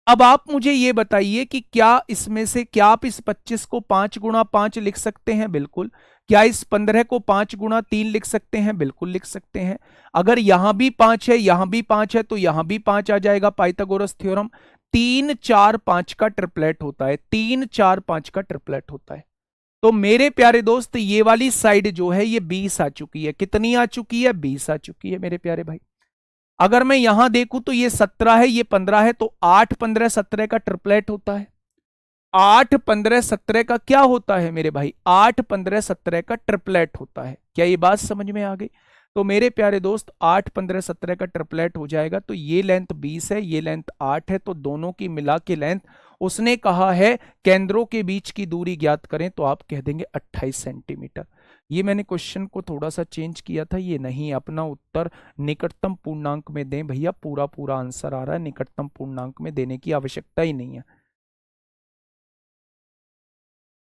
अब आप मुझे ये बताइए कि क्या इसमें से, क्या आप इस 25 को 5 गुणा 5 लिख सकते हैं? बिल्कुल। क्या इस 15 को 5 गुणा 3 लिख सकते हैं? बिल्कुल लिख सकते हैं। अगर यहां भी 5 है, यहां भी 5 है, तो यहां भी 5 आ जाएगा। पाइथागोरस थ्योरम 3 4 5 का ट्रिपलेट होता है, 3 4 5 का ट्रिपलेट होता है। तो मेरे प्यारे दोस्त ये वाली साइड जो है ये 20 आ चुकी है। कितनी आ चुकी है? 20 आ चुकी है मेरे प्यारे भाई। अगर मैं यहां देखूं तो ये 17 है, ये 15 है, तो 8 15 17 का ट्रिपलेट होता है। 8 15 17 का क्या होता है मेरे भाई? 8 15 17 का ट्रिपलेट होता है। क्या ये बात समझ में आ गई? तो मेरे प्यारे दोस्त 8 15 17 का ट्रिपलेट हो जाएगा। तो ये लेंथ 20 है, ये लेंथ 8 है, तो दोनों की मिला के लेंथ, उसने कहा है केंद्रों के बीच की दूरी ज्ञात करें, तो आप कह देंगे 28 सेंटीमीटर। ये मैंने क्वेश्चन को थोड़ा सा चेंज किया था, ये नहीं, अपना उत्तर निकटतम पूर्णांक में दें भैया, पूरा पूरा आंसर आ रहा है, निकटतम पूर्णांक में देने की आवश्यकता ही नहीं है।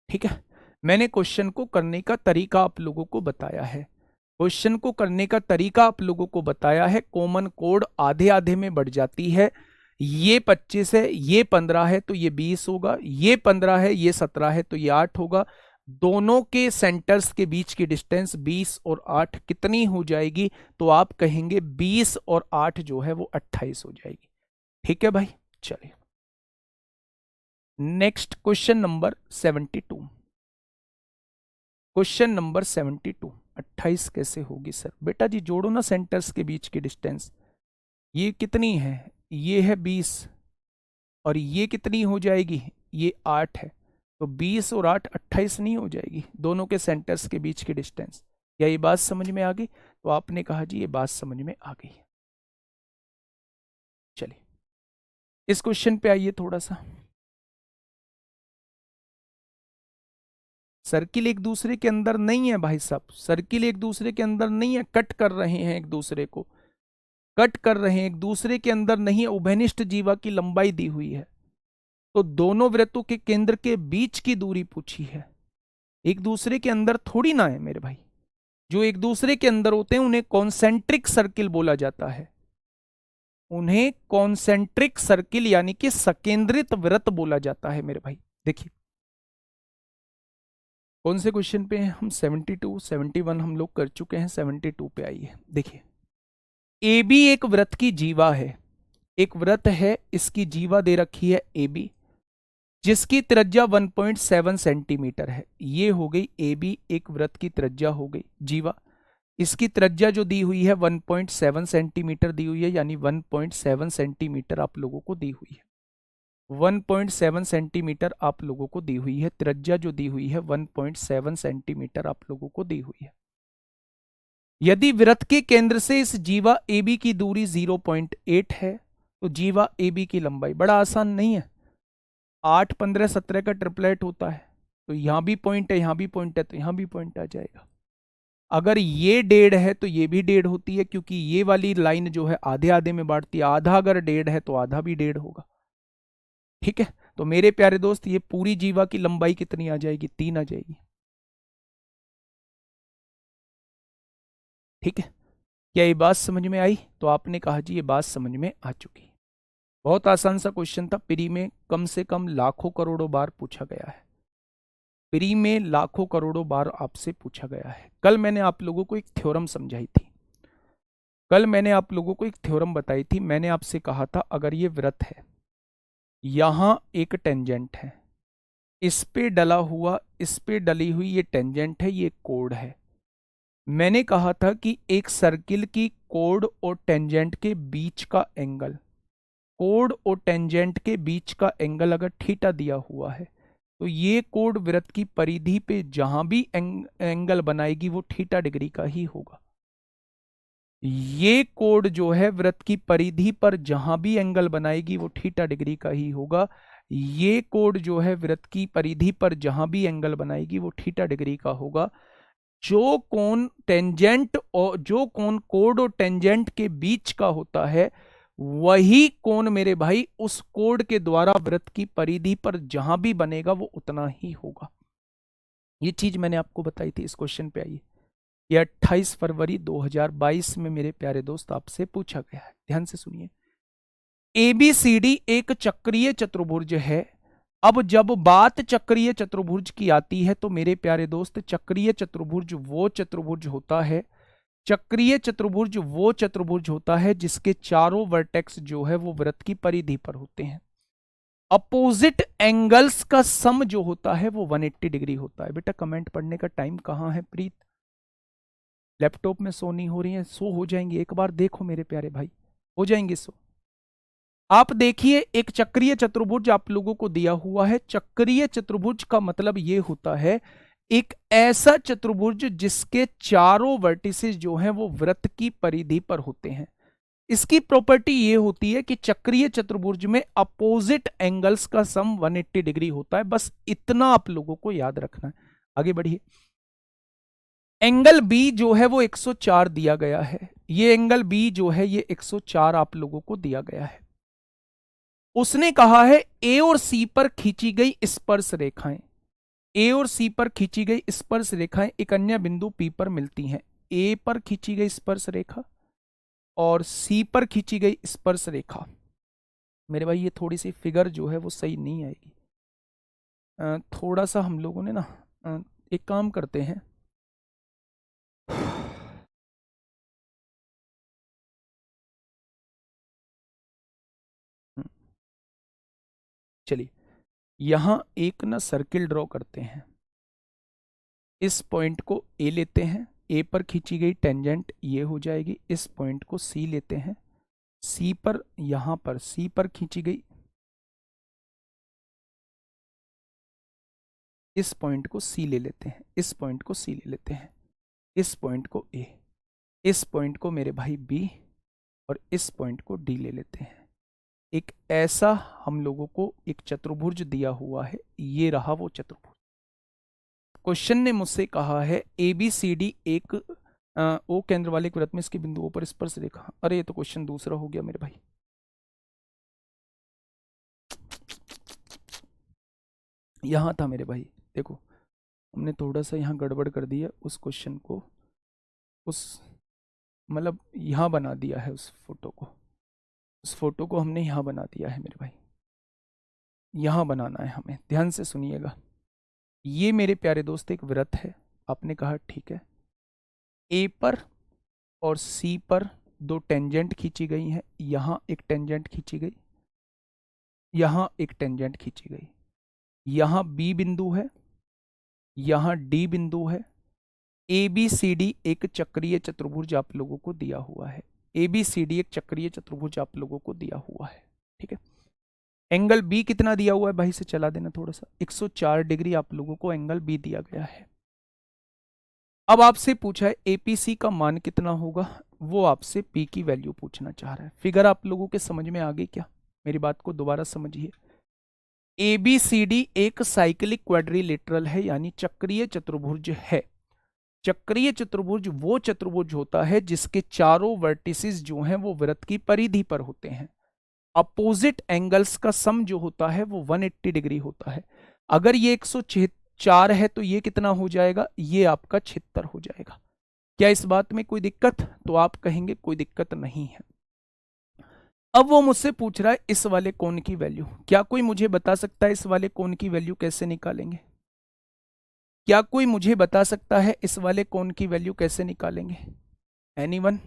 ठीक है, मैंने क्वेश्चन को करने का तरीका आप लोगों को बताया है, क्वेश्चन को करने का तरीका आप लोगों को बताया है। कॉमन कोड आधे आधे में बढ़ जाती है। ये 25 है, ये 15 है, तो ये 20 होगा, ये 15 है, ये 17 है, तो ये 8 होगा। दोनों के सेंटर्स के बीच की डिस्टेंस 20 और 8 कितनी हो जाएगी? तो आप कहेंगे 20 और 8 जो है वो 28 हो जाएगी। ठीक है भाई, चलिए next question number 72। Question number 72, 28 कैसे होगी सर? बेटा जी जोड़ो ना सेंटर्स के बीच की डिस्टेंस। ये कितनी है? ये है 20, और ये कितनी हो जाएगी? ये 8 है। तो 20 और 8 28 नहीं हो जाएगी दोनों के सेंटर्स के बीच की डिस्टेंस? क्या ये बात समझ में आ गई? तो आपने कहा जी ये बात समझ में आ गई। चलिए इस क्वेश्चन पे आइए थोड़ा सा। सर्किल एक दूसरे के अंदर नहीं है भाई साहब, सर्किल एक दूसरे के अंदर नहीं है, कट कर रहे हैं एक दूसरे को, कट कर रहे हैं एक दूसरे के अंदर नहीं है। उभयनिष्ठ जीवा की लंबाई दी हुई है, तो दोनों वृत्तों के केंद्र के बीच की दूरी पूछी है। एक दूसरे के अंदर थोड़ी ना है मेरे भाई। जो एक दूसरे के अंदर होते हैं उन्हें कॉन्सेंट्रिक सर्किल बोला जाता है, उन्हें कॉन्सेंट्रिक सर्किल यानी कि सकेंद्रित वृत्त बोला जाता है मेरे भाई। देखिए कौन से क्वेश्चन पे हैं हम? 72, 71 हम लोग कर चुके हैं, 72 पे आइए। देखिए ए बी एक वृत्त की जीवा है, एक वृत्त है, इसकी जीवा दे रखी है ए बी, जिसकी त्रिज्या 1.7 सेंटीमीटर है। ये हो गई ए बी एक वृत्त की त्रिज्या हो गई जीवा। इसकी त्रिज्या जो दी हुई है 1.7 सेंटीमीटर दी हुई है, यानी 1.7 सेंटीमीटर आप लोगों को दी हुई है। 1.7 सेंटीमीटर आप लोगों को दी हुई है, त्रिज्या जो दी हुई है 1.7 सेंटीमीटर आप लोगों को दी हुई है। यदि वृत्त के केंद्र से इस जीवा ए बी की दूरी 0.8 है, तो जीवा ए बी की लंबाई, बड़ा आसान नहीं है, 8 15 17 का ट्रिपलेट होता है, तो यहां भी पॉइंट है, यहां भी पॉइंट है, तो यहां भी पॉइंट आ जाएगा। अगर ये 1.5 है तो ये भी 1.5 होती है, क्योंकि ये वाली लाइन जो है आधे आधे में बांटती है, आधा अगर 1.5 है तो आधा भी 1.5 होगा। ठीक है, तो मेरे प्यारे दोस्त ये पूरी जीवा की लंबाई कितनी आ जाएगी? 3 आ जाएगी। ठीक है, क्या ये बात समझ में आई? तो आपने कहा जी ये बात समझ में आ चुकी। बहुत आसान सा क्वेश्चन था, प्री में कम से कम लाखों करोड़ों बार पूछा गया है, प्री में लाखों करोड़ों बार आपसे पूछा गया है। कल मैंने आप लोगों को एक थ्योरम समझाई थी, कल मैंने आप लोगों को एक थ्योरम बताई थी। मैंने आपसे कहा था अगर ये वृत्त है, यहां एक टेंजेंट है, इस पे डला हुआ, इस पे डली हुई ये टेंजेंट है, ये कोड है। मैंने कहा था कि एक सर्किल की कोड और टेंजेंट के बीच का एंगल, कोड और टेंजेंट के बीच का एंगल अगर थीटा दिया हुआ है, तो ये कोड वृत्त की परिधि पे जहां भी एंगल बनाएगी वो थीटा डिग्री का ही होगा। ये कोड जो है वृत्त की परिधि पर जहां भी एंगल बनाएगी वो थीटा डिग्री का ही होगा। ये कोड जो है वृत्त की परिधि पर जहां भी एंगल बनाएगी वो थीटा डिग्री का होगा। जो कोण टेंजेंट और जो कोण कोड और टेंजेंट के बीच का होता है, वही कोण मेरे भाई उस कोड के द्वारा वृत्त की परिधि पर जहां भी बनेगा वो उतना ही होगा। ये चीज मैंने आपको बताई थी। इस क्वेश्चन पे आइए, ये 28 फरवरी 2022 में मेरे प्यारे दोस्त आपसे पूछा गया है, ध्यान से सुनिए। एबीसीडी एक चक्रीय चतुर्भुज है। अब जब बात चक्रीय चतुर्भुज की आती है तो मेरे प्यारे दोस्त चक्रीय चतुर्भुज वो चतुर्भुज होता है, चक्रीय चतुर्भुज वो चतुर्भुज होता है जिसके चारों वर्टेक्स जो है वो वृत्त की परिधि पर होते हैं। अपोजिट एंगल्स का सम जो होता है वो 180 डिग्री होता है। बेटा कमेंट पढ़ने का टाइम कहां है प्रीत? लैपटॉप में सो नहीं हो रही है, सो हो जाएंगी, एक बार देखो मेरे प्यारे भाई, हो जाएंगे सो। आप देखिए एक चक्रीय चतुर्भुज आप लोगों को दिया हुआ है। चक्रीय चतुर्भुज का मतलब यह होता है एक ऐसा चतुर्भुज जिसके चारों वर्टिसेस जो हैं वो वृत्त की परिधि पर होते हैं। इसकी प्रॉपर्टी ये होती है कि चक्रीय चतुर्भुज में अपोजिट एंगल्स का सम 180 डिग्री होता है। बस इतना आप लोगों को याद रखना है। आगे बढ़िए। एंगल बी जो है वो 104 दिया गया है। ये एंगल बी जो है ये 104 आप लोगों को दिया गया है। उसने कहा है ए और सी पर खींची गई स्पर्श रेखाएं, ए और सी पर खींची गई स्पर्श रेखाएं एक अन्य बिंदु पी पर मिलती हैं। ए पर खींची गई स्पर्श रेखा और सी पर खींची गई स्पर्श रेखा, मेरे भाई ये थोड़ी सी फिगर जो है वो सही नहीं आएगी। थोड़ा सा हम लोगों ने ना एक काम करते हैं, चलिए यहां एक ना सर्किल ड्रॉ करते हैं। इस पॉइंट को ए लेते हैं, ए पर खींची गई टेंजेंट ये हो जाएगी। इस पॉइंट को सी लेते हैं, सी पर यहां पर सी पर खींची गई, इस पॉइंट को सी ले लेते हैं, इस पॉइंट को सी ले लेते हैं, इस पॉइंट को ए, इस पॉइंट को मेरे भाई बी और इस पॉइंट को डी ले लेते हैं। एक ऐसा हम लोगों को एक चतुर्भुज दिया हुआ है, ये रहा वो चतुर्भुज। क्वेश्चन ने मुझसे कहा है ए बी सी डी एक ओ केंद्र वाले एक वृत्त में इसके बिंदुओं पर स्पर्श रेखा। अरे ये तो क्वेश्चन दूसरा हो गया मेरे भाई। यहां था मेरे भाई, देखो हमने थोड़ा सा यहाँ गड़बड़ कर दिया, उस क्वेश्चन को उस मतलब यहाँ बना दिया है, उस फोटो को हमने यहाँ बना दिया है मेरे भाई। यहाँ बनाना है हमें, ध्यान से सुनिएगा। ये मेरे प्यारे दोस्त एक वृत्त है, आपने कहा ठीक है। ए पर और सी पर दो टेंजेंट खींची गई हैं, यहाँ एक टेंजेंट खींची गई, यहाँ एक टेंजेंट खींची गई, यहाँ बी बिंदु है, यहाँ डी बिंदु है। ए बी सी डी एक चक्रीय चतुर्भुज आप लोगों को दिया हुआ है, ए बी सी डी एक चक्रीय चतुर्भुज आप लोगों को दिया हुआ है, ठीक है। एंगल बी कितना दिया हुआ है भाई से चला देना थोड़ा सा, 104 डिग्री आप लोगों को एंगल बी दिया गया है। अब आपसे पूछा है एपीसी का मान कितना होगा, वो आपसे पी की वैल्यू पूछना चाह रहा है। फिगर आप लोगों के समझ में आ गई क्या? मेरी बात को दोबारा समझिए। एबीसीडी एक साइक्लिक क्वाड्रिलेटरल है, यानी चक्रीय चतुर्भुज है। चक्रीय चतुर्भुज वो चतुर्भुज होता है जिसके चारों वर्टिसेस जो हैं वो वृत्त की परिधि पर होते हैं। अपोजिट एंगल्स का सम जो होता है वो 180 डिग्री होता है। अगर ये 104 है तो ये कितना हो जाएगा, ये आपका 76 हो जाएगा। क्या इस बात में कोई दिक्कत? तो आप कहेंगे कोई दिक्कत नहीं है। अब वो मुझसे पूछ रहा है इस वाले कोण की वैल्यू। क्या कोई मुझे बता सकता है इस वाले कोण की वैल्यू कैसे निकालेंगे? क्या कोई मुझे बता सकता है इस वाले कोण की वैल्यू कैसे निकालेंगे? एनीवन?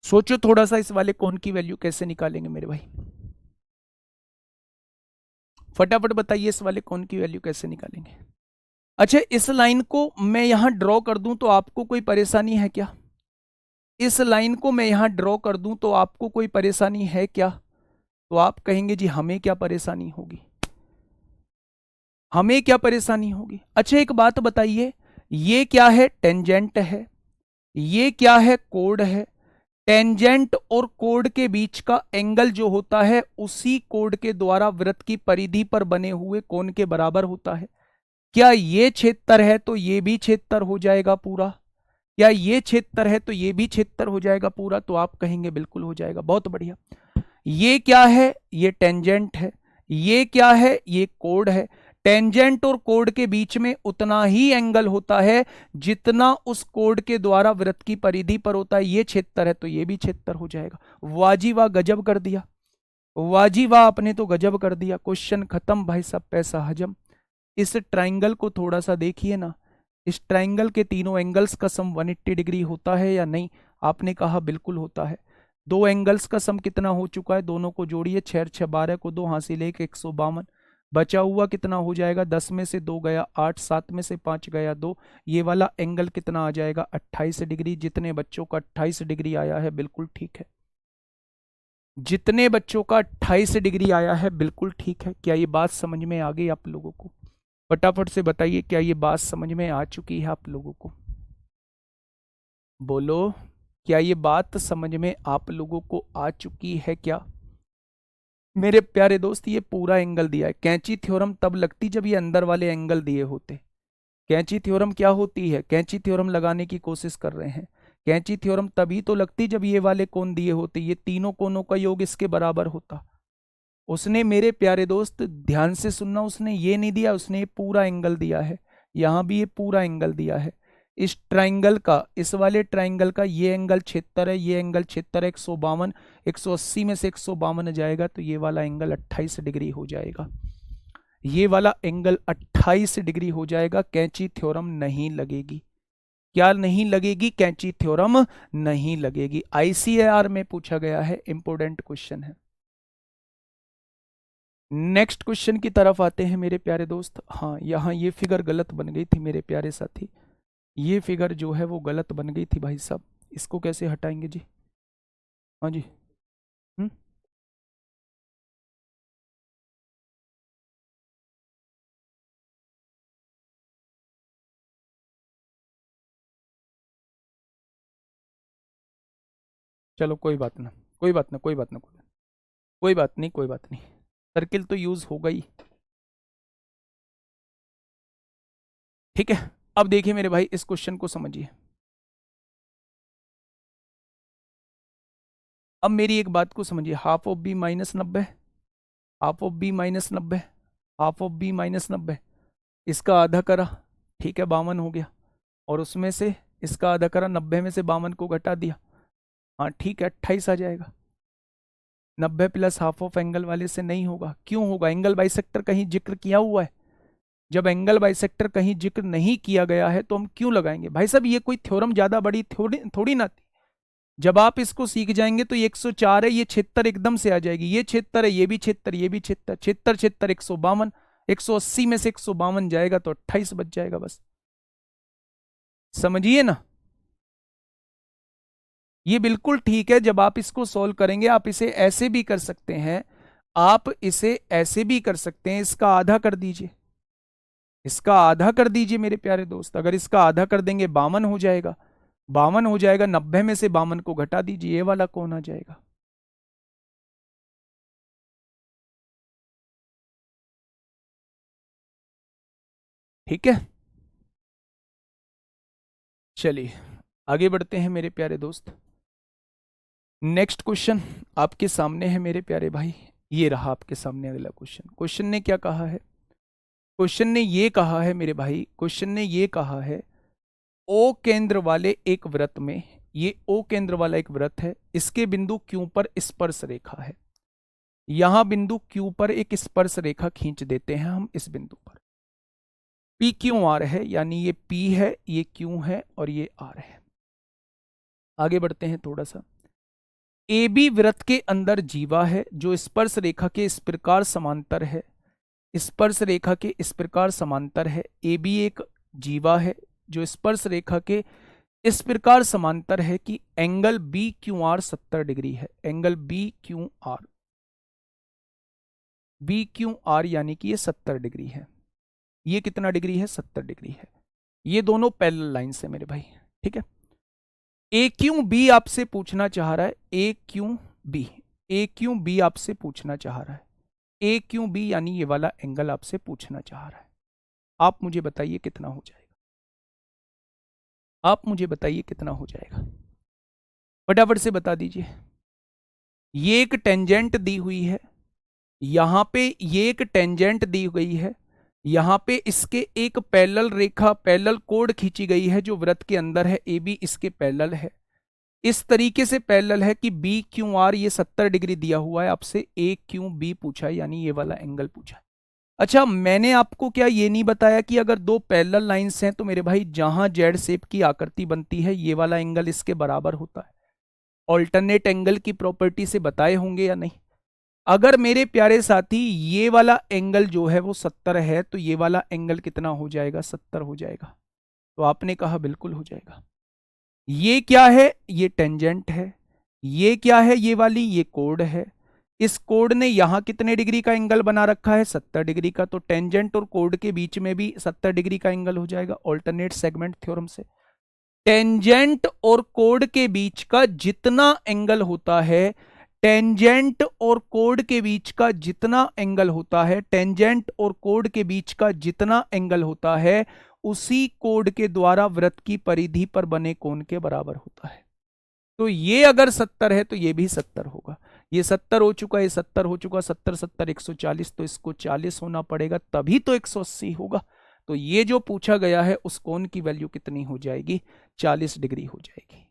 सोचो थोड़ा सा, इस वाले कोण की वैल्यू कैसे निकालेंगे मेरे भाई? फटाफट बताइए, इस वाले कोण की वैल्यू कैसे निकालेंगे? अच्छा, इस लाइन को मैं यहां ड्रॉ कर दूं तो आपको कोई परेशानी है क्या? इस लाइन को मैं यहां ड्रॉ कर दूं तो आपको कोई परेशानी है क्या? तो आप कहेंगे जी हमें क्या परेशानी होगी, हमें क्या परेशानी होगी। अच्छा एक बात बताइए, ये क्या है? टेंजेंट है। ये क्या है? कोड है। टेंजेंट और कोड के बीच का एंगल जो होता है उसी कोड के द्वारा वृत्त की परिधि पर बने हुए कोण के बराबर होता है। क्या ये 76 है तो ये भी 76 हो जाएगा पूरा? क्या ये 76 है तो ये भी 76 हो जाएगा पूरा? तो आप कहेंगे बिल्कुल हो जाएगा। बहुत बढ़िया। ये क्या है? ये टेंजेंट है। ये क्या है? ये कोड है। टेंजेंट और कोड के बीच में उतना ही एंगल होता है जितना उस कोड के द्वारा वृत्त की परिधि पर होता है। ये 76 है तो ये भी 76 हो जाएगा। वाजी वाह, गजब कर दिया। वाजी वाह, आपने तो गजब कर दिया। क्वेश्चन खत्म भाई साहब, पैसा हजम। इस ट्राइंगल को थोड़ा सा देखिए ना, इस ट्राइंगल के तीनों एंगल्स का सम 180 डिग्री होता है या नहीं? आपने कहा बिल्कुल होता है। दो एंगल्स का सम कितना हो चुका है? दोनों को जोड़िए, 6 6 12 को 2 हासिल 1 152। बचा हुआ कितना हो जाएगा? 10 में से 2 गया 8, 7 में से 5 गया 2। ये वाला एंगल कितना आ जाएगा? 28 डिग्री। जितने बच्चों का 28 डिग्री आया है बिल्कुल ठीक है। जितने बच्चों का 28 डिग्री आया है बिल्कुल ठीक है। क्या ये बात समझ में आ गई आप लोगों को? फटाफट से बताइए, क्या ये बात समझ में आ चुकी है आप लोगों को? बोलो, क्या ये बात समझ में आप लोगों को आ चुकी है क्या? मेरे प्यारे दोस्त, ये पूरा एंगल दिया है। कैंची थ्योरम तब लगती जब ये अंदर वाले एंगल दिए होते। कैंची थ्योरम क्या होती है? कैंची थ्योरम लगाने की कोशिश कर रहे हैं। कैंची थ्योरम तभी तो लगती जब ये वाले कोण दिए होते, ये तीनों कोणों का योग इसके बराबर होता। उसने मेरे प्यारे दोस्त ध्यान से सुनना, उसने ये नहीं दिया, उसने ये पूरा एंगल दिया है। यहां भी ये पूरा एंगल दिया है। इस ट्राइंगल का, इस वाले ट्राइंगल का ये एंगल 76 है, ये एंगल 76 है, 152। 180 में से 152 जाएगा तो ये वाला एंगल 28 डिग्री हो जाएगा। ये वाला एंगल 28 डिग्री हो जाएगा। कैंची थ्योरम नहीं लगेगी। क्या नहीं लगेगी? कैंची थ्योरम नहीं लगेगी। आईसीएआर में पूछा गया है, इंपोर्टेंट क्वेश्चन है। नेक्स्ट क्वेश्चन की तरफ आते हैं मेरे प्यारे दोस्त। हाँ, यहाँ ये फिगर गलत बन गई थी मेरे प्यारे साथी, ये फिगर जो है वो गलत बन गई थी भाई साहब, इसको कैसे हटाएंगे जी? हाँ जी। हम्म, चलो कोई बात ना, कोई बात ना, कोई बात ना, कोई बात नहीं, कोई बात नहीं, सर्किल तो यूज हो गई। ठीक है, अब देखिए मेरे भाई, इस क्वेश्चन को समझिए। अब मेरी एक बात को समझिए, half of B minus 90, half of B minus 90, half of B minus 90, इसका आधा करा, ठीक है, 52 हो गया। और उसमें से इसका आधा करा, 90 में से 52 को घटा दिया, हाँ ठीक है, 28 आ जाएगा। 90 प्लस हाफ ऑफ एंगल वाले से नहीं होगा, क्यों होगा? एंगल बाइसेक्टर कहीं जिक्र किया हुआ है? जब एंगल बाइसेक्टर कहीं जिक्र नहीं किया गया है तो हम क्यों लगाएंगे भाई साहब? ये कोई थ्योरम ज्यादा बड़ी थोड़ी थोड़ी ना थी। जब आप इसको सीख जाएंगे तो ये 104 है, ये 76 एकदम से आ जाएगी, ये 76 है, ये भी 76, ये भी 76, 76 76 152, 180 में से 152 जाएगा तो 28 बच जाएगा बस। समझिए ना, ये बिल्कुल ठीक है। जब आप इसको सॉल्व करेंगे, आप इसे ऐसे भी कर सकते हैं, आप इसे ऐसे भी कर सकते हैं, इसका आधा कर दीजिए, इसका आधा कर दीजिए मेरे प्यारे दोस्त। अगर इसका आधा कर देंगे 52 हो जाएगा, 52 हो जाएगा, 90 में से 52 को घटा दीजिए, ये वाला कौन आ जाएगा? ठीक है, चलिए आगे बढ़ते हैं मेरे प्यारे दोस्त। नेक्स्ट क्वेश्चन आपके सामने है मेरे प्यारे भाई, ये रहा आपके सामने अगला क्वेश्चन। क्वेश्चन ने क्या कहा है? क्वेश्चन ने ये कहा है मेरे भाई, क्वेश्चन ने ये कहा है, ओ केंद्र वाले एक वृत्त में, ये ओ केंद्र वाला एक वृत्त है, इसके बिंदु क्यू पर स्पर्श रेखा है। यहां बिंदु क्यू पर एक स्पर्श रेखा खींच देते हैं हम, इस बिंदु पर पी क्यू आर है, यानी ये पी है, ये क्यू है और ये आर है। आगे बढ़ते हैं थोड़ा सा। ए बी वृत्त के अंदर जीवा है जो स्पर्श रेखा के इस प्रकार समांतर है, स्पर्श रेखा के इस प्रकार समांतर है। ए बी एक जीवा है जो स्पर्श रेखा के इस प्रकार समांतर है कि angle B Q R 70 degree है। Angle B Q R, B Q R यानी कि ये 70 डिग्री है। ये कितना डिग्री है? 70 डिग्री है। ये दोनों पैरेलल लाइंस है मेरे भाई, ठीक है। ए क्यू बी आपसे पूछना चाह रहा है, ए क्यू बी, ए क्यू बी आपसे पूछना चाह रहा है, ए क्यू बी यानी ये वाला एंगल आपसे पूछना चाह रहा है। आप मुझे बताइए कितना हो जाएगा, आप मुझे बताइए कितना हो जाएगा, फटाफट से बता दीजिए। ये एक टेंजेंट दी हुई है, यहां पे ये एक टेंजेंट दी गई है, यहां पे इसके एक पैरेलल रेखा, पैरेलल कोड खींची गई है जो वृत्त के अंदर है, ए बी इसके पैरेलल है, इस तरीके से पैरेलल है कि बी क्यू आर ये 70 डिग्री दिया हुआ है, आपसे ए क्यू बी पूछा है, यानी ये वाला एंगल पूछा है। अच्छा, मैंने आपको क्या ये नहीं बताया कि अगर दो पैरेलल लाइंस हैं तो मेरे भाई जहां जेड शेप की आकृति बनती है, ये वाला एंगल इसके बराबर होता है। ऑल्टरनेट एंगल की प्रॉपर्टी से बताए होंगे या नहीं? अगर मेरे प्यारे साथी ये वाला एंगल जो है वो 70 है, तो ये वाला एंगल कितना हो जाएगा? 70 हो जाएगा। तो आपने कहा बिल्कुल हो जाएगा। ये क्या है? ये टेंजेंट है। ये क्या है? ये वाली ये कोड है। इस कोड ने यहां कितने डिग्री का एंगल बना रखा है? 70 डिग्री का। तो टेंजेंट और कोड के बीच में भी 70 डिग्री का एंगल हो जाएगा ऑल्टरनेट सेगमेंट थ्योरम से। टेंजेंट और कोड के बीच का जितना एंगल होता है, टेंजेंट और कोड के बीच का जितना एंगल होता है, टेंजेंट और कोड के बीच का जितना एंगल होता है, उसी कोड के द्वारा वृत्त की परिधि पर बने कोण के बराबर होता है। तो ये अगर 70 है तो ये भी 70 होगा। ये 70 हो चुका, ये 70 हो चुका, 70 70 140, तो इसको 40 होना पड़ेगा, तभी तो 180 होगा। तो ये जो पूछा गया है उस कोण की वैल्यू कितनी हो जाएगी? 40 डिग्री हो जाएगी।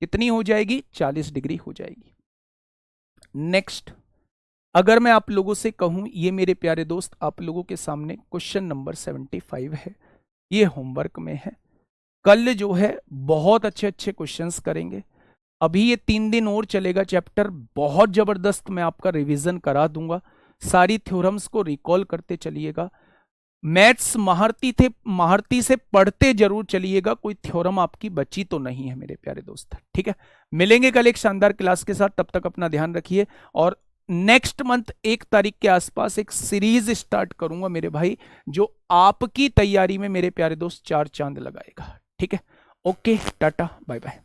कितनी हो जाएगी? 40 डिग्री हो जाएगी। नेक्स्ट, अगर मैं आप लोगों से कहूं, ये मेरे प्यारे दोस्त आप लोगों के सामने क्वेश्चन नंबर 75 है, ये होमवर्क में है। कल जो है बहुत अच्छे अच्छे क्वेश्चंस करेंगे। अभी ये 3 दिन और चलेगा चैप्टर, बहुत जबरदस्त मैं आपका रिवीजन करा दूंगा। सारी थ्योरम्स को रिकॉल करते चलिएगा। मैथ्स महारती से पढ़ते जरूर चलिएगा, कोई थ्योरम आपकी बची तो नहीं है मेरे प्यारे दोस्त। ठीक है, मिलेंगे कल एक शानदार क्लास के साथ, तब तक अपना ध्यान रखिए। और नेक्स्ट मंथ 1 तारीख के आसपास एक सीरीज स्टार्ट करूंगा मेरे भाई, जो आपकी तैयारी में मेरे प्यारे दोस्त 4 चांद लगाएगा। ठीक है, ओके, टाटा, बाय बाय।